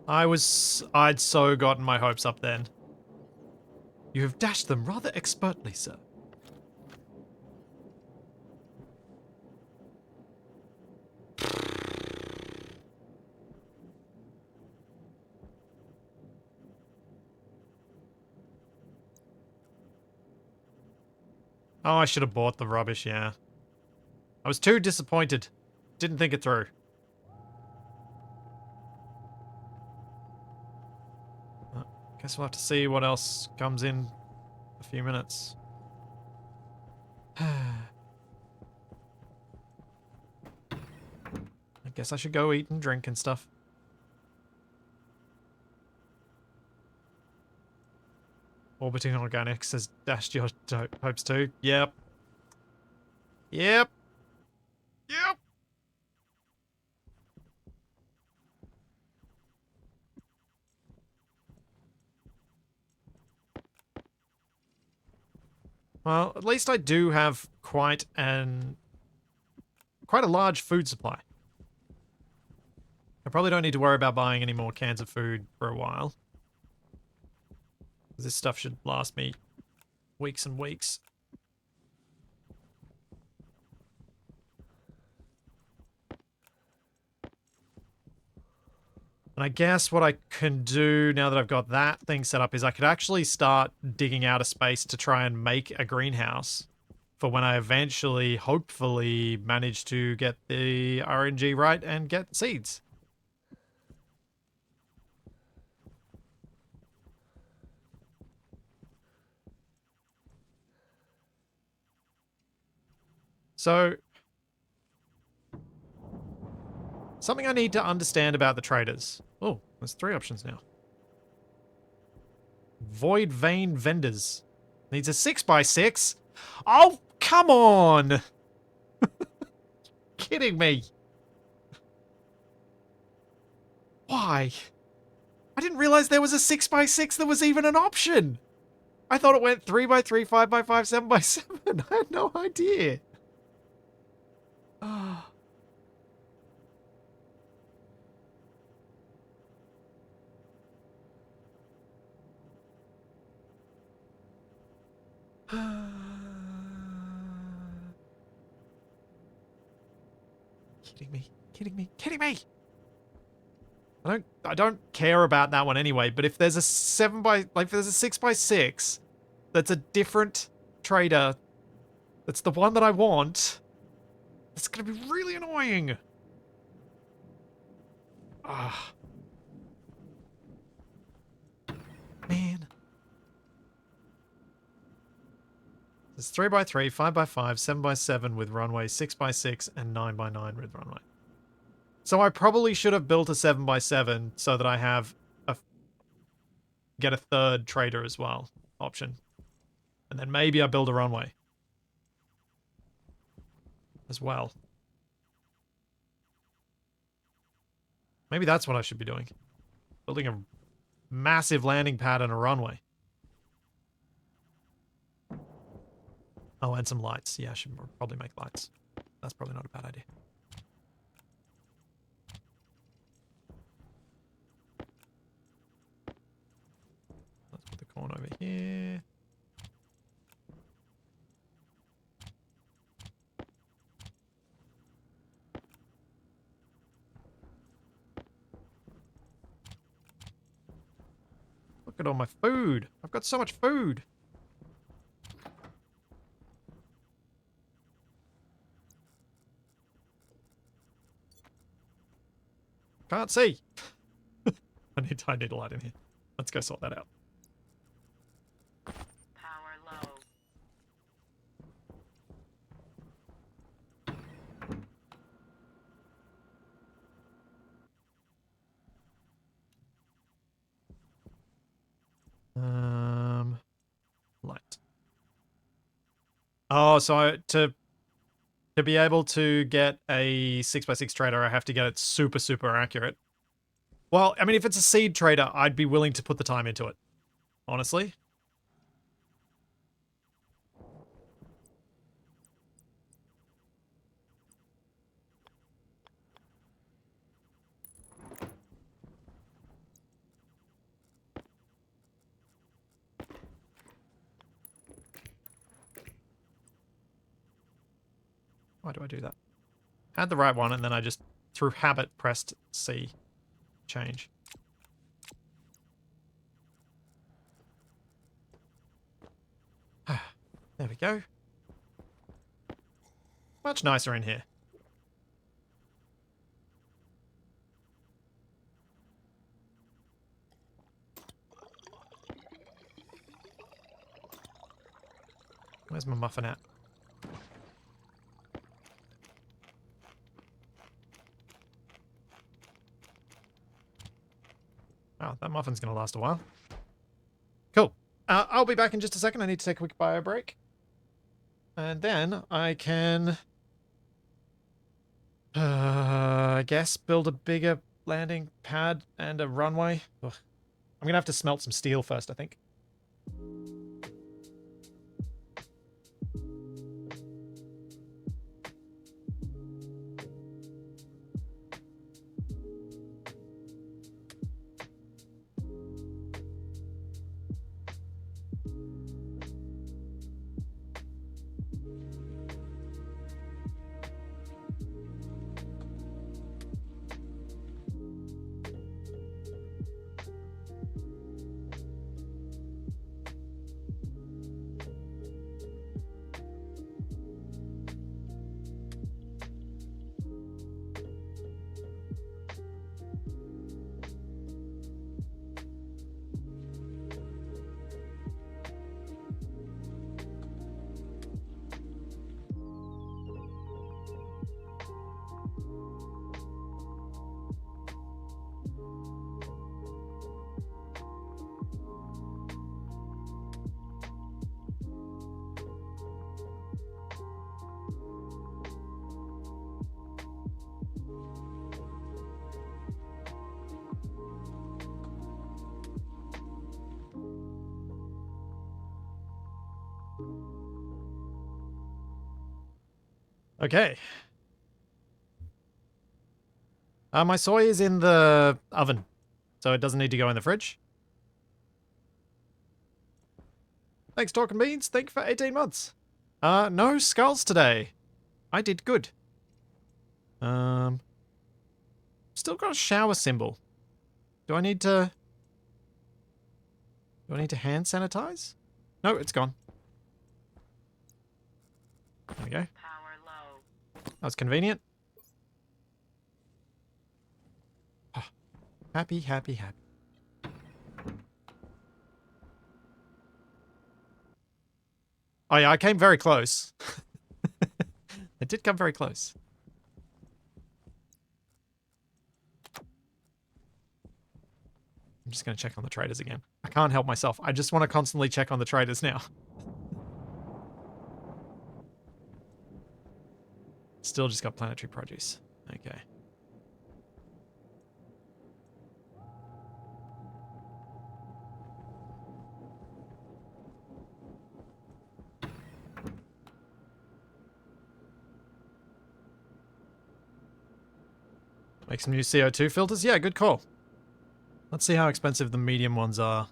I'd so gotten my hopes up then. You have dashed them rather expertly, sir. Oh, I should have bought the rubbish, yeah. I was too disappointed. Didn't think it through. Guess we'll have to see what else comes in a few minutes. I guess I should go eat and drink and stuff. Orbiting Organics has dashed your hopes too. Yep. Yep. Yep. Well, at least I do have quite a large food supply. I probably don't need to worry about buying any more cans of food for a while. This stuff should last me weeks and weeks. And I guess what I can do now that I've got that thing set up is I could actually start digging out a space to try and make a greenhouse for when I eventually, hopefully, manage to get the RNG right and get seeds. So, something I need to understand about the traders. Oh, there's 3 options now. Void vein vendors. Needs a 6x6. Oh, come on! Kidding me. Why? I didn't realize there was a 6x6 that was even an option. I thought it went 3x3, 5x5, 7x7. I had no idea. Ah. Kidding me. Kidding me. Kidding me. I don't care about that one anyway, but if there's a 6x6 that's a different trader, that's the one that I want, it's gonna be really annoying. Ah. Man. There's 3x3, 5x5, 7x7 with runway, 6x6, and 9x9 with runway. So I probably should have built a 7x7 so that I have get a third trader as well option. And then maybe I build a runway as well. Maybe that's what I should be doing. Building a massive landing pad and a runway. Oh, and some lights. Yeah, I should probably make lights. That's probably not a bad idea. Let's put the corn over here. Look at all my food. I've got so much food. Can't see. I need a light in here. Let's go sort that out. Power low. Light. Oh, so to be able to get a 6x6 trader, I have to get it super, super accurate. Well, I mean, if it's a seed trader, I'd be willing to put the time into it. Honestly. Why do I do that? Had the right one, and then I just, through habit, pressed C. Change. There we go. Much nicer in here. Where's my muffin at? Oh, that muffin's going to last a while. Cool. I'll be back in just a second. I need to take a quick bio break. And then I can, I guess, build a bigger landing pad and a runway. Ugh. I'm going to have to smelt some steel first, I think. Okay. My soy is in the oven, so it doesn't need to go in the fridge. Thanks, Talking Beans. Thank you for 18 months. No skulls today. I did good. Still got a shower symbol. Do I need to hand sanitize? No, it's gone. There we go. Power low. That was convenient. Oh, happy, happy, happy. Oh yeah, I came very close. I did come very close. I'm just going to check on the traders again. I can't help myself. I just want to constantly check on the traders now. Still just got planetary produce. Okay. Make some new CO2 filters? Yeah, good call. Let's see how expensive the medium ones are.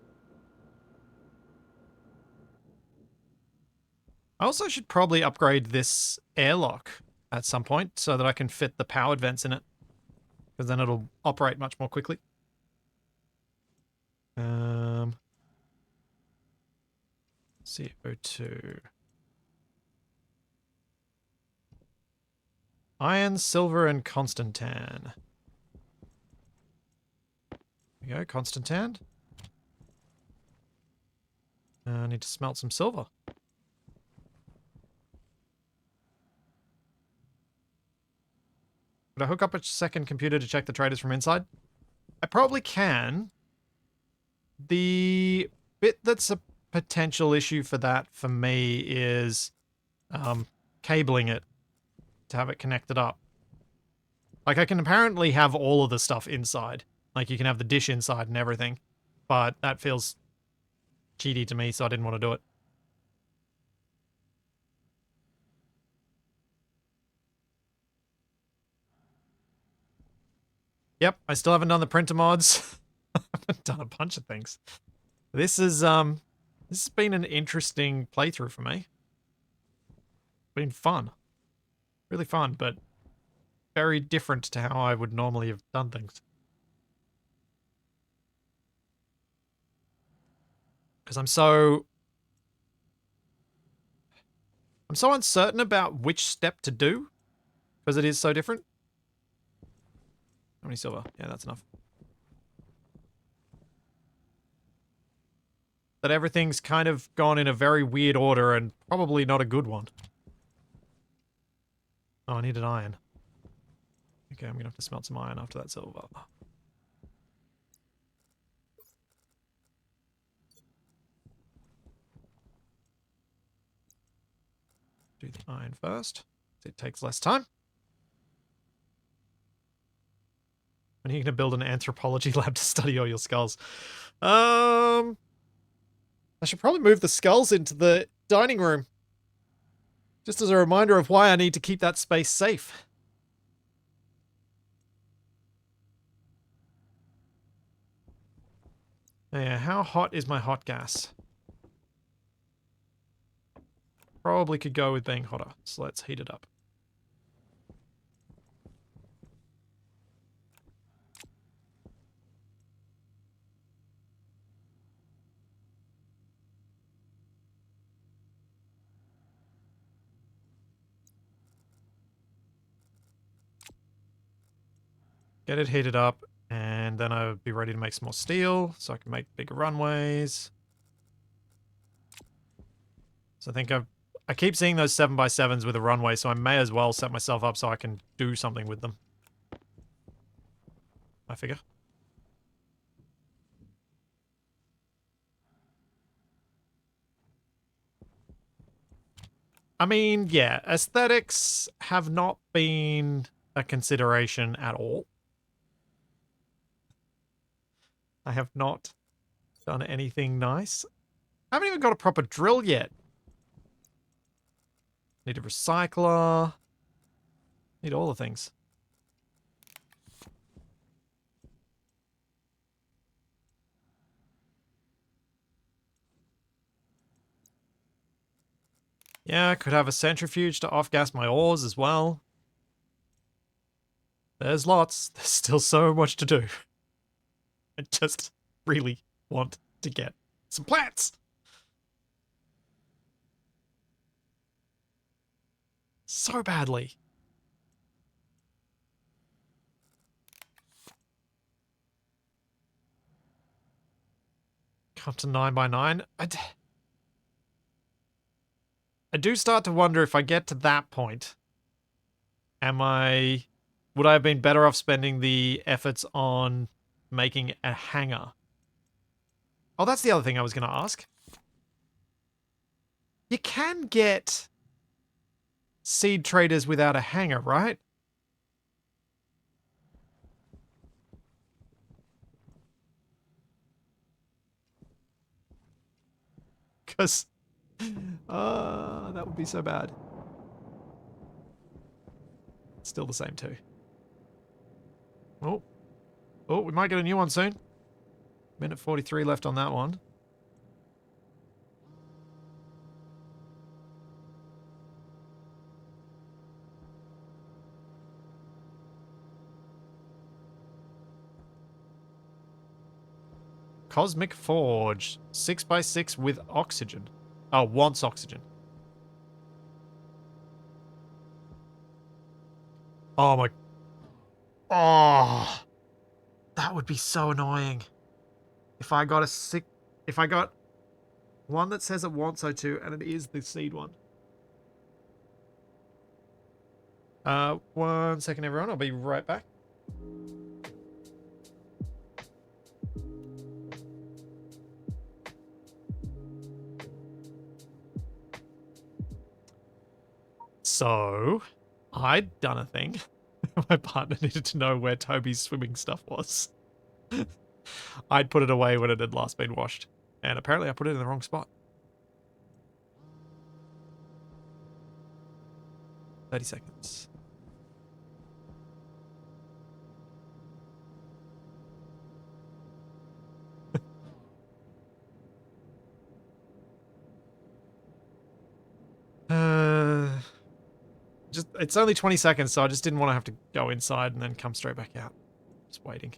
I also should probably upgrade this airlock at some point so that I can fit the powered vents in it. Because then it'll operate much more quickly. CO2. Iron, silver, and constantan. There we go, constantan. I need to smelt some silver. Could I hook up a second computer to check the traders from inside? I probably can. The bit that's a potential issue for that for me is cabling it to have it connected up. Like, I can apparently have all of the stuff inside. Like, you can have the dish inside and everything. But that feels cheaty to me, so I didn't want to do it. Yep, I still haven't done the printer mods. I've done a bunch of things. This has been an interesting playthrough for me. Been fun. Really fun, but very different to how I would normally have done things. Because I'm so I'm so uncertain about which step to do, because it is so different. How many silver? Yeah, that's enough. That everything's kind of gone in a very weird order and probably not a good one. Oh, I need an iron. Okay, I'm gonna have to smelt some iron after that silver. Do the iron first. It takes less time. When are you going to build an anthropology lab to study all your skulls? I should probably move the skulls into the dining room. Just as a reminder of why I need to keep that space safe. Yeah, how hot is my hot gas? Probably could go with being hotter, so let's heat it up. Get it heated up, and then I would be ready to make some more steel, so I can make bigger runways. So I think I keep seeing those 7x7s with a runway, so I may as well set myself up so I can do something with them. I figure. I mean, yeah, aesthetics have not been a consideration at all. I have not done anything nice. I haven't even got a proper drill yet. Need a recycler. Need all the things. Yeah, I could have a centrifuge to off-gas my ores as well. There's lots. There's still so much to do. I just really want to get some plants. So badly. Come to 9x9. I do start to wonder if I get to that point, would I have been better off spending the efforts on making a hangar? Oh, that's the other thing I was going to ask. You can get seed traders without a hangar, right? Because, that would be so bad. Still the same too. Oh, oh, we might get a new one soon. Minute 43 left on that one. Cosmic Forge. 6x6 with oxygen. Oh, wants oxygen. Oh my... Oh, that would be so annoying. If I got if I got one that says it wants O2 and it is the seed one. 1 second everyone, I'll be right back. So, I'd done a thing. My partner needed to know where Toby's swimming stuff was. I'd put it away when it had last been washed. And apparently I put it in the wrong spot. 30 seconds. It's only 20 seconds, so I just didn't want to have to go inside and then come straight back out. Just waiting.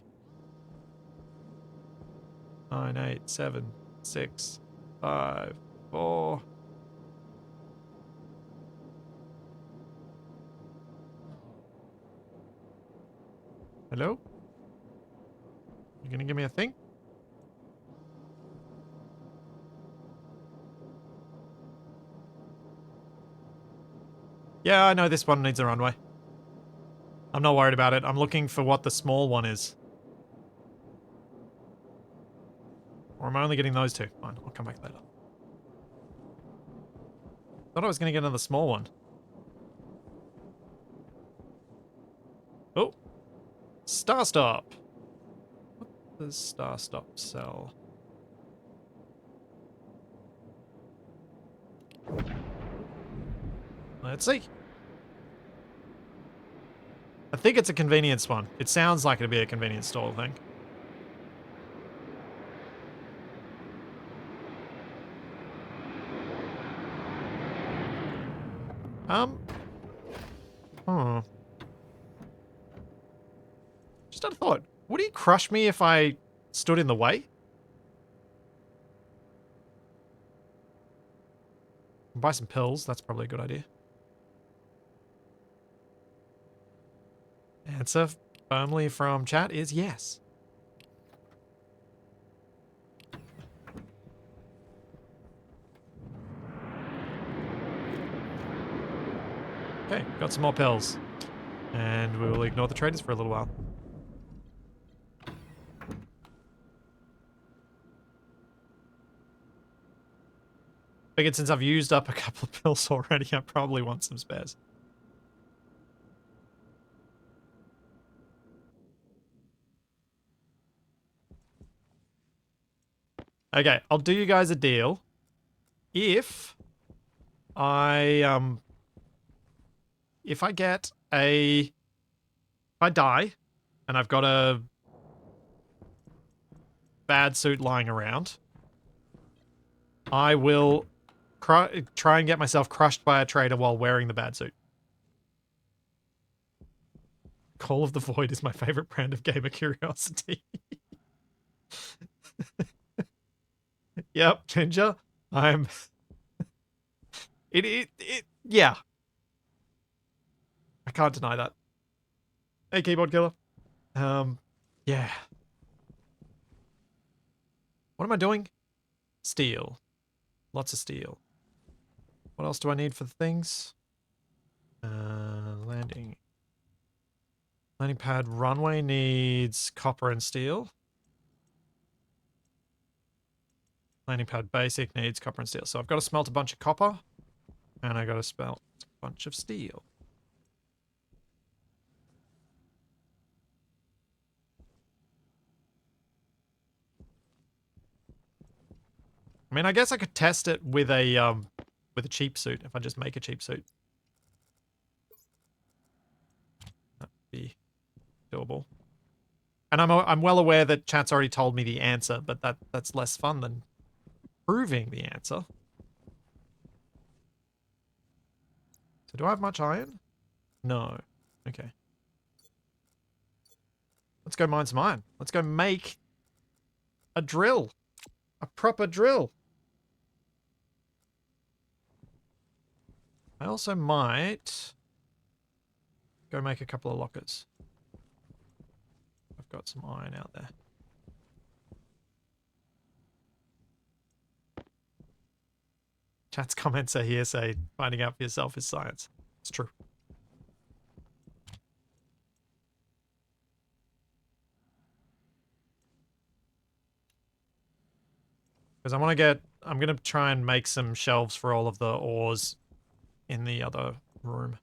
9, 8, 7, 6, 5, 4. Hello? You gonna give me a thing? Yeah, I know this one needs a runway. I'm not worried about it. I'm looking for what the small one is. Or am I only getting those two? Fine, I'll come back later. Thought I was gonna get another small one. Oh! Star Stop! What does Star Stop sell? Let's see. I think it's a convenience one. It sounds like it'd be a convenience store thing. Hmm. Just had a thought. Would he crush me if I stood in the way? Buy some pills. That's probably a good idea. Answer firmly from chat is yes. Okay, got some more pills. And we will ignore the traders for a little while. Figured since I've used up a couple of pills already, I probably want some spares. Okay, I'll do you guys a deal. If I if I get a if I die and I've got a bad suit lying around, I will try and get myself crushed by a trader while wearing the bad suit. Call of the Void is my favorite brand of gamer curiosity. Yep, Ginger. I'm yeah. I can't deny that. Hey, keyboard killer. Yeah. What am I doing? Steel. Lots of steel. What else do I need for the things? Landing. Landing pad runway needs copper and steel. Landing pad basic needs copper and steel. So I've got to smelt a bunch of copper. And I got to smelt a bunch of steel. I mean, I guess I could test it with a cheap suit if I just make a cheap suit. That'd be doable. And I'm well aware that chat's already told me the answer, but that's less fun than proving the answer. So do I have much iron? No. Okay. Let's go mine some iron. Let's go make a drill. A proper drill. I also might go make a couple of lockers. I've got some iron out there. Chat's comments are hearsay. Finding out for yourself is science. It's true. Because I'm going to try and make some shelves for all of the ores in the other room.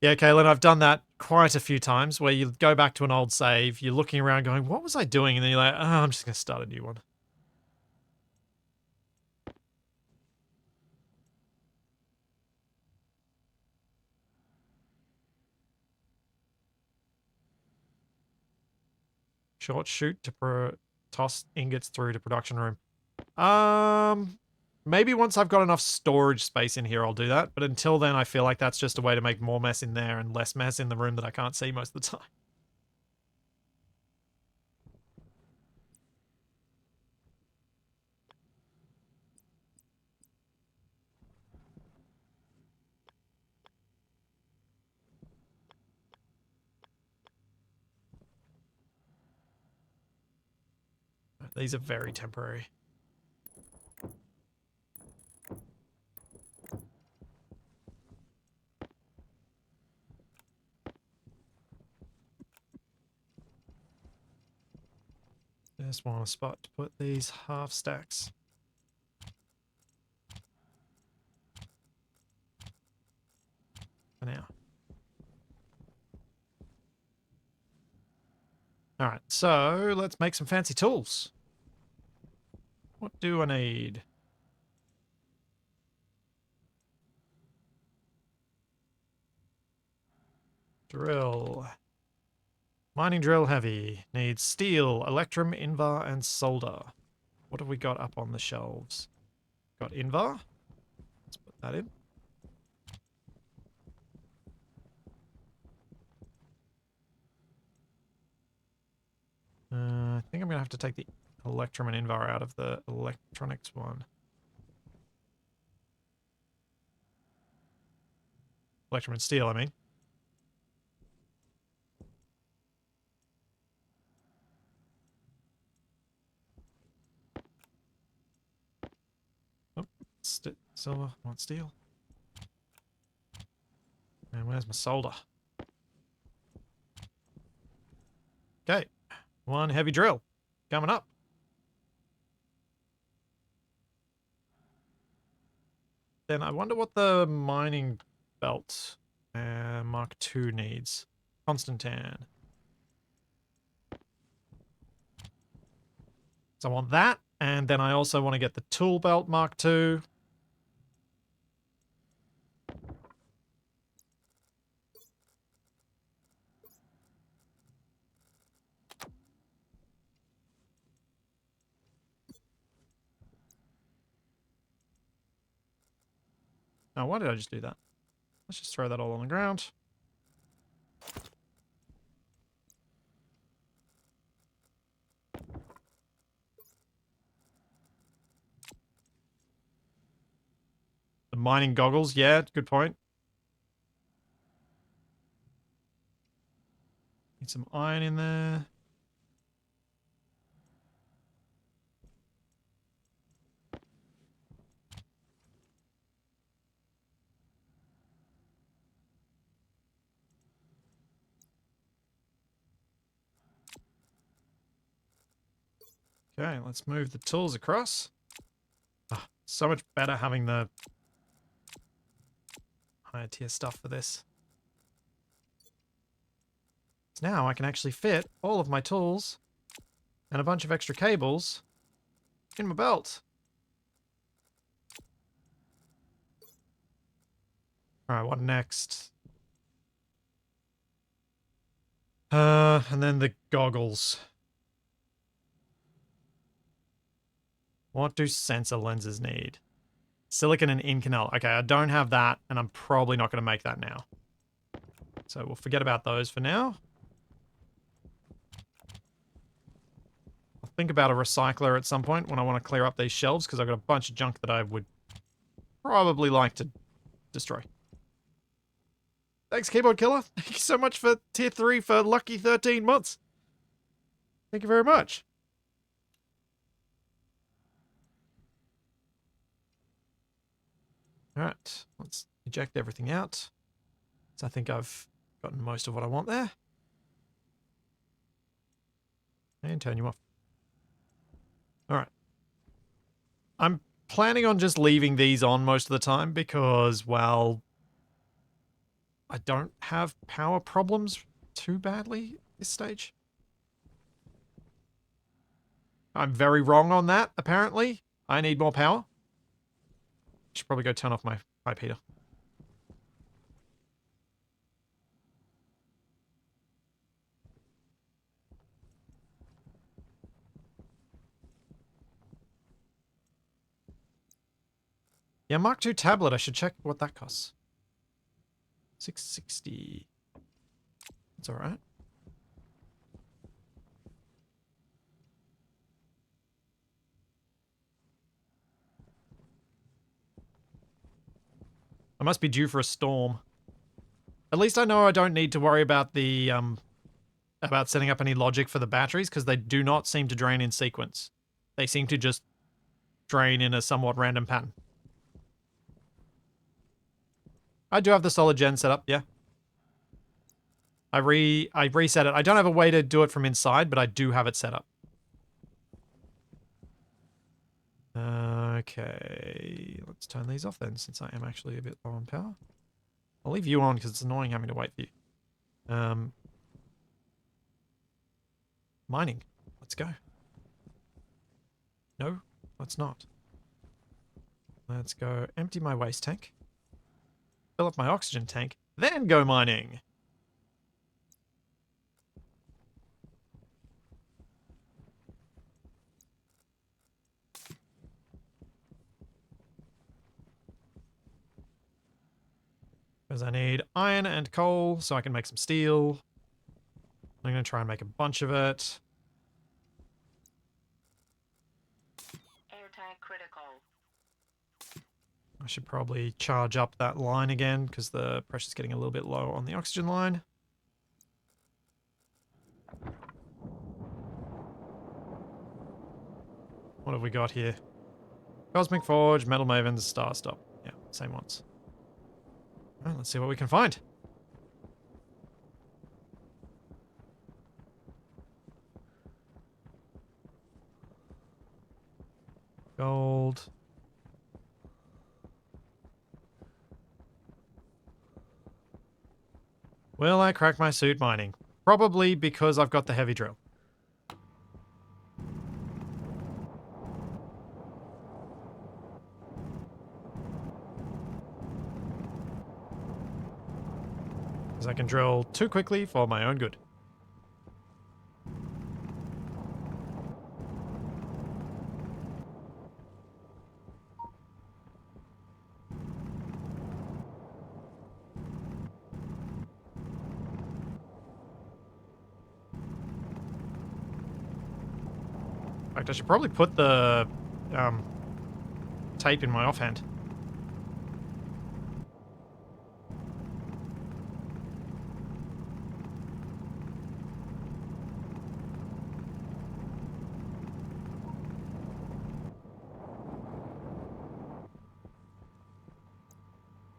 Yeah, Kaylin, I've done that quite a few times where you go back to an old save, you're looking around going, what was I doing? And then you're like, oh, I'm just going to start a new one. Short shoot to toss ingots through to production room. Maybe once I've got enough storage space in here, I'll do that. But until then, I feel like that's just a way to make more mess in there and less mess in the room that I can't see most of the time. these are very temporary. Just want a spot to put these half stacks. For now. Alright, so let's make some fancy tools. What do I need? Drill. Mining drill heavy. Needs steel, electrum, invar, and solder. What have we got up on the shelves? Got invar. Let's put that in. I think I'm going to have to take the electrum and invar out of the electronics one. Electrum and steel, I mean. Oh, silver, not steel. And where's my solder? Okay, one heavy drill coming up. Then I wonder what the mining belt Mark II needs. Constantan. So I want that, and then I also want to get the tool belt Mark II. Now, why did I just do that? Let's just throw that all on the ground. The mining goggles, yeah, good point. Need some iron in there. Okay, let's move the tools across. Oh, so much better having the higher tier stuff for this. So now I can actually fit all of my tools and a bunch of extra cables in my belt. Alright, what next? And then the goggles. What do sensor lenses need? Silicon and Inconel. Okay, I don't have that, and I'm probably not going to make that now. So we'll forget about those for now. I'll think about a recycler at some point when I want to clear up these shelves, because I've got a bunch of junk that I would probably like to destroy. Thanks, Keyboard Killer. Thank you so much for tier 3 for lucky 13 months. Thank you very much. Alright, let's eject everything out. So I think I've gotten most of what I want there. And turn you off. Alright. I'm planning on just leaving these on most of the time because, well, I don't have power problems too badly at this stage. I'm very wrong on that, apparently. I need more power. Should probably go turn off my pipe heater. Yeah, Mark II tablet. I should check what that costs. 660. That's all right. I must be due for a storm. At least I know I don't need to worry about the about setting up any logic for the batteries because they do not seem to drain in sequence. They seem to just drain in a somewhat random pattern. I do have the solid gen set up, yeah. I reset it. I don't have a way to do it from inside, but I do have it set up. Okay, let's turn these off then, since I am actually a bit low on power. I'll leave you on because it's annoying having to wait for you. Mining. Let's go. No, let's not. Let's go empty my waste tank. Fill up my oxygen tank. Then go mining. Because I need iron and coal so I can make some steel. I'm going to try and make a bunch of it. Air tank critical. I should probably charge up that line again because the pressure's getting a little bit low on the oxygen line. What have we got here? Cosmic Forge, Metal Mavens, Star Stop. Yeah, same ones. Alright, let's see what we can find. Gold. Will I crack my suit mining? Probably because I've got the heavy drill. Because I can drill too quickly for my own good. In fact, I should probably put the tape in my offhand.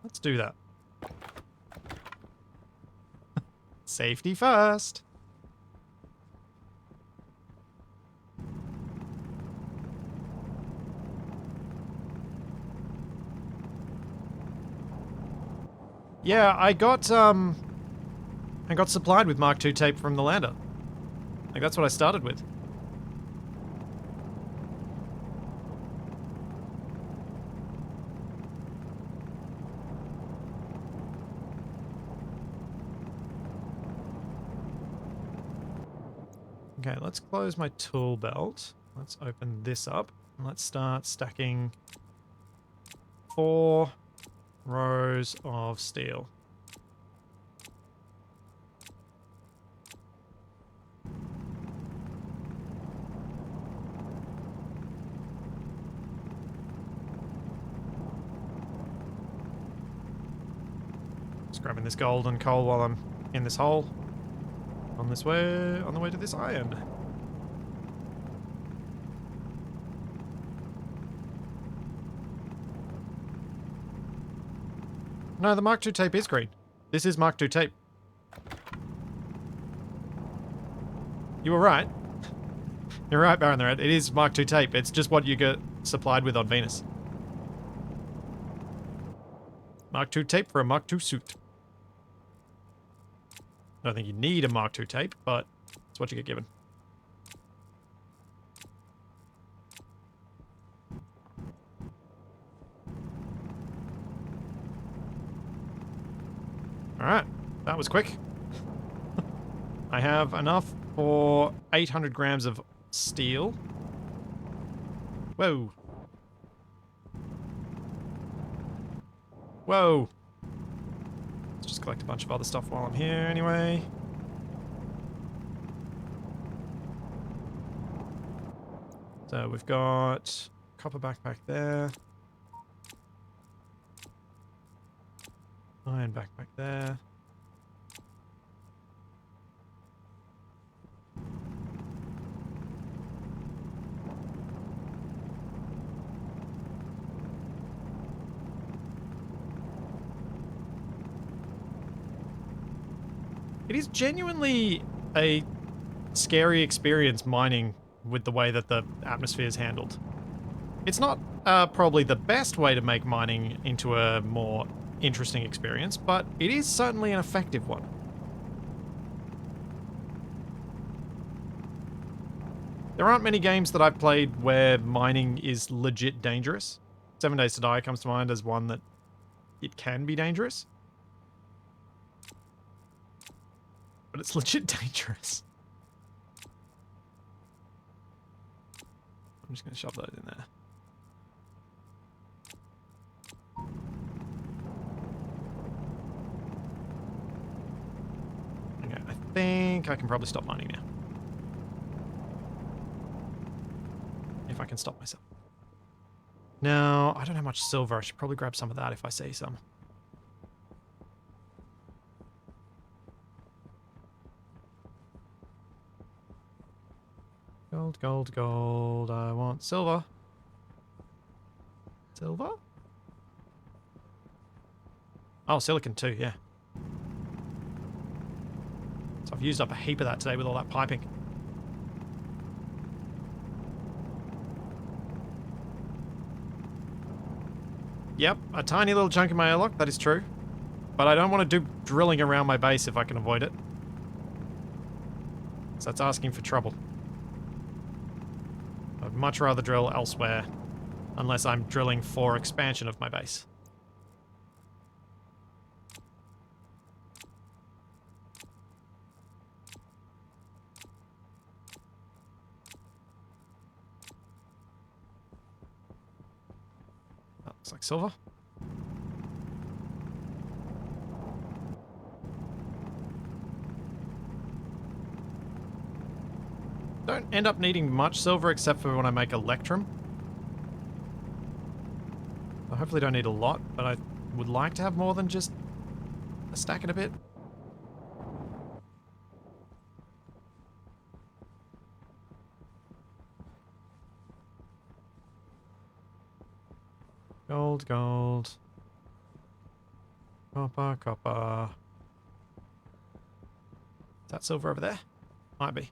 Let's do that. Safety first. Yeah, I got supplied with Mark II tape from the lander. Like, that's what I started with. Okay, let's close my tool belt. Let's open this up. And let's start stacking 4 rows of steel. Just grabbing this gold and coal while I'm in this hole. On the way to this iron. No, the Mark II tape is green. This is Mark II tape. You were right. You're right, Baron the Red. It is Mark II tape. It's just what you get supplied with on Venus. Mark II tape for a Mark II suit. I don't think you need a Mark II tape, but it's what you get given. Alright, that was quick. I have enough for 800 grams of steel. Whoa. Whoa. Let's just collect a bunch of other stuff while I'm here anyway. So we've got copper backpack there. Iron backpack there. It is genuinely a scary experience mining with the way that the atmosphere is handled. It's not probably the best way to make mining into a more interesting experience, but it is certainly an effective one. There aren't many games that I've played where mining is legit dangerous. 7 Days to Die comes to mind as one that it can be dangerous. But it's legit dangerous. I'm just going to shove those in there. Okay, I think I can probably stop mining now. If I can stop myself. No, I don't have much silver. I should probably grab some of that if I see some. Gold, gold, gold. I want silver. Silver? Oh, silicon too, yeah. So I've used up a heap of that today with all that piping. Yep, a tiny little chunk in my airlock, that is true. But I don't want to do drilling around my base if I can avoid it. So that's asking for trouble. I'd much rather drill elsewhere, unless I'm drilling for expansion of my base. That looks like silver. Don't end up needing much silver except for when I make electrum. I hopefully don't need a lot, but I would like to have more than just a stack and a bit. Gold, gold. Copper, copper. Is that silver over there? Might be.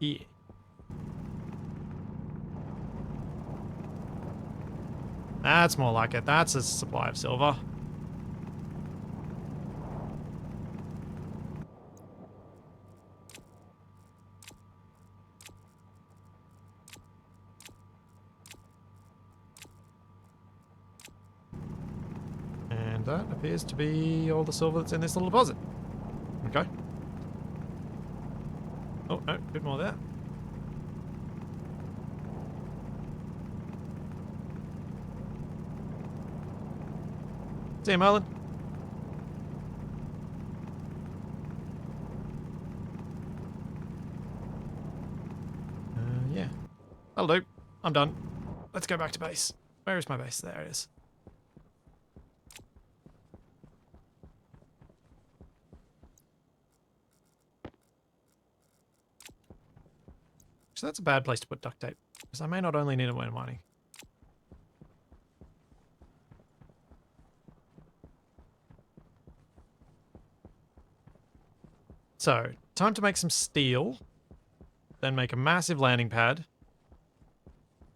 Yeah. That's more like it. That's a supply of silver. And that appears to be all the silver that's in this little deposit. Okay. Oh, no, a bit more there. See you, Merlin. Yeah. That'll do. I'm done. Let's go back to base. Where is my base? There it is. So that's a bad place to put duct tape, because I may not only need it when mining. So, time to make some steel, then make a massive landing pad,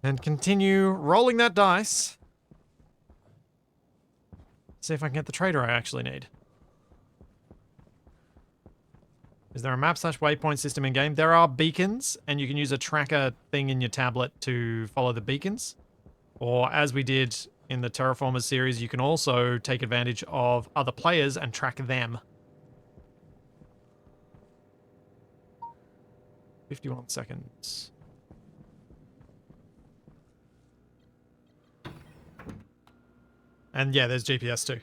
and continue rolling that dice. See if I can get the trader I actually need. Is there a map/waypoint system in game? There are beacons, and you can use a tracker thing in your tablet to follow the beacons. Or as we did in the Terraformers series, you can also take advantage of other players and track them. 51 seconds. And yeah, there's GPS too.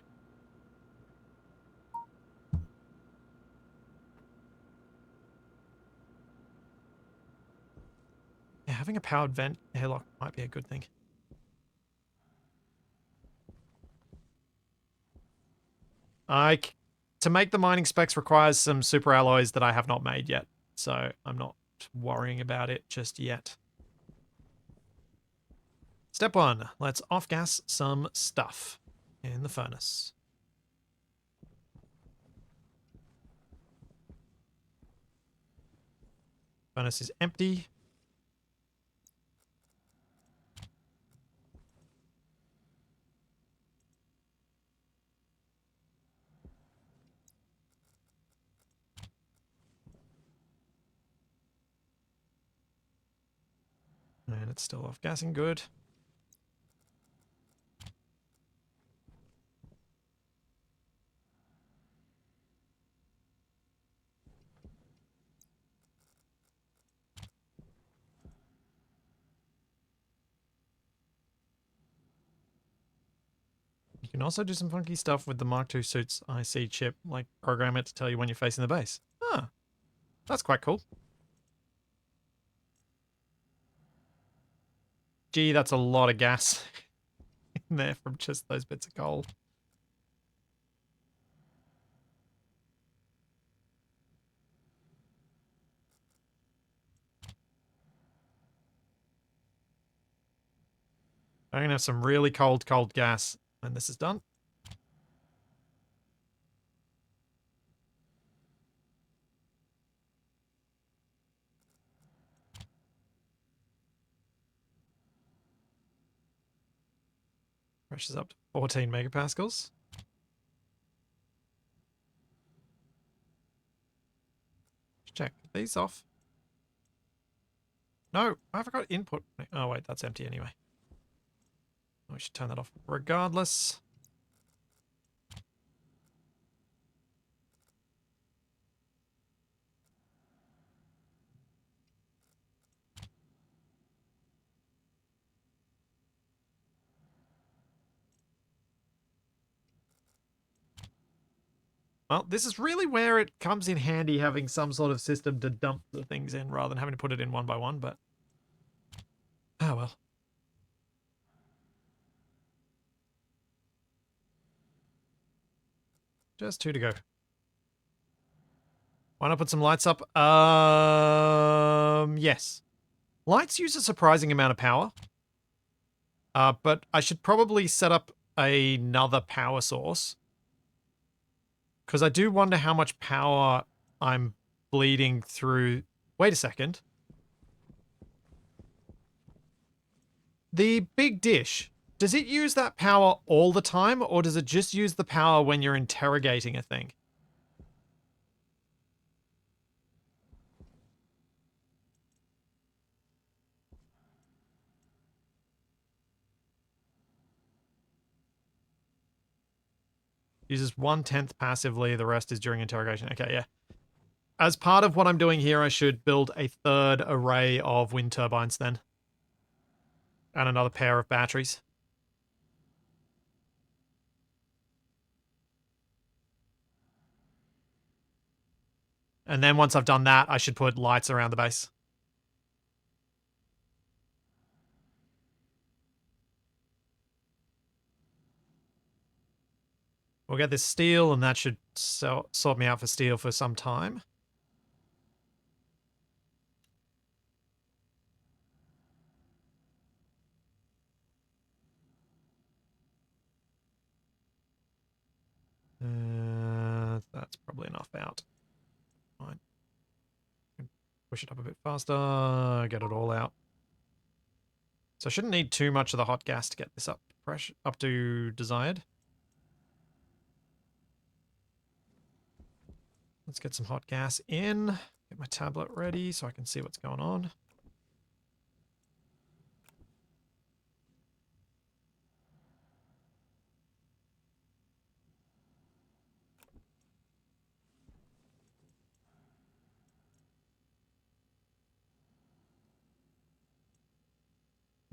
Yeah, having a powered vent airlock might be a good thing. To make the mining specs requires some super alloys that I have not made yet, so I'm not worrying about it just yet. Step 1, let's off-gas some stuff in the furnace. Furnace is empty. And it's still off gassing. Good. You can also do some funky stuff with the Mark II suit's IC chip, like program it to tell you when you're facing the base. Ah, that's quite cool. Gee, that's a lot of gas in there from just those bits of coal. I'm gonna have some really cold gas when this is done. Pressure's up to 14 megapascals. Check these off. No, I forgot input. Oh wait, that's empty anyway. We should turn that off regardless. Well, this is really where it comes in handy having some sort of system to dump the things in rather than having to put it in one by one, but... oh well. Just 2 to go. Why not put some lights up? Yes. Lights use a surprising amount of power. But I should probably set up another power source. Because I do wonder how much power I'm bleeding through... wait a second. The big dish, does it use that power all the time, or does it just use the power when you're interrogating a thing? Uses 1/10 passively, the rest is during interrogation. Okay, yeah. As part of what I'm doing here, I should build a third array of wind turbines then. And another pair of batteries. And then once I've done that, I should put lights around the base. We'll get this steel, and that should sort me out for steel for some time. That's probably enough out. Fine. Push it up a bit faster, get it all out. So I shouldn't need too much of the hot gas to get this up to desired. Let's get some hot gas in. Get my tablet ready so I can see what's going on.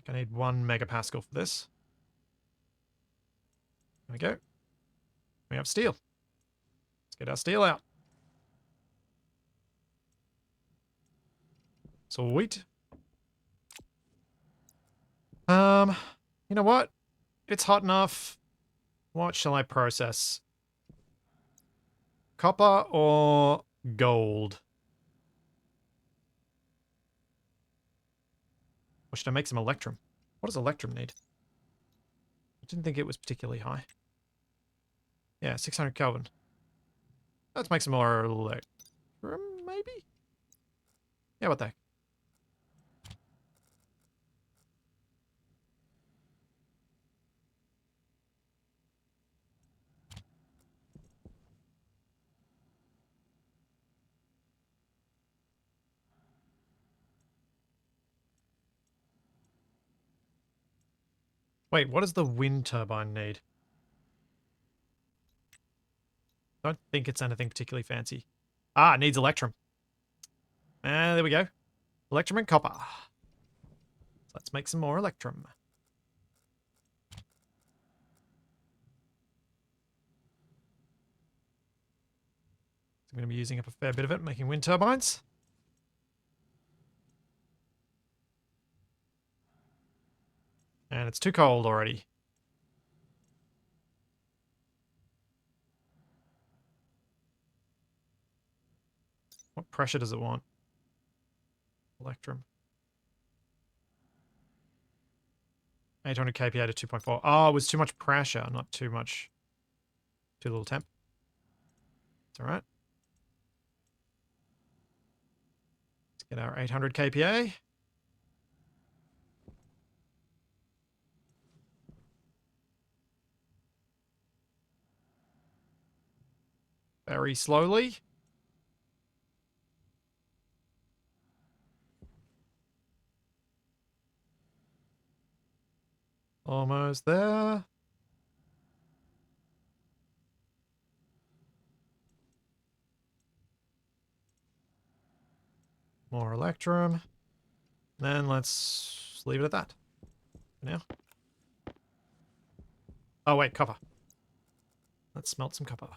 I need 1 megapascal for this. There we go. We have steel. Let's get our steel out. Sweet. You know what? It's hot enough. What shall I process? Copper or gold? Or should I make some electrum? What does electrum need? I didn't think it was particularly high. Yeah, 600 Kelvin. Let's make some more electrum, maybe? Yeah, what the heck? Wait, what does the wind turbine need? Don't think it's anything particularly fancy. Ah, it needs electrum. There we go. Electrum and copper. Let's make some more electrum. So I'm going to be using up a fair bit of it, making wind turbines. And it's too cold already. What pressure does it want? Electrum. 800 kPa to 2.4. Oh, it was too much pressure, not too much. Too little temp. It's alright. Let's get our 800 kPa. Very slowly. Almost there. More electrum. Then let's leave it at that for now. Oh, wait, copper. Let's smelt some copper.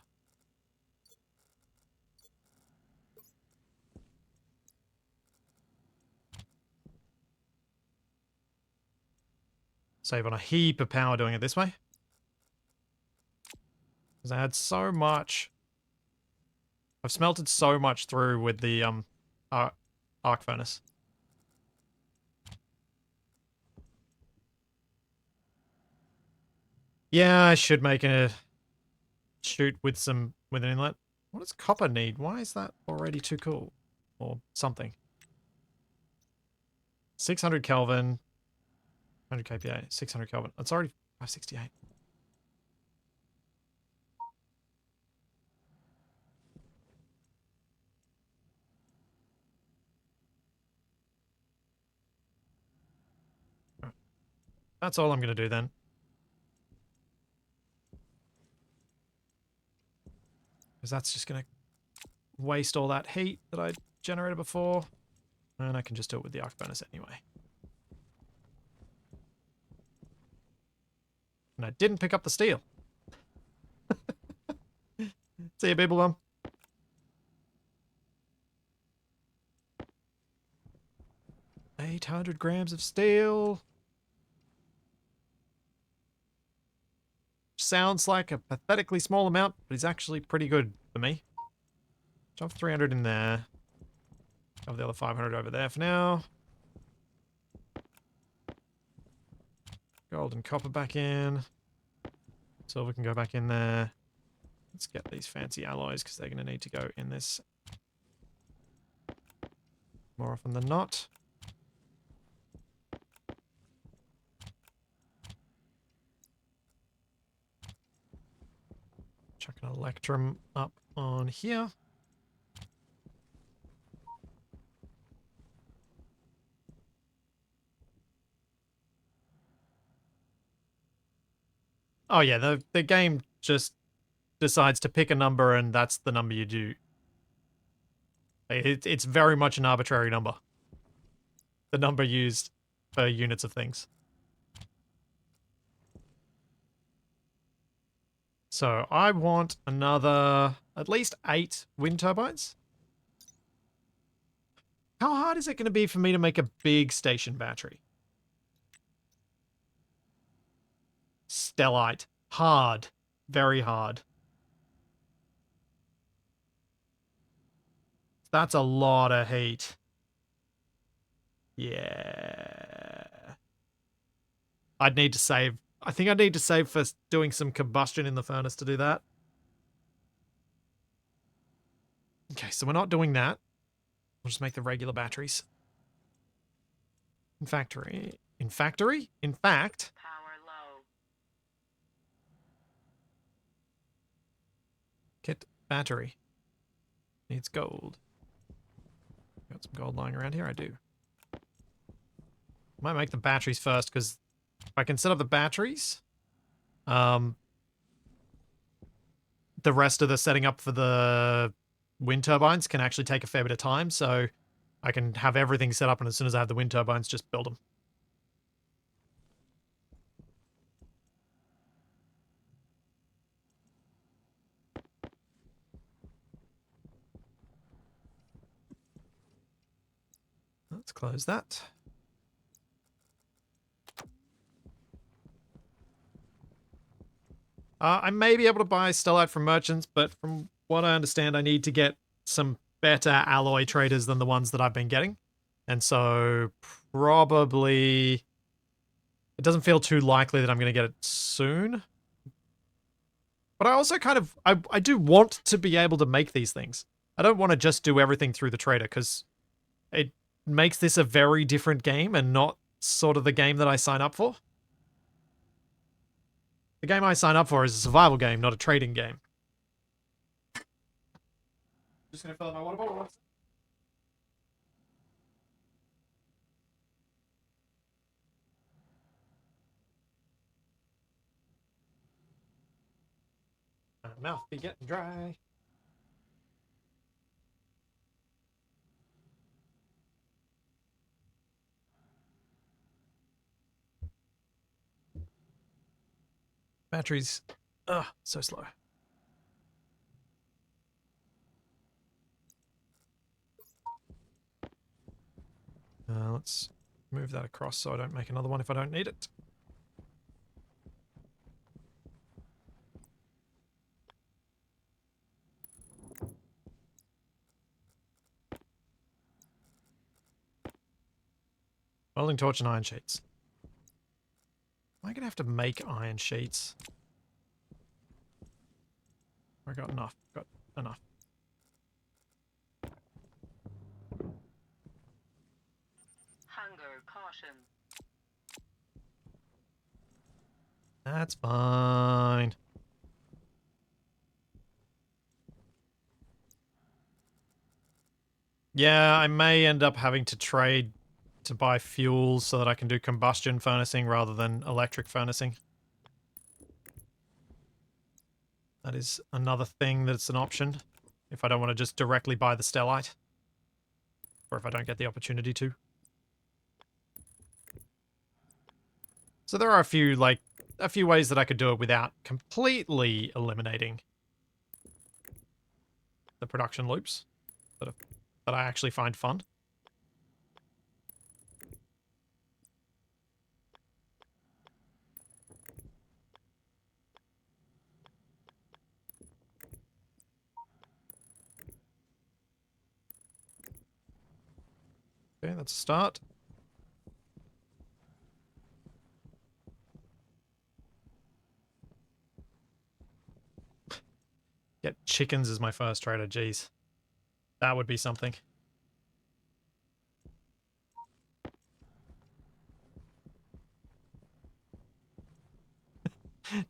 Save on a heap of power doing it this way. Because I had so much. I've smelted so much through with the arc furnace. Yeah, I should make a chute with an inlet. What does copper need? Why is that already too cool? Or something. 600 Kelvin. 100 kPa. 600 Kelvin. It's already 568. That's all I'm going to do then. Because that's just going to waste all that heat that I generated before. And I can just do it with the arc furnace anyway. And I didn't pick up the steel. See you, people. 800 grams of steel. Sounds like a pathetically small amount, but it's actually pretty good for me. Shove 300 in there. Shove the other 500 over there for now. Gold and copper back in. Silver can go back in there. Let's get these fancy alloys because they're going to need to go in this more often than not. Chuck an electrum up on here. Oh yeah, the game just decides to pick a number and that's the number you do. It's very much an arbitrary number. The number used for units of things. So I want another at least 8 wind turbines. How hard is it going to be for me to make a big station battery? Stellite. Hard. Very hard. That's a lot of heat. Yeah. I'd need to save. I think I need to save for doing some combustion in the furnace to do that. Okay, so we're not doing that. just make the regular batteries. In factory. In factory? In fact. Power low. Kit battery. Needs gold. Got some gold lying around here? I do. Might make the batteries first, because if I can set up the batteries, the rest of the setting up for the wind turbines can actually take a fair bit of time, so I can have everything set up, and as soon as I have the wind turbines, just build them. Let's close that. I may be able to buy stellite from merchants, but from what I understand, I need to get some better alloy traders than the ones that I've been getting. And so probably it doesn't feel too likely that I'm going to get it soon. But I also kind of, I do want to be able to make these things. I don't want to just do everything through the trader, because it makes this a very different game and not sort of the game that I sign up for. The game I sign up for is a survival game, not a trading game. Just gonna fill up my water bottle. My mouth be getting dry. Batteries. Ugh, so slow. Let's move that across so I don't make another one if I don't need it. Welding torch and iron sheets. Am I going to have to make iron sheets? I got enough. Got enough. Hunger caution. That's fine. Yeah, I may end up having to trade to buy fuel so that I can do combustion furnacing rather than electric furnacing. That is another thing that's an option if I don't want to just directly buy the stellite. Or if I don't get the opportunity to. So there are a few ways that I could do it without completely eliminating the production loops that I actually find fun. Okay, that's a start. Get chickens as my first trader, jeez. That would be something.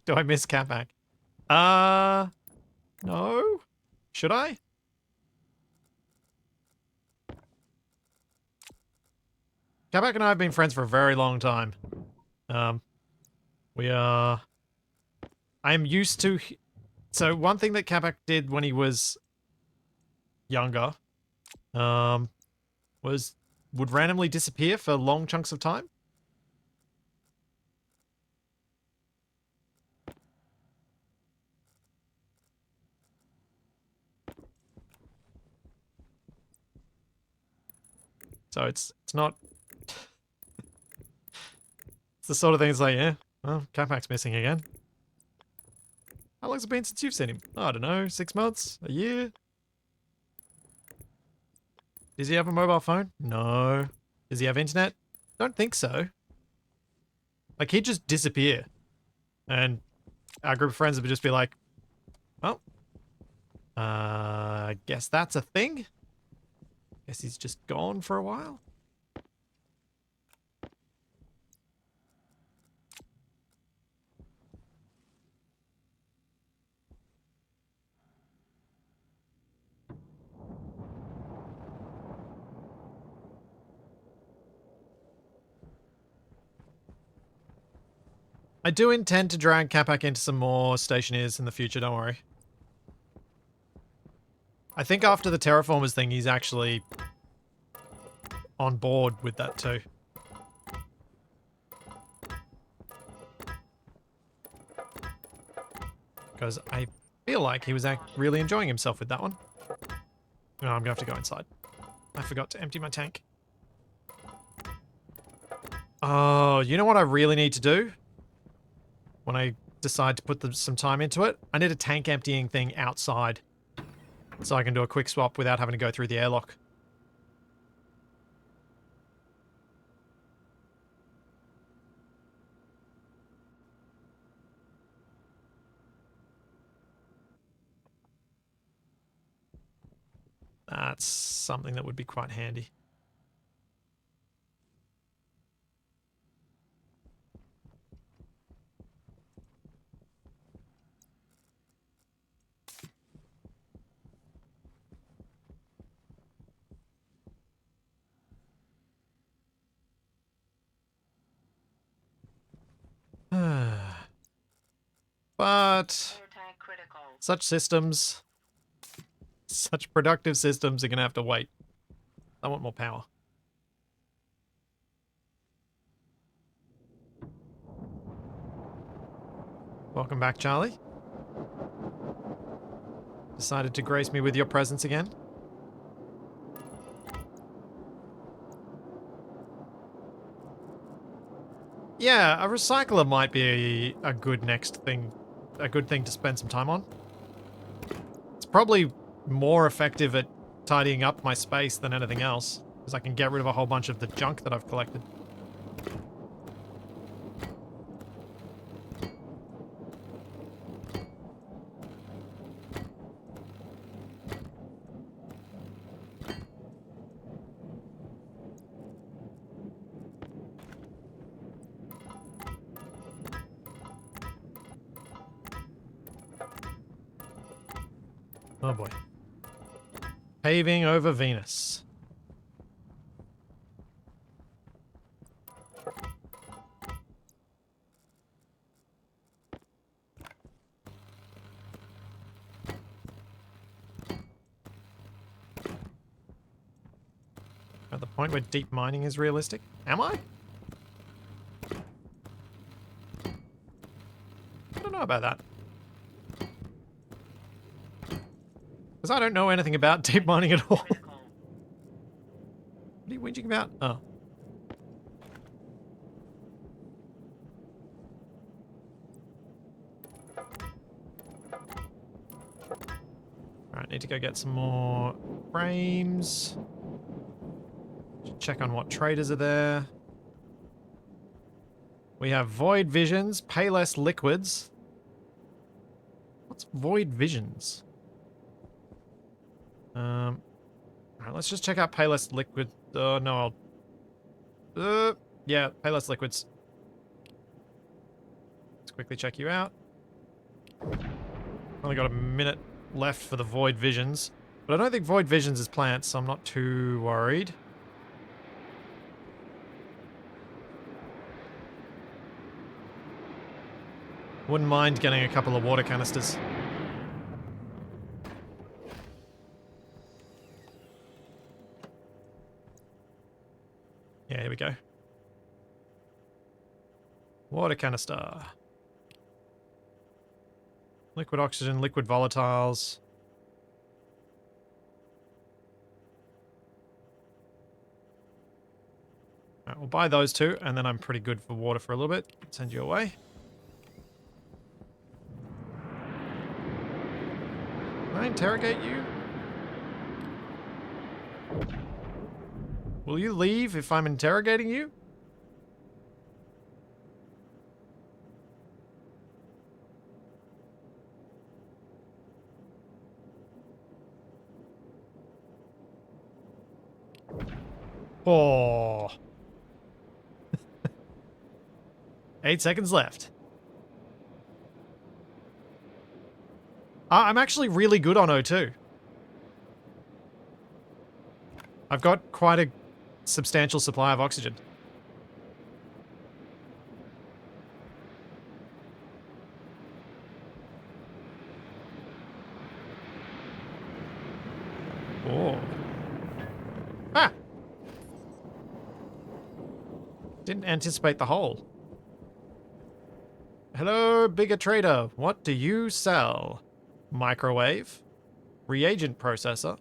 Do I miss Capac? No? Should I? Capac and I have been friends for a very long time. We are... I'm used to... So one thing that Capac did when he was younger, was would randomly disappear for long chunks of time. So it's not... It's the sort of thing it's like, yeah, well, Capac's missing again. How long's it been since you've seen him? Oh, I don't know, 6 months? A year? Does he have a mobile phone? No. Does he have internet? Don't think so. Like, he'd just disappear. And our group of friends would just be like, well, I guess that's a thing? Guess he's just gone for a while. I do intend to drag Capac into some more Stationeers in the future, don't worry. I think after the Terraformers thing, he's actually on board with that too. Because I feel like he was really enjoying himself with that one. No, I'm gonna have to go inside. I forgot to empty my tank. Oh, you know what I really need to do? When I decide to put some time into it, I need a tank emptying thing outside. So I can do a quick swap without having to go through the airlock. That's something that would be quite handy. But Air tank critical. such systems, such productive systems are going to have to wait. I want more power. Welcome back, Charlie. Decided to grace me with your presence again. Yeah, a recycler might be a good next thing, a good thing to spend some time on. It's probably more effective at tidying up my space than anything else, because I can get rid of a whole bunch of the junk that I've collected. Oh boy. Paving over Venus. At the point where deep mining is realistic? Am I? I don't know about that. Because I don't know anything about deep mining at all. Critical. What are you whinging about? Oh. Alright, need to go get some more frames. Should check on what traders are there. We have Void Visions, Payless Liquids. What's Void Visions? Alright, let's just check out Payless Liquid. No, yeah, Payless Liquids. Let's quickly check you out. Only got a minute left for the Void Visions. But I don't think Void Visions is plants, so I'm not too worried. Wouldn't mind getting a couple of water canisters. Yeah, here we go. Water canister. Liquid oxygen, liquid volatiles. Alright, we'll buy those two, and then I'm pretty good for water for a little bit. Send you away. Can I interrogate you? Will you leave if I'm interrogating you? Oh. 8 seconds left. I'm actually really good on O2. I've got quite a substantial supply of oxygen. Oh. Ah! Didn't anticipate the hole. Hello, bigger trader. What do you sell? Microwave, reagent processor,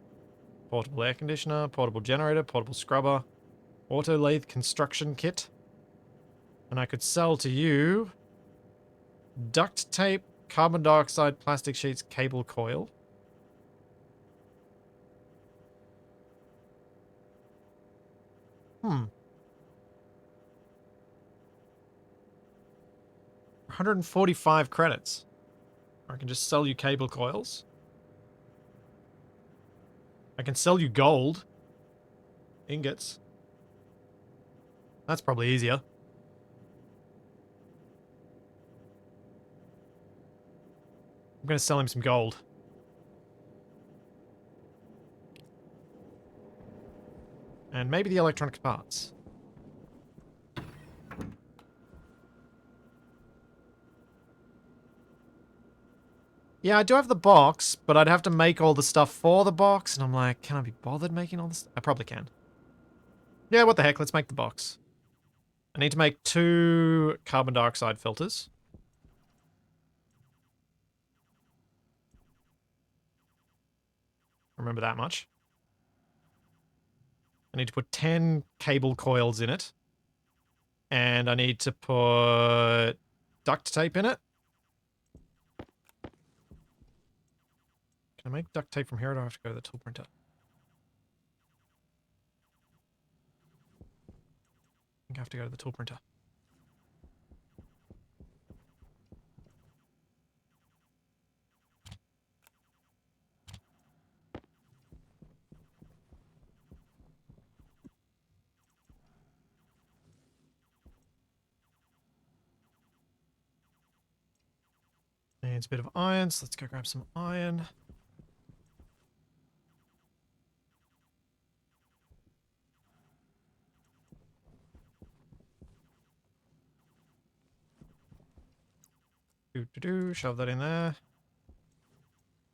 portable air conditioner, portable generator, portable scrubber, auto lathe construction kit. And I could sell to you duct tape, carbon dioxide, plastic sheets, cable coil. Hmm. 145 credits. I can just sell you cable coils. I can sell you gold. Ingots. That's probably easier. I'm going to sell him some gold. And maybe the electronic parts. Yeah, I do have the box, but I'd have to make all the stuff for the box, and I'm like, can I be bothered making all this? I probably can. Yeah, what the heck, let's make the box. I need to make 2 carbon dioxide filters. Remember that much. I need to put 10 cable coils in it. And I need to put duct tape in it. Can I make duct tape from here, or do I have to go to the tool printer? I think I have to go to the tool printer. Needs a bit of iron, so let's go grab some iron. Shove that in there.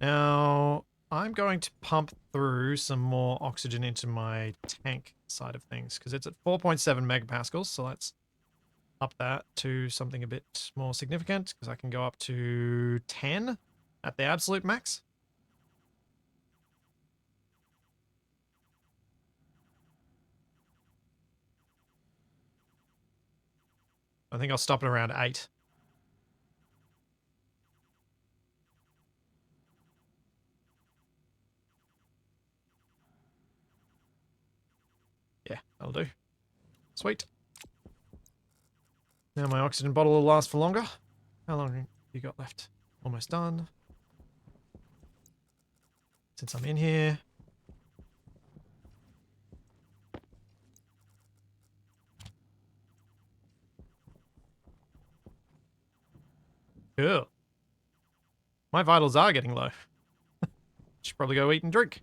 Now, I'm going to pump through some more oxygen into my tank side of things, because it's at 4.7 megapascals, so let's up that to something a bit more significant, because I can go up to 10 at the absolute max. I think I'll stop at around 8. Yeah, that'll do. Sweet. Now my oxygen bottle will last for longer. How long have you got left? Almost done. Since I'm in here. Cool. My vitals are getting low. Should probably go eat and drink.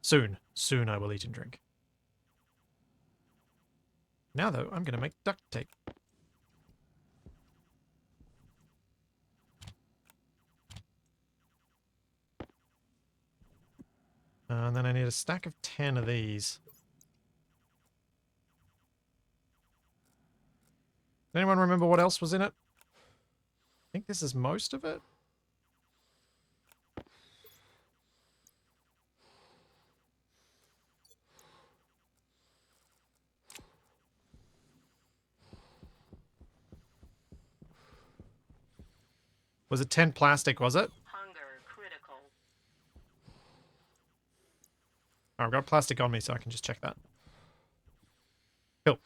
Soon. Soon I will eat and drink. Now, though, I'm going to make duct tape. And then I need a stack of 10 of these. Does anyone remember what else was in it? I think this is most of it. Was it 10 plastic, was it? Hunger critical. Oh, I've got plastic on me, so I can just check that. Cool.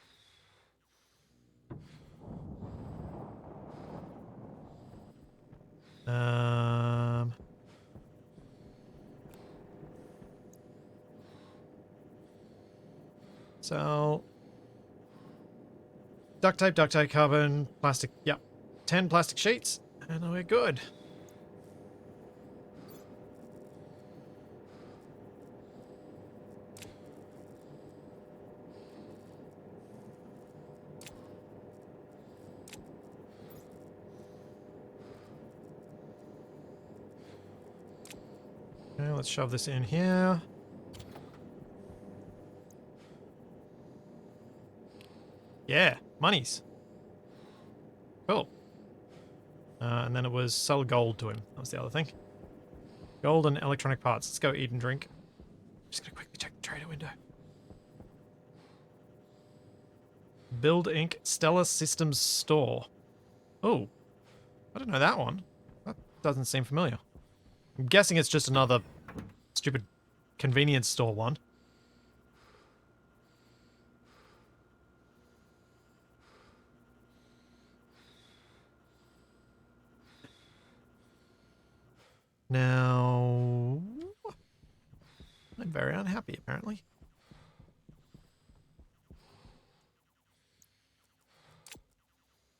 So, duct tape, carbon, plastic. Yep. 10 plastic sheets, and we're good. Okay, let's shove this in here. Yeah, monies. Cool. And then it was sell gold to him. That was the other thing. Gold and electronic parts. Let's go eat and drink. Just gonna quickly check the trader window. Build Inc. Stellar Systems Store. Oh, I don't know that one. That doesn't seem familiar. I'm guessing it's just another stupid convenience store one. Now, I'm very unhappy, apparently.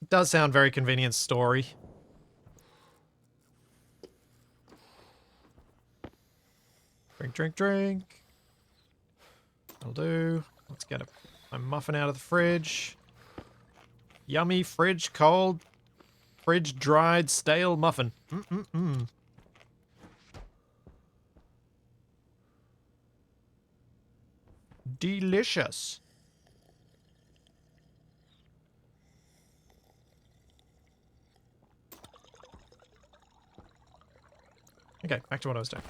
It does sound very convenience story. Drink, drink, drink. That'll do. Let's get my muffin out of the fridge. Yummy, fridge cold, fridge dried, stale muffin. Mm-mm-mm. Delicious. Okay, back to what I was doing.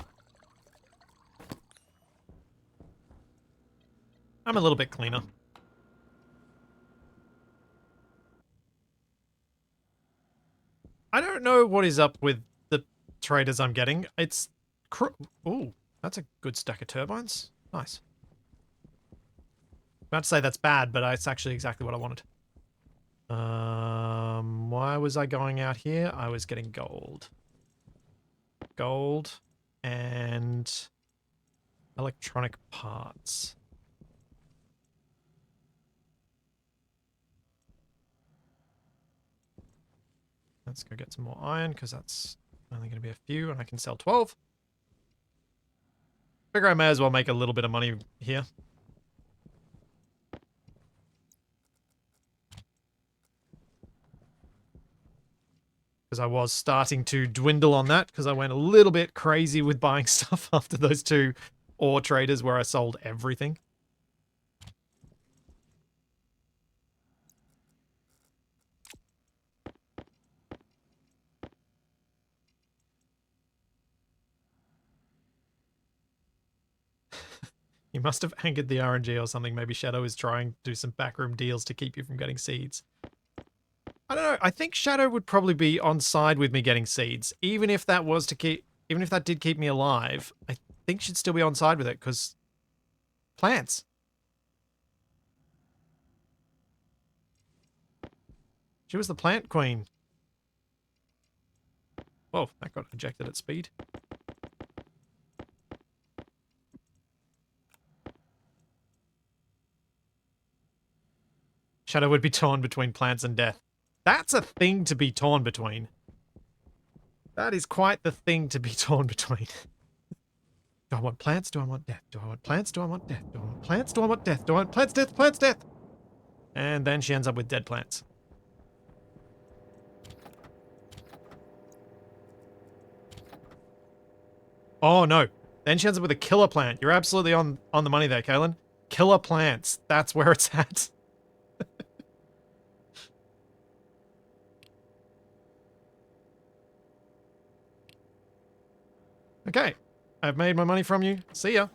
I'm a little bit cleaner. I don't know what is up with the traders I'm getting. It's... Ooh, that's a good stack of turbines. Nice. About to say that's bad, but it's actually exactly what I wanted. Why was I going out here? I was getting gold. Gold and electronic parts. Let's go get some more iron, because that's only going to be a few, and I can sell 12. Figure I may as well make a little bit of money here. Because I was starting to dwindle on that, because I went a little bit crazy with buying stuff after those two ore traders where I sold everything. You must have angered the RNG or something. Maybe Shadow is trying to do some backroom deals to keep you from getting seeds. I don't know. I think Shadow would probably be on side with me getting seeds. Even if that was to keep... Even if that did keep me alive, I think she'd still be on side with it, because... Plants. She was the plant queen. Whoa, that got ejected at speed. Shadow would be torn between plants and death. That's a thing to be torn between. That is quite the thing to be torn between. Do I want plants? Do I want death? Do I want plants? Do I want death? Do I want plants? Do I want death? Do I want plants, death, plants, death? And then she ends up with dead plants. Oh no. Then she ends up with a killer plant. You're absolutely on the money there, Kaylin. Killer plants. That's where it's at. Okay. I've made my money from you. See ya.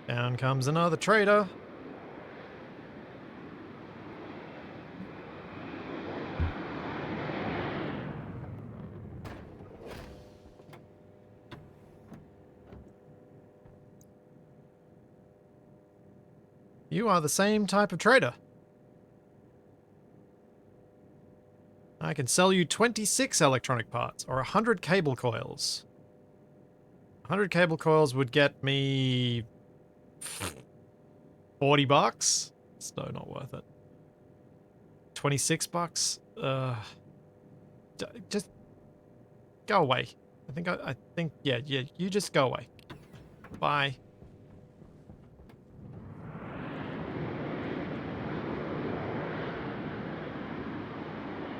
Down comes another trader. You are the same type of trader. I can sell you 26 electronic parts or 100 cable coils. 100 cable coils would get me 40 bucks. So not worth it. 26 bucks. Just go away. I think yeah, you just go away. Bye.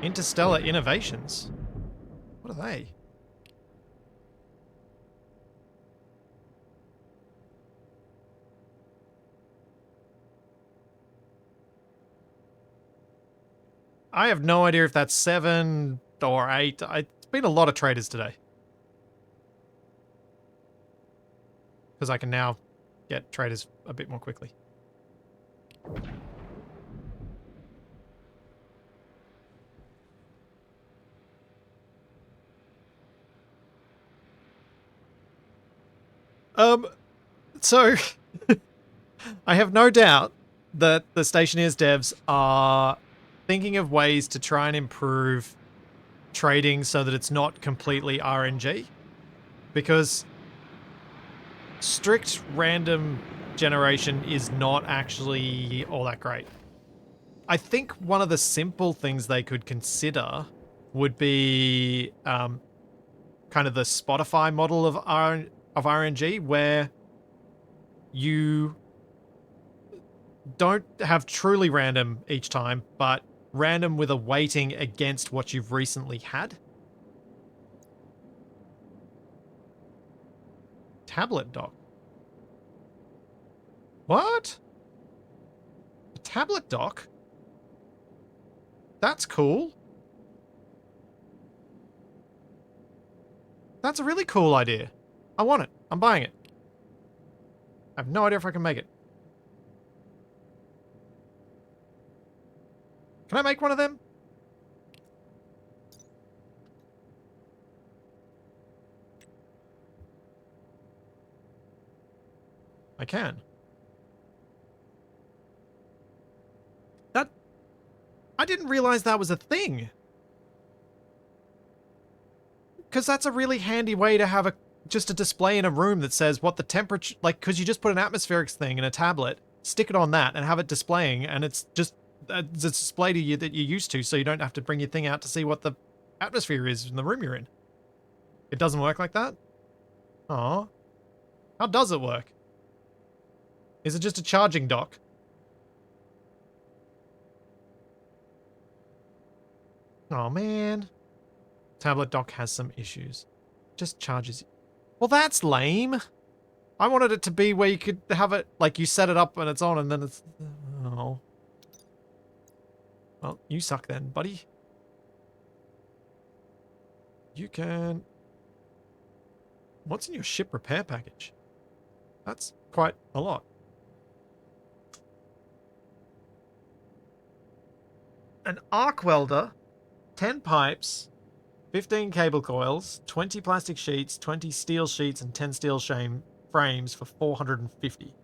Interstellar Innovations. What are they? I have no idea if that's 7 or 8. It's been a lot of traders today. Because I can now get traders a bit more quickly. So I have no doubt that the Stationeers devs are thinking of ways to try and improve trading so that it's not completely RNG. Because strict random generation is not actually all that great. I think one of the simple things they could consider would be kind of the Spotify model of RNG, where you don't have truly random each time, but random with a weighting against what you've recently had. Tablet dock. What? A tablet dock? That's cool. That's a really cool idea. I want it. I'm buying it. I have no idea if I can make it. Can I make one of them? I can. I didn't realize that was a thing. Because that's a really handy way to have just a display in a room that says what the temperature, like, because you just put an atmospherics thing in a tablet, stick it on that, and have it displaying, and it's just a display to you that you're used to, so you don't have to bring your thing out to see what the atmosphere is in the room you're in. It doesn't work like that? Aw. How does it work? Is it just a charging dock? Oh man. Tablet dock has some issues. Just charges. Well, that's lame. I wanted it to be where you could have it, like, you set it up and it's on and then it's... Oh. Well, you suck then, buddy. You can... What's in your ship repair package? That's quite a lot. An arc welder, 10 pipes, 15 cable coils, 20 plastic sheets, 20 steel sheets, and 10 steel frames for 450.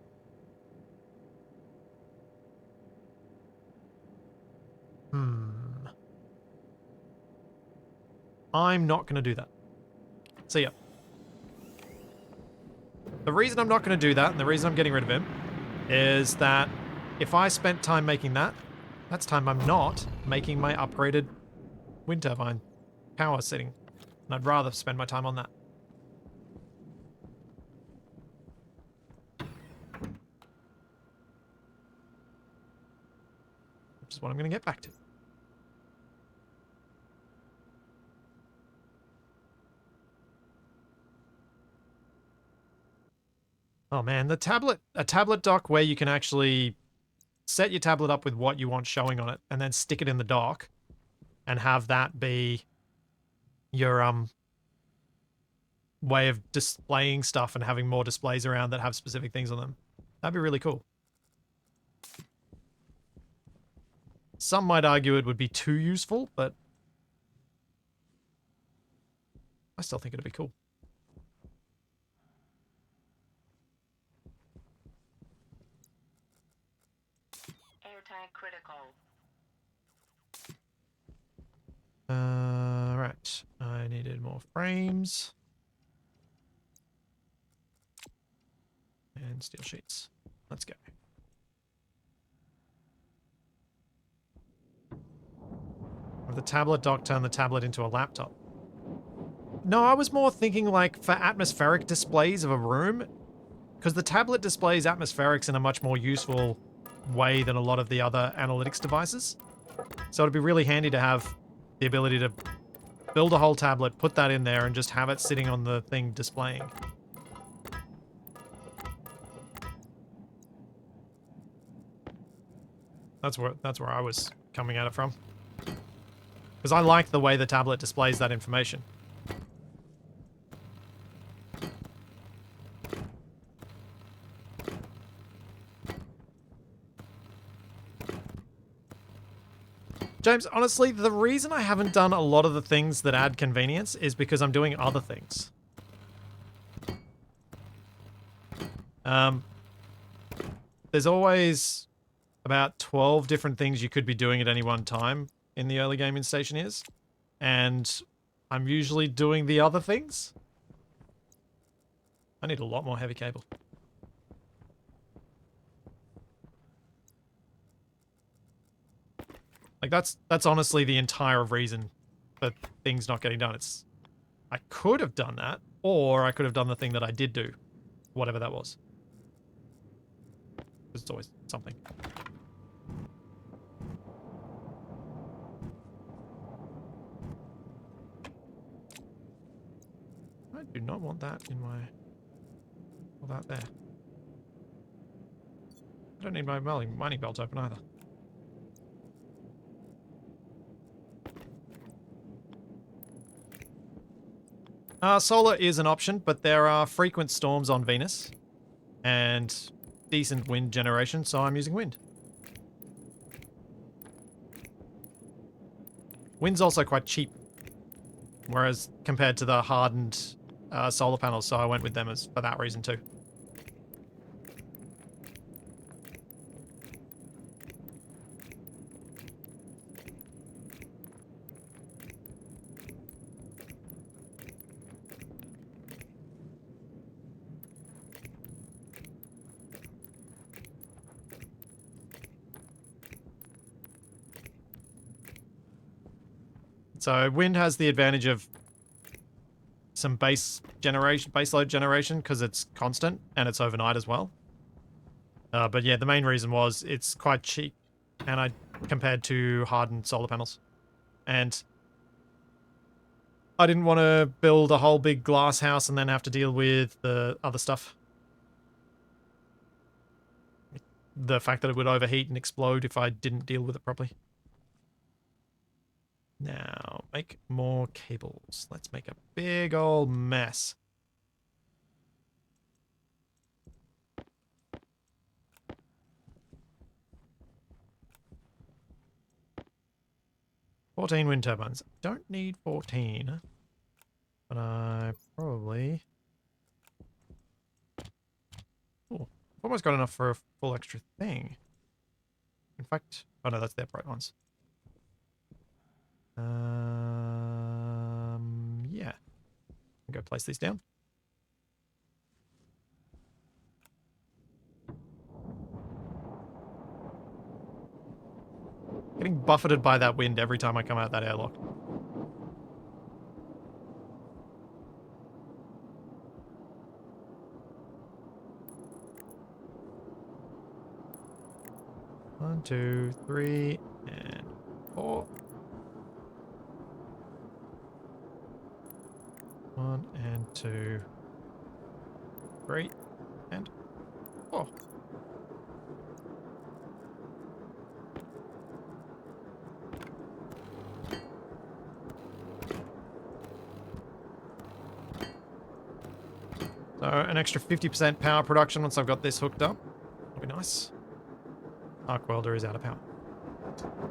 I'm not going to do that. See ya. The reason I'm not going to do that, and the reason I'm getting rid of him, is that if I spent time making that, that's time I'm not making my upgraded wind turbine power setting. And I'd rather spend my time on that. Which is what I'm going to get back to. Oh man, a tablet dock where you can actually set your tablet up with what you want showing on it and then stick it in the dock and have that be your way of displaying stuff and having more displays around that have specific things on them. That'd be really cool. Some might argue it would be too useful, but I still think it'd be cool. frames. And steel sheets. Let's go. Have the tablet dock turn the tablet into a laptop. No, I was more thinking like for atmospheric displays of a room, because the tablet displays atmospherics in a much more useful way than a lot of the other analytics devices. So it'd be really handy to have the ability to build a whole tablet, put that in there, and just have it sitting on the thing displaying. That's where I was coming at it from. Because I like the way the tablet displays that information. James, honestly, the reason I haven't done a lot of the things that add convenience is because I'm doing other things. There's always about 12 different things you could be doing at any one time in the early game in Stationeers, and I'm usually doing the other things. I need a lot more heavy cable. Like that's honestly the entire reason for things not getting done. It's I could have done that, or I could have done the thing that I did do, whatever that was. It's always something. I do not want that in my... Well, that there. I don't need my mining belt open either. Solar is an option, but there are frequent storms on Venus and decent wind generation, so I'm using wind. Wind's also quite cheap, whereas compared to the hardened solar panels, so I went with them for that reason too. So wind has the advantage of some base load generation, because it's constant and it's overnight as well. But yeah, the main reason was it's quite cheap, and I compared to hardened solar panels, and I didn't want to build a whole big glass house and then have to deal with the other stuff. The fact that it would overheat and explode if I didn't deal with it properly. Now, make more cables. Let's make a big old mess. $14 wind turbines. Don't need 14. But I probably... Oh, I've almost got enough for a full extra thing. In fact... Oh no, that's their bright ones. Yeah. I'll go place these down. Getting buffeted by that wind every time I come out that airlock. One, two, three, and 4. 1 and 2, 3, and 4. So an extra 50% power production once I've got this hooked up. That'll be nice. Arc welder is out of power.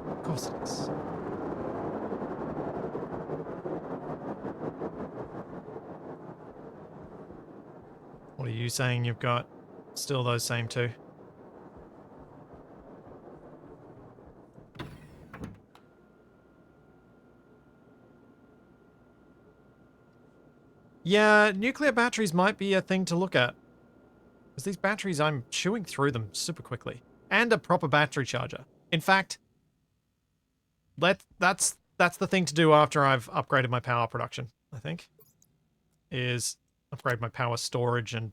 Of course it is. What are you saying you've got? Still those same two? Yeah, nuclear batteries might be a thing to look at. Because these batteries, I'm chewing through them super quickly. And a proper battery charger. In fact, that's the thing to do after I've upgraded my power production, I think. Is upgrade my power storage and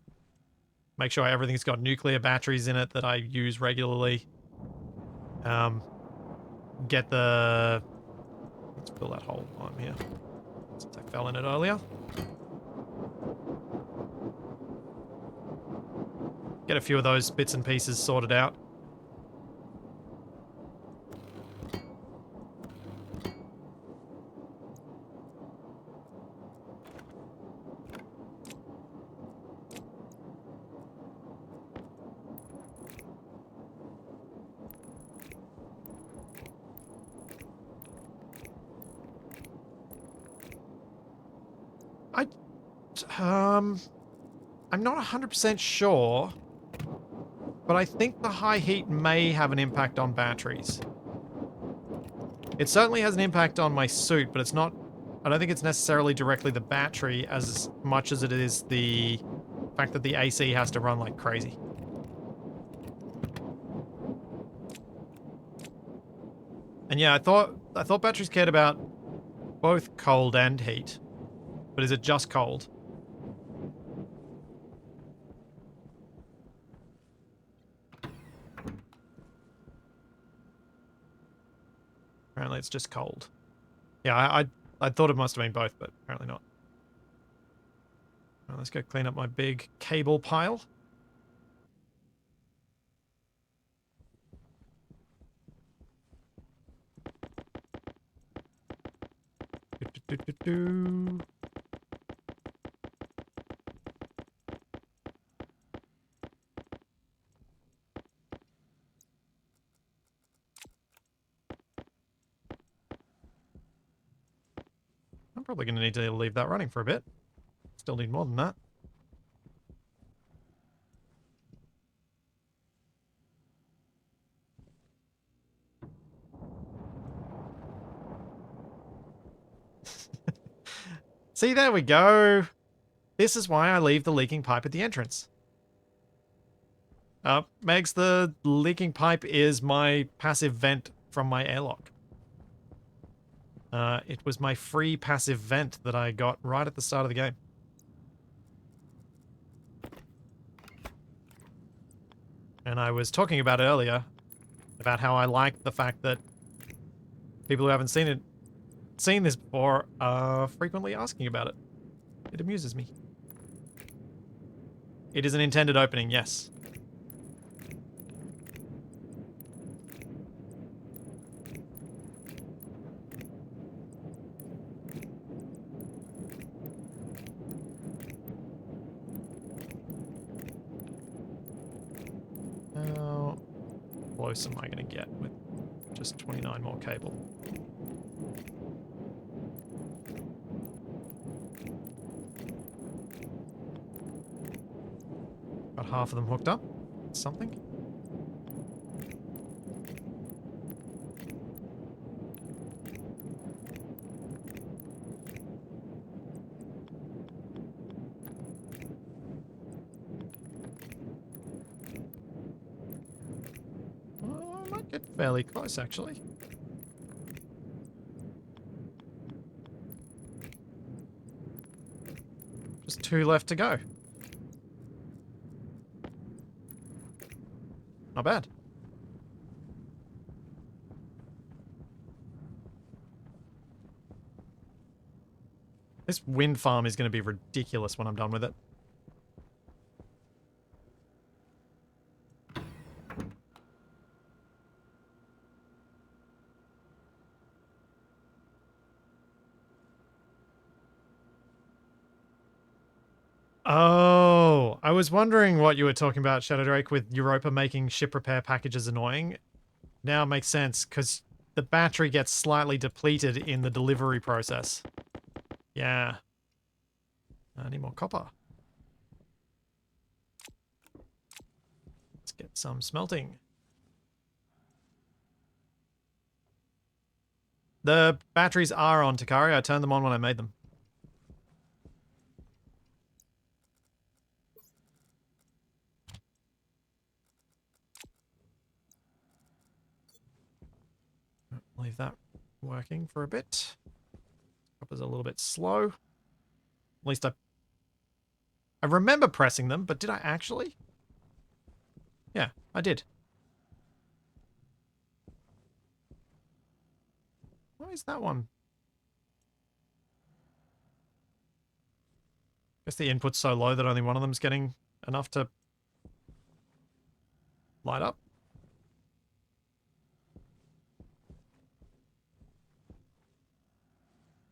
make sure everything's got nuclear batteries in it that I use regularly. Get the... Let's fill that hole while I'm here. Since I fell in it earlier. Get a few of those bits and pieces sorted out. I'm not 100% sure, but I think the high heat may have an impact on batteries. It certainly has an impact on my suit, but it's not... I don't think it's necessarily directly the battery as much as it is the fact that the AC has to run like crazy. And yeah, I thought batteries cared about both cold and heat. But is it just cold? Apparently it's just cold. Yeah, I thought it must have been both, but apparently not. Well, let's go clean up my big cable pile. Do. I'm probably going to need to leave that running for a bit. Still need more than that. See, there we go. This is why I leave the leaking pipe at the entrance. Megs, the leaking pipe is my passive vent from my airlock. It was my free passive vent that I got right at the start of the game. And I was talking about it earlier, about how I like the fact that people who haven't seen this before are frequently asking about it. It amuses me. It is an intended opening, yes. How close am I going to get with just 29 more cable? Got half of them hooked up. Something. Oh, I might get fairly close, actually. Just 2 left to go. Not bad. This wind farm is going to be ridiculous when I'm done with it. Oh, I was wondering what you were talking about, Shadow Drake, with Europa making ship repair packages annoying. Now it makes sense, because the battery gets slightly depleted in the delivery process. Yeah. I need more copper. Let's get some smelting. The batteries are on, Takari. I turned them on when I made them. Leave that working for a bit. Copper's a little bit slow. At least I remember pressing them, but did I actually? Yeah, I did. Why is that one? Guess the input's so low that only one of them's getting enough to light up.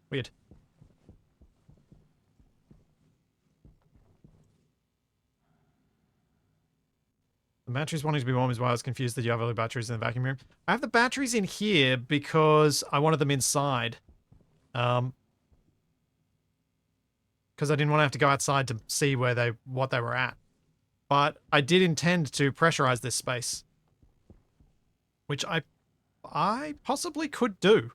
Weird. The batteries wanting to be warm is why I was confused that you have other batteries in the vacuum room. I have the batteries in here because I wanted them inside. Because I didn't want to have to go outside to see what they were at. But I did intend to pressurize this space, which I possibly could do.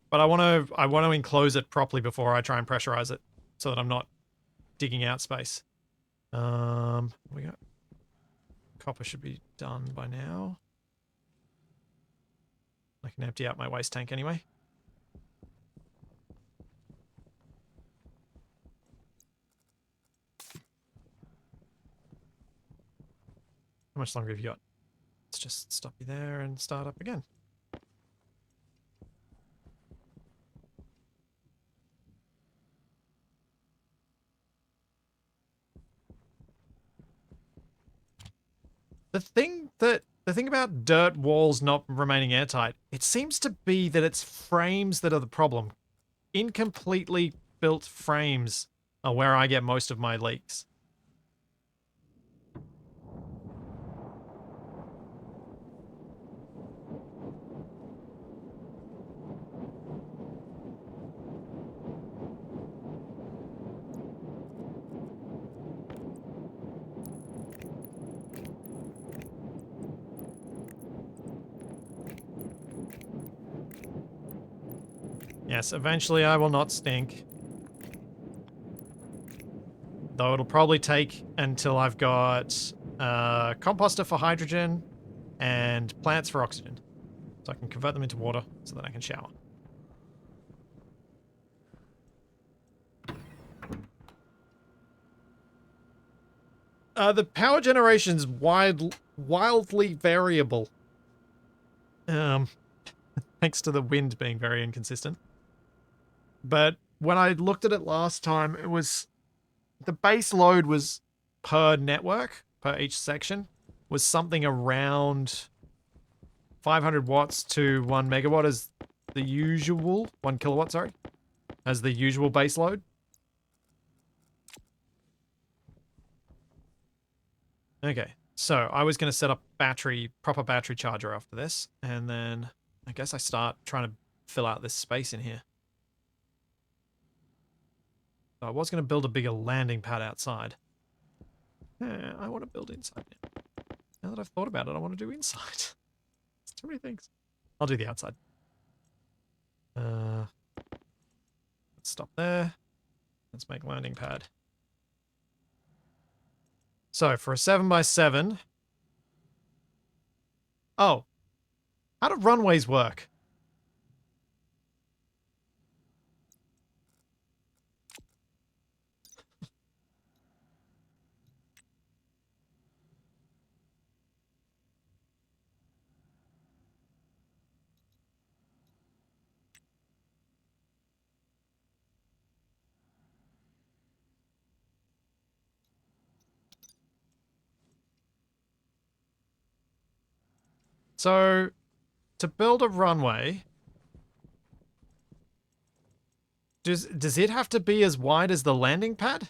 But I want to enclose it properly before I try and pressurize it, so that I'm not digging out space. We got copper should be done by now. I can empty out my waste tank anyway. How much longer have you got? Let's just stop you there and start up again. The thing about dirt walls not remaining airtight, it seems to be that it's frames that are the problem. Incompletely built frames are where I get most of my leaks. Yes, eventually I will not stink. Though it'll probably take until I've got composter for hydrogen and plants for oxygen. So I can convert them into water so that I can shower. The power generation's wildly variable. Thanks to the wind being very inconsistent. But when I looked at it last time, it was the base load was per network, per each section, was something around 500 watts to 1 megawatt as the usual, 1 kilowatt, sorry, as the usual base load. Okay, so I was going to set up proper battery charger after this, and then I guess I start trying to fill out this space in here. So I was going to build a bigger landing pad outside. I want to build inside now. Now that I've thought about it, I want to do inside. It's too many things. I'll do the outside. Let's stop there. Let's make landing pad. So for a 7x7. Oh. How do runways work? So, to build a runway, does it have to be as wide as the landing pad?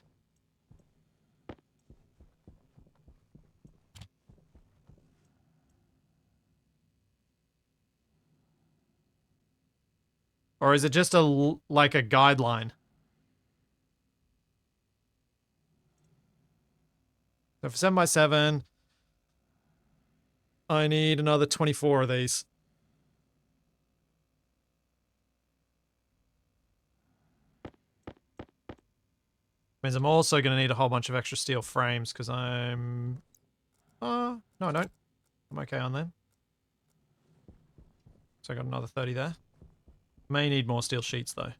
Or is it just like a guideline? So for 7x7, I need another 24 of these. Means I'm also going to need a whole bunch of extra steel frames because I'm... no, I don't. I'm okay on them. So I got another 30 there. May need more steel sheets, though.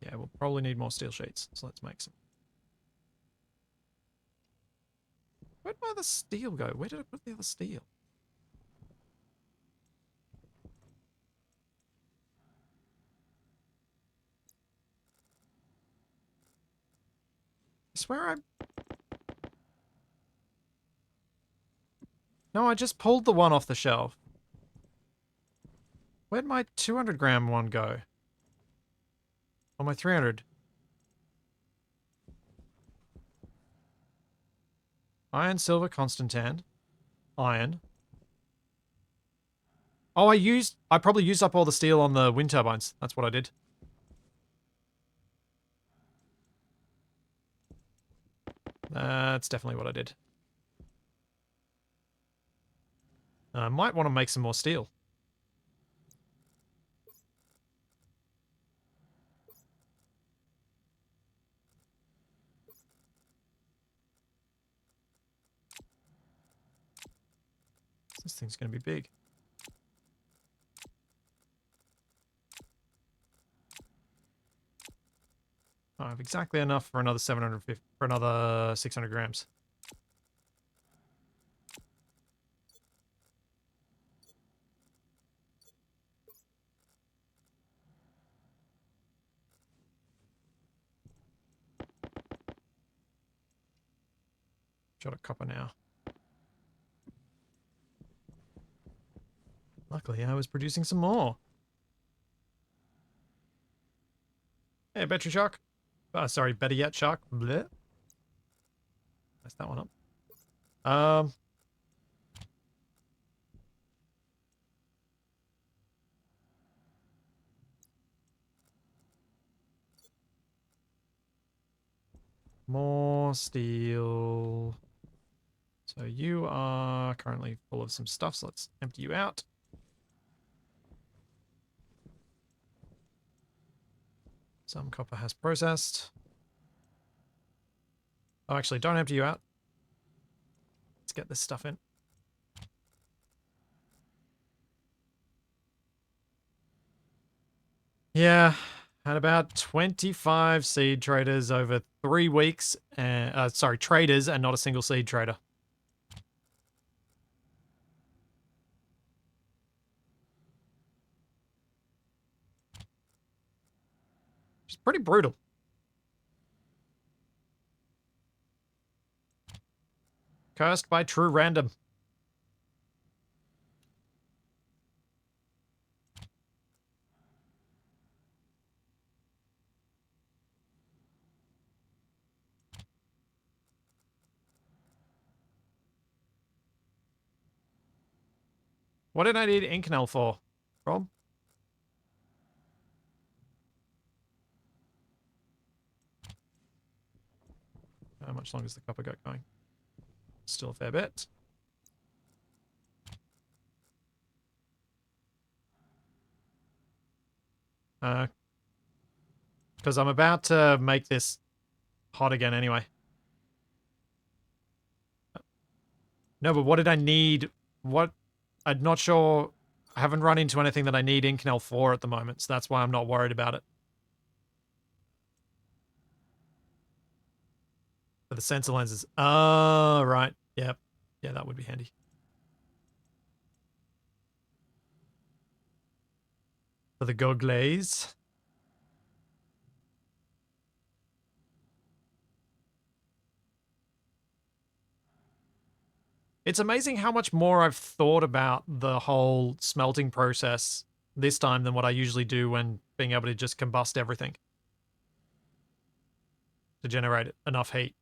Yeah, we'll probably need more steel sheets, so let's make some. Where'd my other steel go? Where did I put the other steel? I swear I... No, I just pulled the one off the shelf. Where'd my 200 gram one go? Oh, my 300. Iron, silver, Constantan. Iron. Oh, I probably used up all the steel on the wind turbines. That's what I did. That's definitely what I did. I might want to make some more steel. This thing's going to be big. I have exactly enough for another 750, for another 600 grams. Shot a copper now. Luckily, I was producing some more. Hey, battery shark. Sorry, better yet, shark. Bleh. Messed that one up. More steel. So you are currently full of some stuff, so let's empty you out. Some copper has processed. Oh, actually, don't empty you out. Let's get this stuff in. Yeah, had about 25 seed traders over 3 weeks. Sorry, traders and not a single seed trader. It's pretty brutal. Cursed by true random. What did I need Inconel for, Rob? How much longer has the copper got going? Still a fair bit. Because I'm about to make this hot again anyway. No, but what did I need? What? I'm not sure. I haven't run into anything that I need Inconel for at the moment, so that's why I'm not worried about it. For the sensor lenses. Oh, right. Yep. Yeah, that would be handy. For the goggles. It's amazing how much more I've thought about the whole smelting process this time than what I usually do when being able to just combust everything to generate enough heat.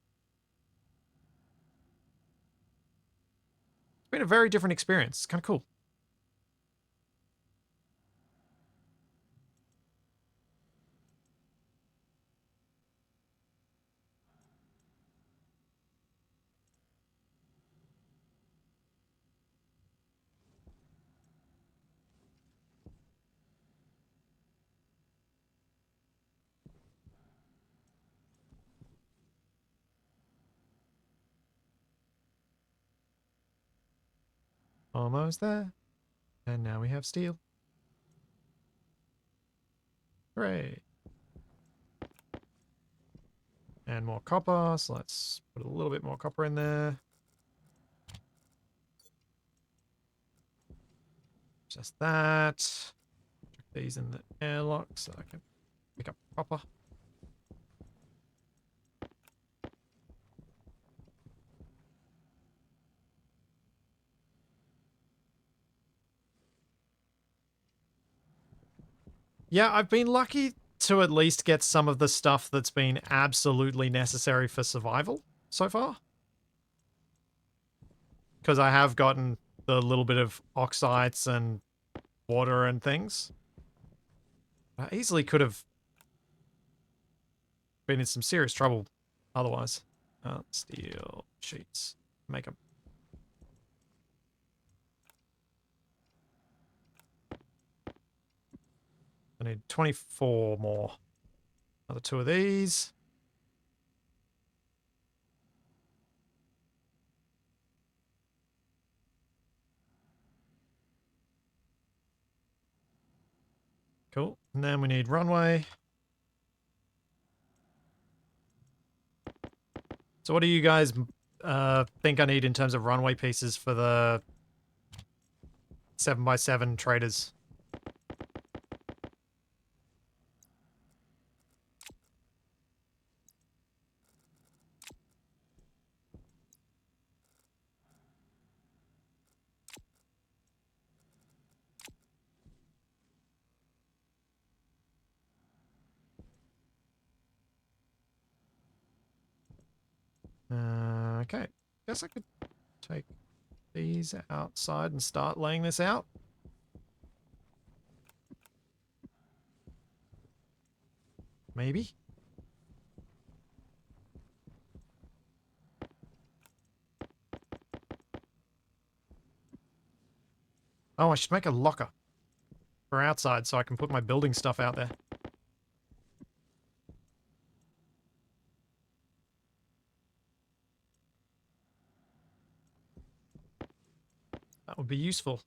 It's been a very different experience. It's kind of cool. Almost there. And now we have steel. Hooray. And more copper, so let's put a little bit more copper in there. Just that. Chuck these in the airlock so I can pick up copper. Yeah, I've been lucky to at least get some of the stuff that's been absolutely necessary for survival so far. Because I have gotten the little bit of oxides and water and things. I easily could have been in some serious trouble otherwise. Steel sheets. Make them. I need 24 more. Another 2 of these. Cool. And then we need runway. So what do you guys think I need in terms of runway pieces for the 7x7 traders? Okay. Guess I could take these outside and start laying this out. Maybe. Oh, I should make a locker for outside so I can put my building stuff out there. That would be useful.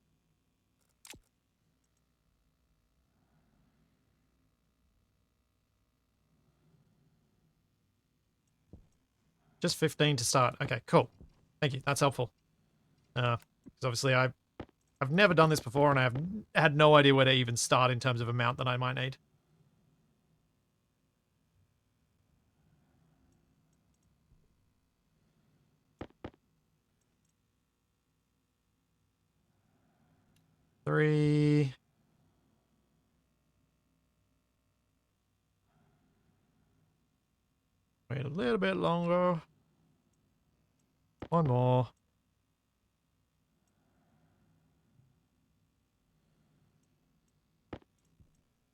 Just 15 to start. Okay, cool. Thank you. That's helpful. Because obviously I've never done this before and I have had no idea where to even start in terms of amount that I might need. Three. Wait a little bit longer. One more.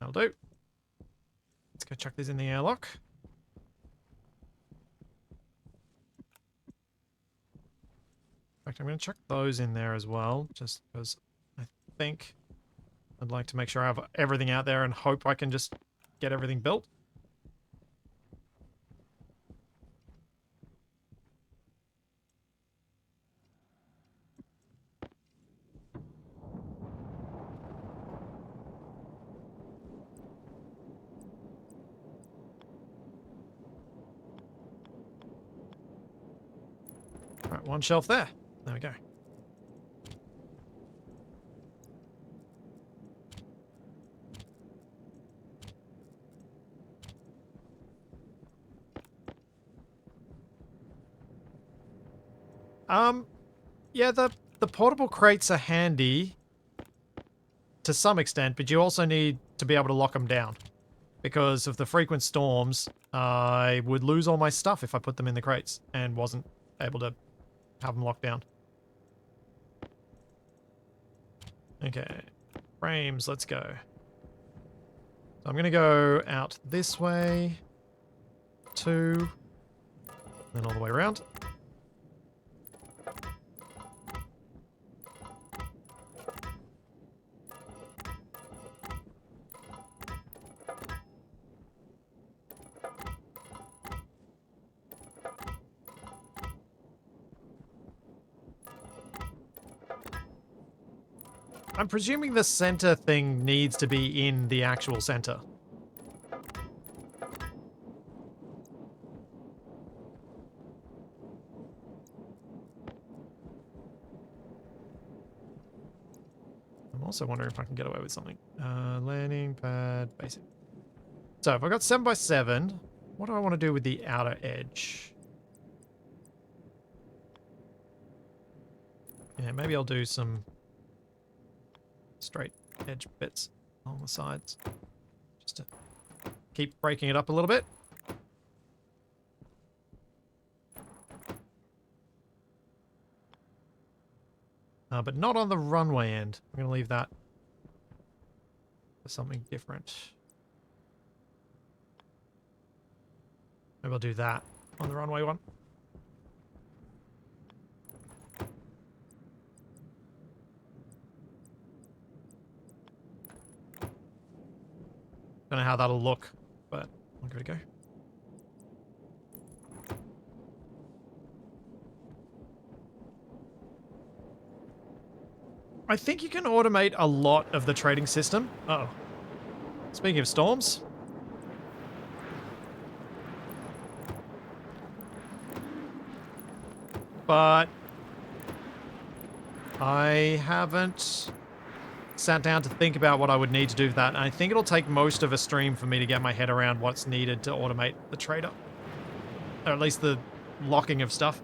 That'll do. Let's go chuck these in the airlock. In fact, I'm going to chuck those in there as well, just because I think I'd like to make sure I have everything out there and hope I can just get everything built. Alright, one shelf there. There we go. Yeah, the portable crates are handy to some extent, but you also need to be able to lock them down. Because of the frequent storms, I would lose all my stuff if I put them in the crates and wasn't able to have them locked down. Okay, frames, let's go. So I'm going to go out this way, 2, then all the way around. I'm presuming the center thing needs to be in the actual center. I'm also wondering if I can get away with something. Landing pad, basic. So if I got 7 by 7, what do I want to do with the outer edge? Yeah, maybe I'll do some straight edge bits along the sides. Just to keep breaking it up a little bit. But not on the runway end. I'm going to leave that for something different. Maybe I'll do that on the runway one. Don't know how that'll look, but I'll give it a go. I think you can automate a lot of the trading system. Uh-oh. Speaking of storms. But I haven't sat down to think about what I would need to do for that. And I think it'll take most of a stream for me to get my head around what's needed to automate the trader. Or at least the locking of stuff.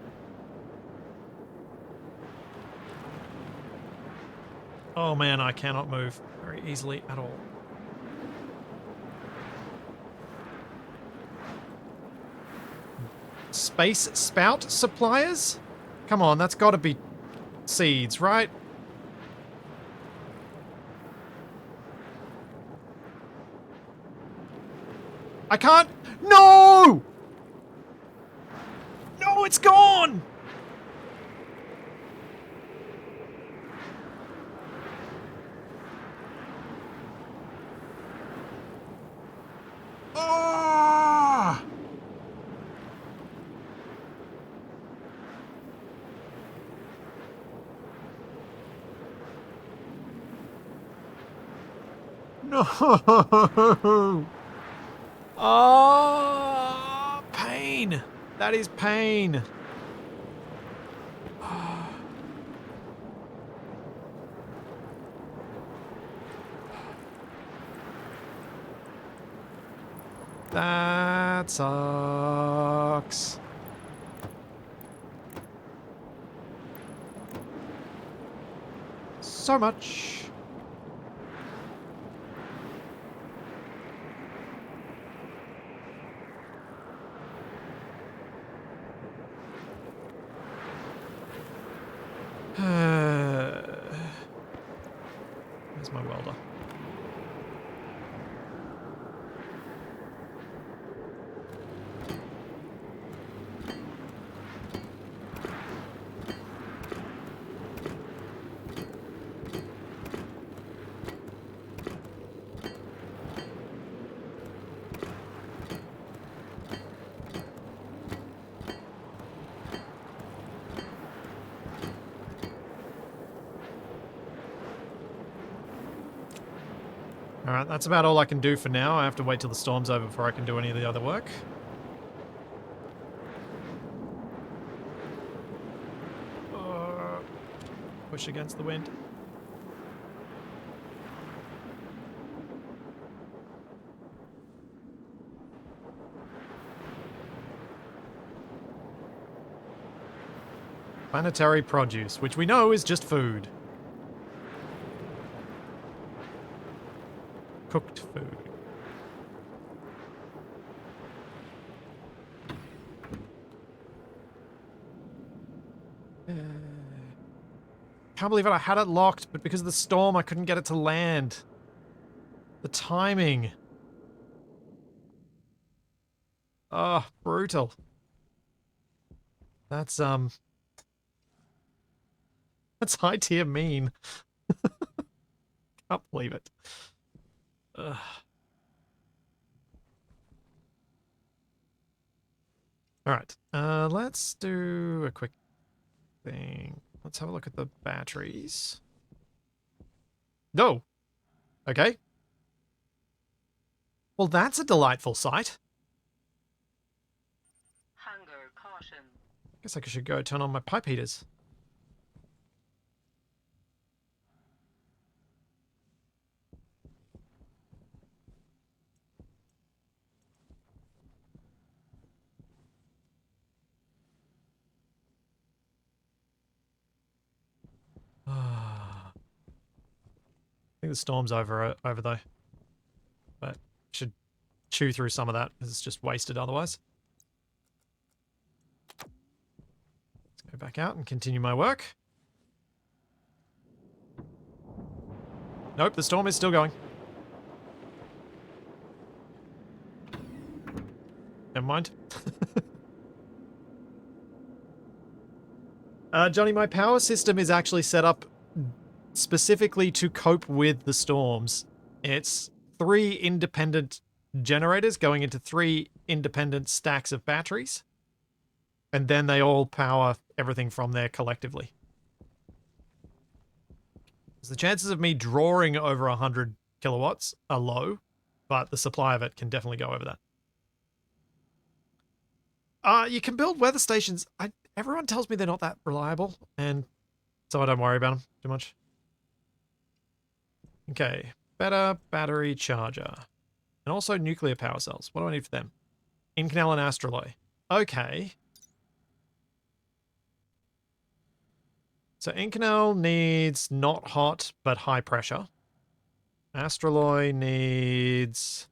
Oh man, I cannot move very easily at all. Space spout suppliers? Come on, that's got to be seeds, right? I can't. No! No, it's gone! Ah! No! Oh, pain. That is pain. That sucks. So much. Where's my welder? Alright, that's about all I can do for now. I have to wait till the storm's over before I can do any of the other work. Push against the wind. Planetary produce, which we know is just food. Cooked food. Can't believe it, I had it locked, but because of the storm I couldn't get it to land. The timing. Oh, brutal. That's that's high tier mean. Can't believe it. Ugh. Alright, let's do a quick thing. Let's have a look at the batteries. No. Okay. Well, that's a delightful sight. Hunger caution. Guess I should go turn on my pipe heaters. I think the storm's over though. But should chew through some of that because it's just wasted otherwise. Let's go back out and continue my work. Nope, the storm is still going. Never mind. Johnny, my power system is actually set up specifically to cope with the storms. It's 3 independent generators going into 3 independent stacks of batteries. And then they all power everything from there collectively. So the chances of me drawing over 100 kilowatts are low, but the supply of it can definitely go over that. You can build weather stations. Everyone tells me they're not that reliable, and so I don't worry about them too much. Okay, better battery charger. And also nuclear power cells. What do I need for them? Incanal and Astraloy. Okay. So Incanal needs not hot, but high pressure. Astraloy needs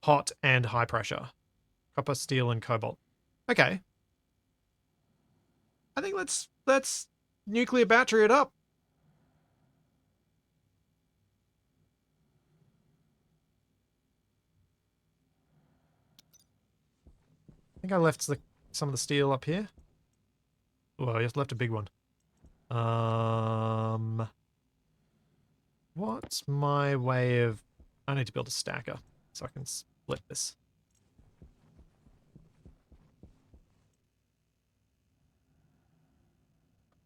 hot and high pressure. Copper, steel, and cobalt. Okay. I think let's nuclear battery it up. I think I left some of the steel up here. Oh, I just left a big one. What's my way of... I need to build a stacker so I can split this.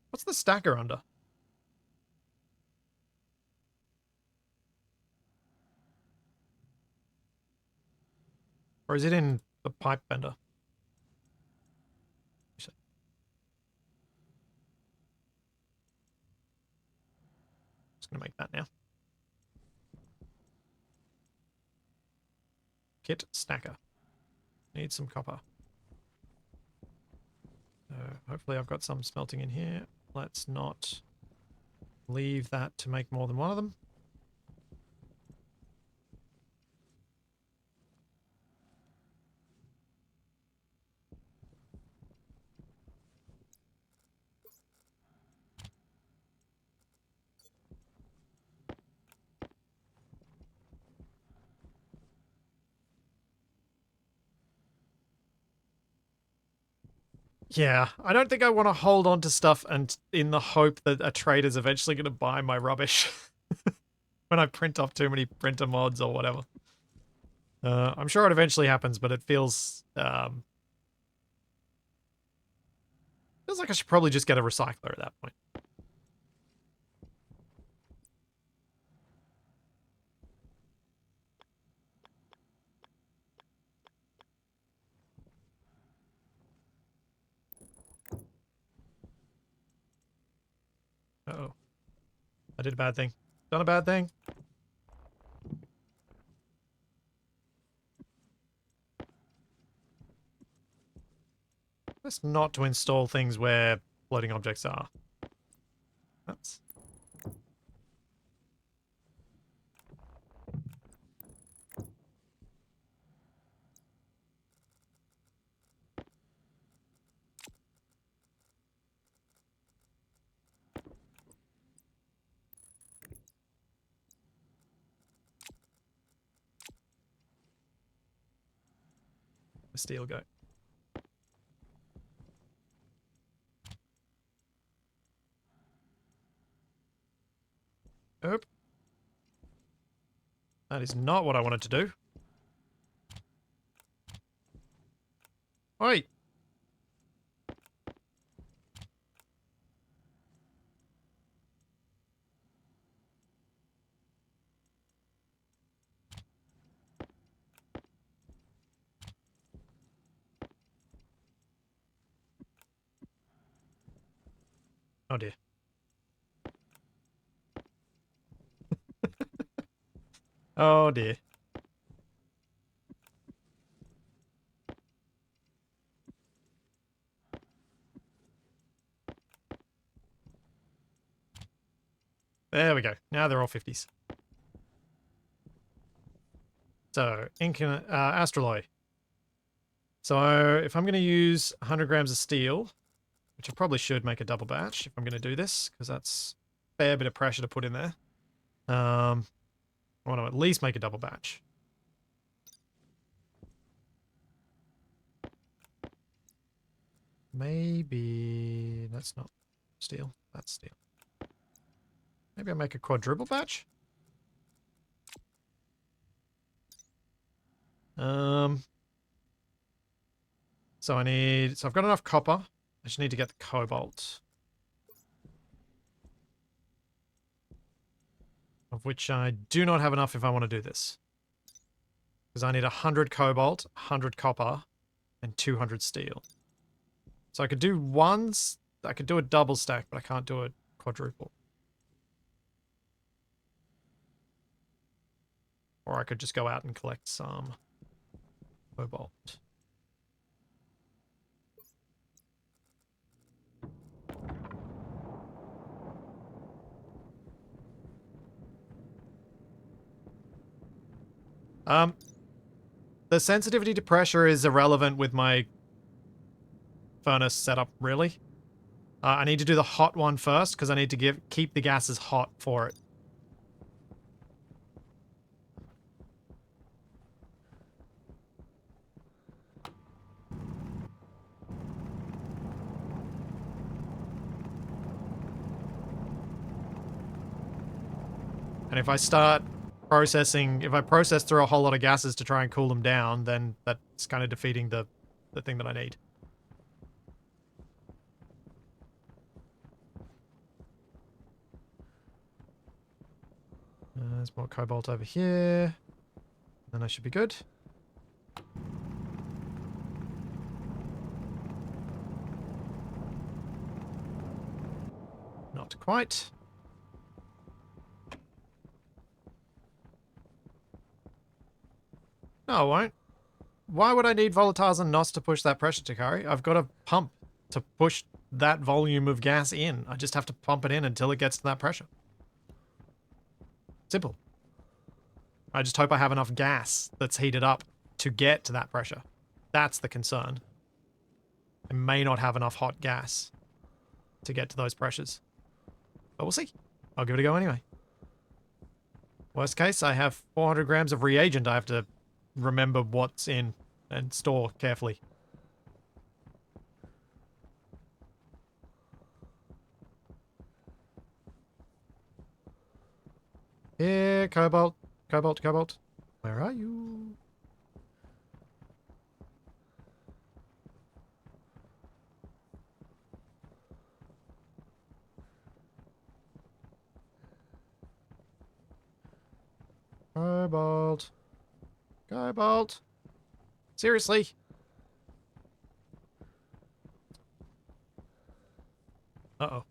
What's the stacker under? Or is it in the pipe bender? Just gonna make that now. Kit stacker. Need some copper. So hopefully I've got some smelting in here. Let's not leave that to make more than one of them. Yeah, I don't think I want to hold on to stuff and in the hope that a trader's eventually going to buy my rubbish when I print off too many printer mods or whatever. I'm sure it eventually happens, but it feels like I should probably just get a recycler at that point. Uh-oh. I did a bad thing. Done a bad thing. Best not to install things where floating objects are. That's... the steel go. Oop. That is not what I wanted to do. Oi! Oh dear. Oh dear. There we go. Now they're all 50s. So, astraloy. So, if I'm going to use 100 grams of steel, which I probably should make a double batch if I'm going to do this, because that's a fair bit of pressure to put in there. I want to at least make a double batch. Maybe that's not steel. That's steel. Maybe I'll make a quadruple batch. So I've got enough copper. I just need to get the cobalt. Of which I do not have enough if I want to do this. Because I need 100 cobalt, 100 copper, and 200 steel. So I could do I could do a double stack, but I can't do a quadruple. Or I could just go out and collect some cobalt. The sensitivity to pressure is irrelevant with my furnace setup, really. I need to do the hot one first, because I need to keep the gases hot for it. And if I start if I process through a whole lot of gases to try and cool them down, then that's kind of defeating the thing that I need. There's more cobalt over here. Then I should be good. Not quite. No, I won't. Why would I need volatiles and NOS to push that pressure, Takari? I've got a pump to push that volume of gas in. I just have to pump it in until it gets to that pressure. Simple. I just hope I have enough gas that's heated up to get to that pressure. That's the concern. I may not have enough hot gas to get to those pressures. But we'll see. I'll give it a go anyway. Worst case, I have 400 grams of reagent I have to remember what's in and store carefully. Here, cobalt. Cobalt, cobalt. Where are you? Cobalt. Cobalt. Seriously? Uh-oh.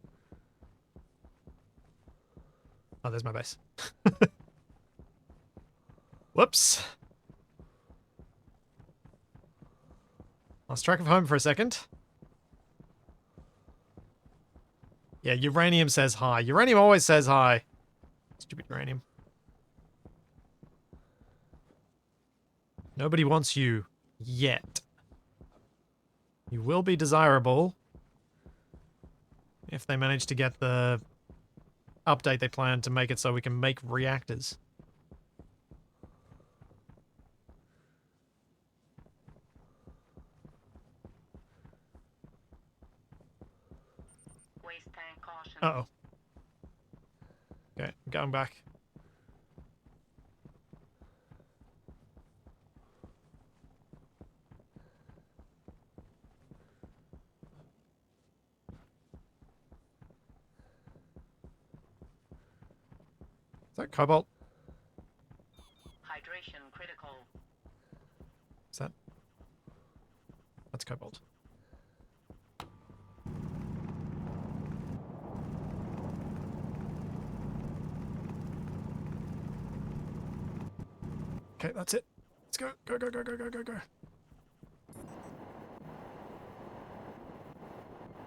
Oh, there's my base. Whoops. Lost track of home for a second. Yeah, uranium says hi. Uranium always says hi. Stupid uranium. Nobody wants you. Yet. You will be desirable if they manage to get the update they plan to make it so we can make reactors. Waste tank caution. Uh-oh. Okay, I'm going back. Is that cobalt? Hydration critical. Is that? That's cobalt. Okay, that's it. Let's go. Go, go, go, go, go, go, go.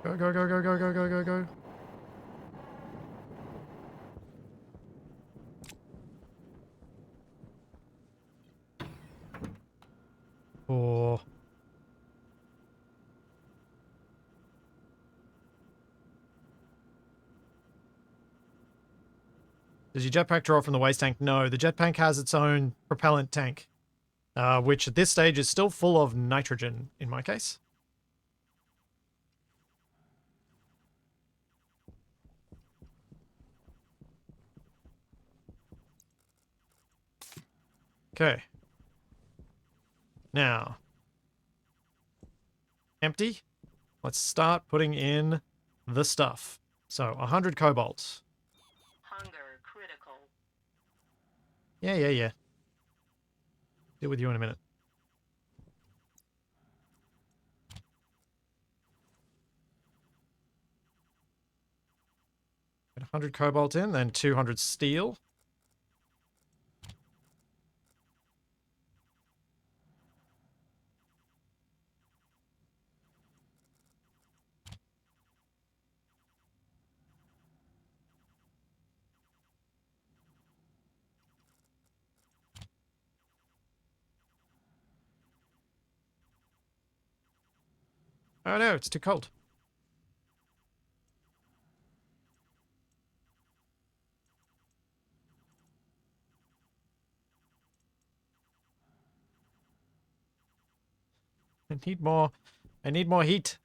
Go, go, go, go, go, go, go, go, go. Oh. Does your jetpack draw from the waste tank? No, the jetpack has its own propellant tank, which at this stage is still full of nitrogen, in my case. Okay. Now, empty. Let's start putting in the stuff. So, 100 cobalt. Hunger critical. Yeah, yeah, yeah. Deal with you in a minute. Get 100 cobalt in, then 200 steel. Oh no, it's too cold. I need more. I need more heat.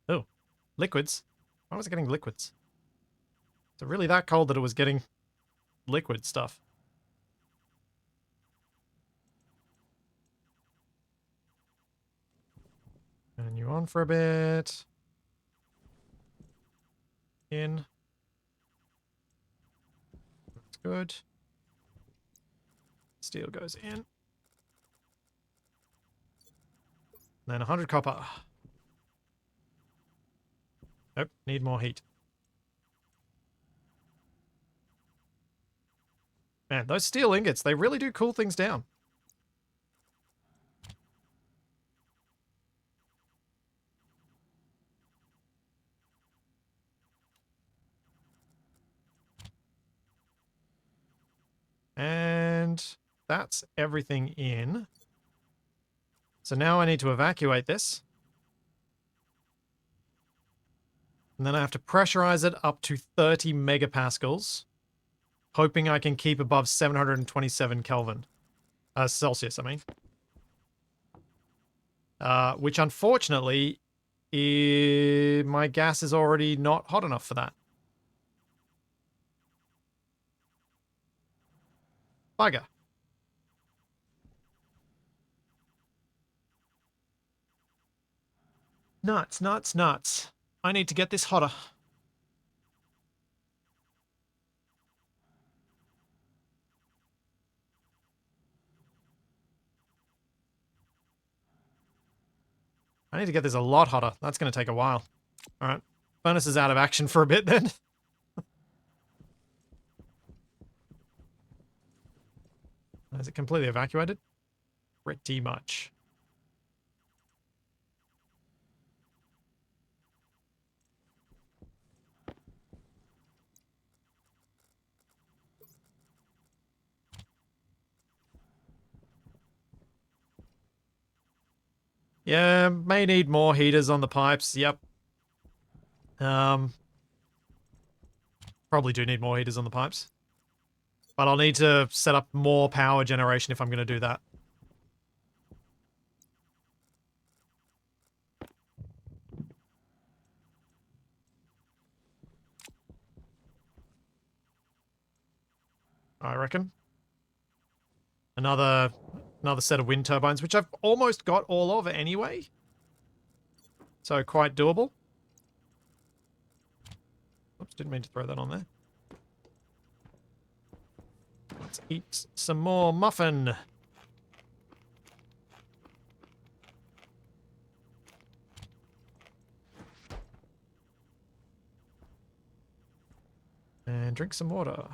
Oh, liquids. Why was it getting liquids? Is it really that cold that it was getting liquid stuff? Turn you on for a bit. In. That's good. Steel goes in. Then 100 copper. Nope, need more heat. Man, those steel ingots, they really do cool things down. And that's everything in. So now I need to evacuate this. And then I have to pressurize it up to 30 megapascals, hoping I can keep above 727 Kelvin. Celsius, I mean. Which unfortunately, my gas is already not hot enough for that. Bugger. Nuts, nuts, nuts. I need to get this hotter. I need to get this a lot hotter. That's going to take a while. All right. Furnace is out of action for a bit then. Is it completely evacuated? Pretty much. Yeah, may need more heaters on the pipes. Yep. Probably do need more heaters on the pipes. But I'll need to set up more power generation if I'm going to do that. I reckon. Another set of wind turbines, which I've almost got all of anyway. So quite doable. Oops, didn't mean to throw that on there. Let's eat some more muffin. And drink some water.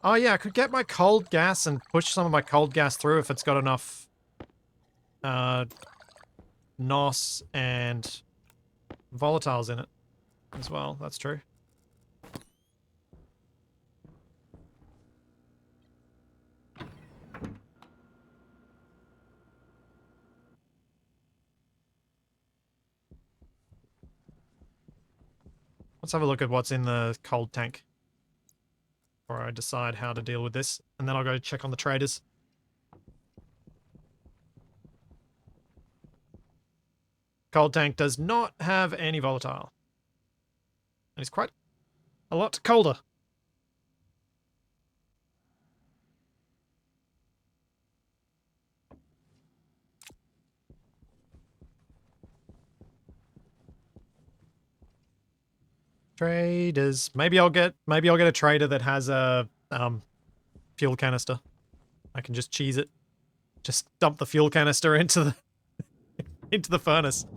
Oh yeah, I could get my cold gas and push some of my cold gas through if it's got enough NOS and volatiles in it as well. That's true. Let's have a look at what's in the cold tank before I decide how to deal with this, and then I'll go check on the traders. Cold tank does not have any volatile. And it's quite a lot colder. Traders. Maybe I'll get a trader that has a fuel canister. I can just cheese it. Just dump the fuel canister into the into the furnace.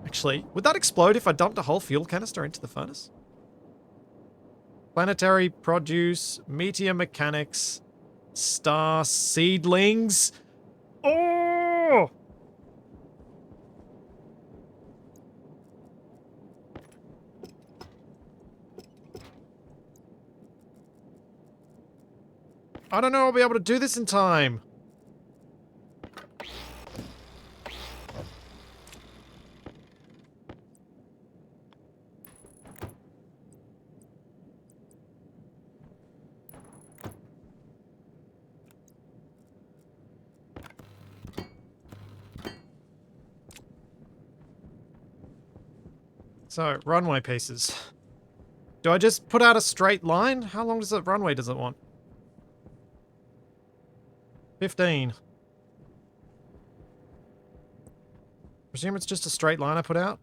Actually, would that explode if I dumped a whole fuel canister into the furnace? Planetary produce, meteor mechanics, star seedlings. Oh! I don't know I'll be able to do this in time. So, runway pieces. Do I just put out a straight line? How long does the runway does it want? 15. Presume it's just a straight line I put out?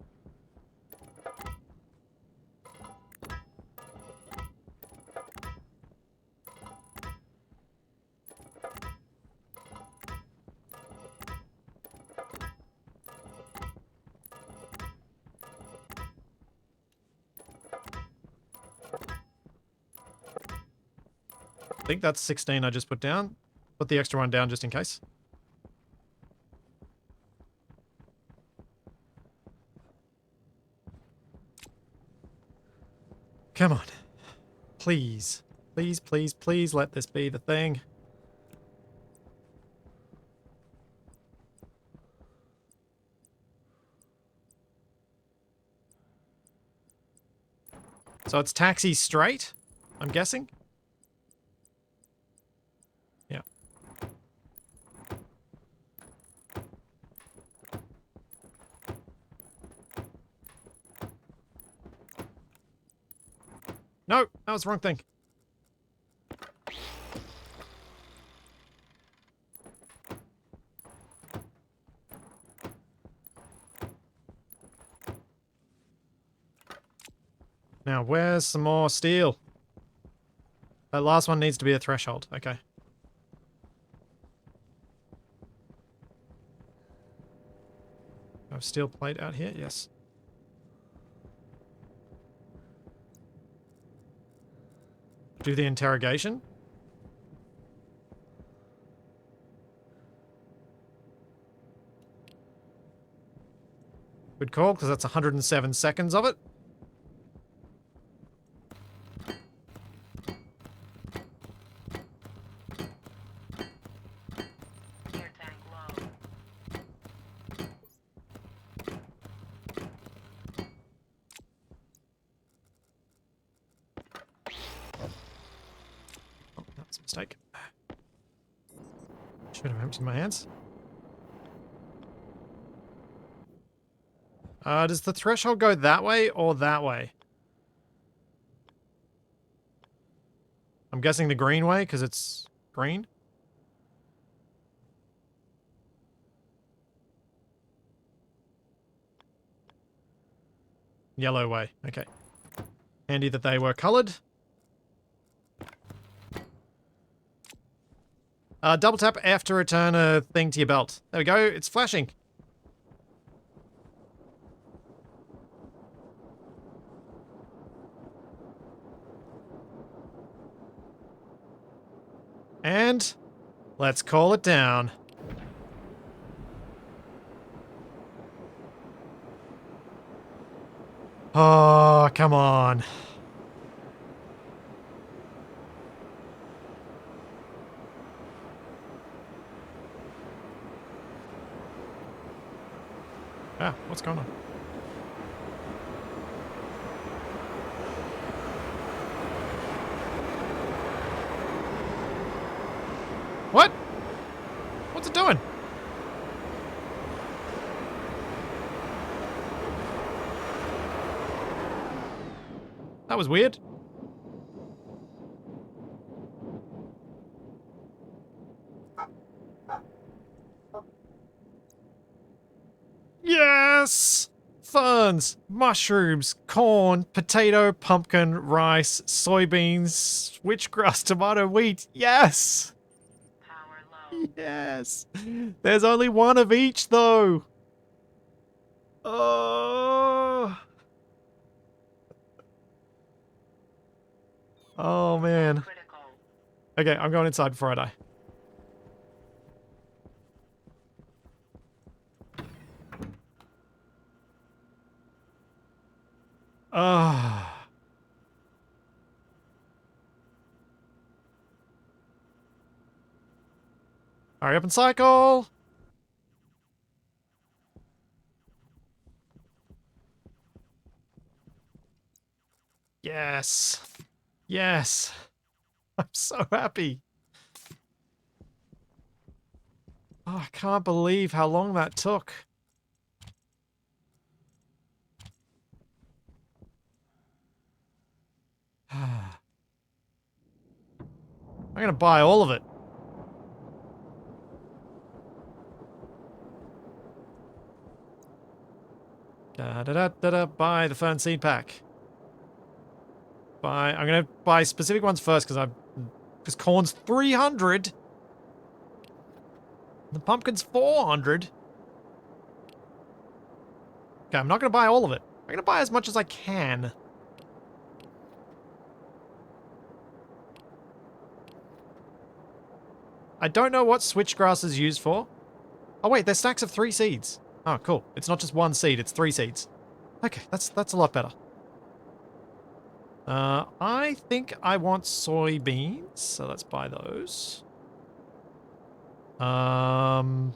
I think that's 16 I just put down. Put the extra one down just in case. Come on. Please. Please, please, please let this be the thing. So it's taxi straight, I'm guessing? Yeah. No, that was the wrong thing. Now, where's some more steel? That last one needs to be a threshold. Okay. I have steel plate out here? Yes. Do the interrogation. Good call, because that's 107 seconds of it. Air tank low. Oh, that's a mistake. Should have emptied my hands. Does the threshold go that way or that way? I'm guessing the green way, because it's green. Yellow way. Okay. Handy that they were coloured. Double tap F to return a thing to your belt. There we go. It's flashing. And let's call it down. Oh, come on. Ah, what's going on? What? What's it doing? That was weird. Yes! Ferns, mushrooms, corn, potato, pumpkin, rice, soybeans, switchgrass, tomato, wheat. Yes! Power low. Yes! There's only one of each, though. Oh. Oh, man. Critical. Okay, I'm going inside before I die. Ah. Hurry up and cycle! Yes. Yes. I'm so happy. Oh, I can't believe how long that took. I'm gonna buy all of it. Da da da da da. Buy the fern seed pack. Buy. I'm gonna buy specific ones first because corn's 300. The pumpkin's 400. Okay, I'm not gonna buy all of it. I'm gonna buy as much as I can. I don't know what switchgrass is used for. Oh wait, they're stacks of 3 seeds. Oh, cool. It's not just 1 seed, it's 3 seeds. Okay, that's a lot better. I think I want soybeans, so let's buy those. Trying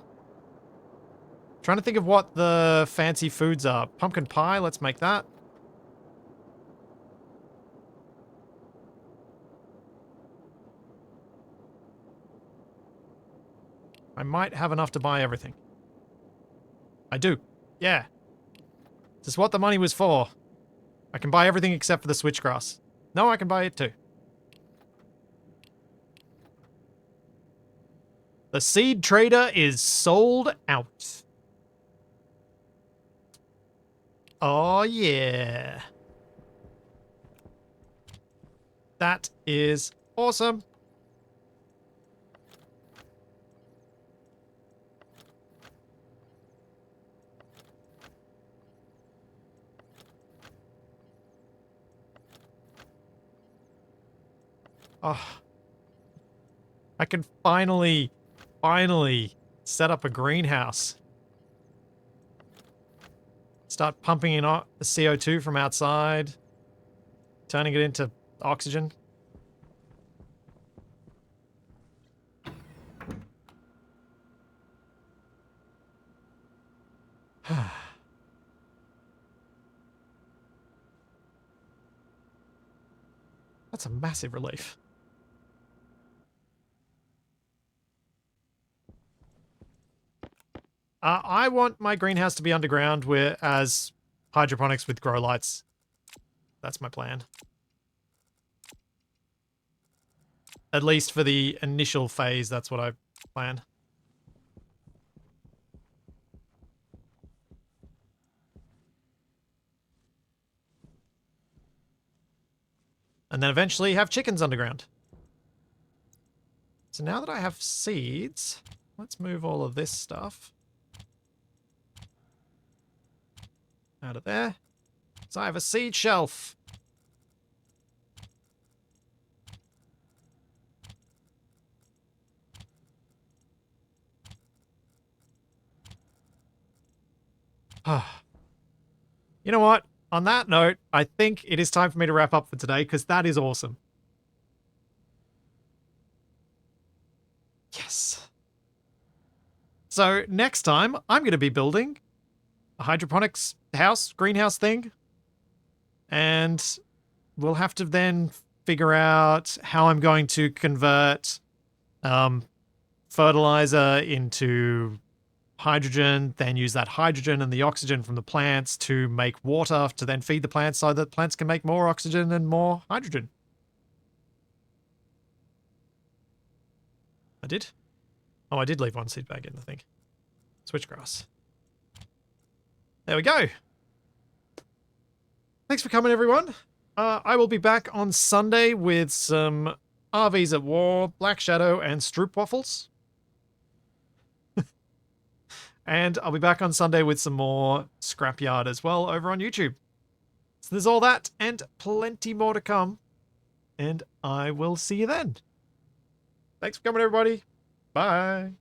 to think of what the fancy foods are. Pumpkin pie, let's make that. I might have enough to buy everything. I do. Yeah. This is what the money was for. I can buy everything except for the switchgrass. No, I can buy it too. The seed trader is sold out. Oh, yeah. That is awesome. Oh, I can finally set up a greenhouse. Start pumping in the CO2 from outside, turning it into oxygen. That's a massive relief. I want my greenhouse to be underground as hydroponics with grow lights. That's my plan. At least for the initial phase, that's what I plan. And then eventually have chickens underground. So now that I have seeds, let's move all of this stuff out of there. So I have a seed shelf. You know what? On that note, I think it is time for me to wrap up for today because that is awesome. Yes. So next time, I'm going to be building a hydroponics house, greenhouse thing. And we'll have to then figure out how I'm going to convert fertilizer into hydrogen, then use that hydrogen and the oxygen from the plants to make water to then feed the plants so that plants can make more oxygen and more hydrogen. I did? Oh, I did leave one seed bag in the thing. Switchgrass. There we go. Thanks for coming, everyone. I will be back on Sunday with some RVs at War, Black Shadow, and Stroop Waffles. And I'll be back on Sunday with some more Scrapyard as well over on YouTube. So there's all that and plenty more to come. And I will see you then. Thanks for coming, everybody. Bye.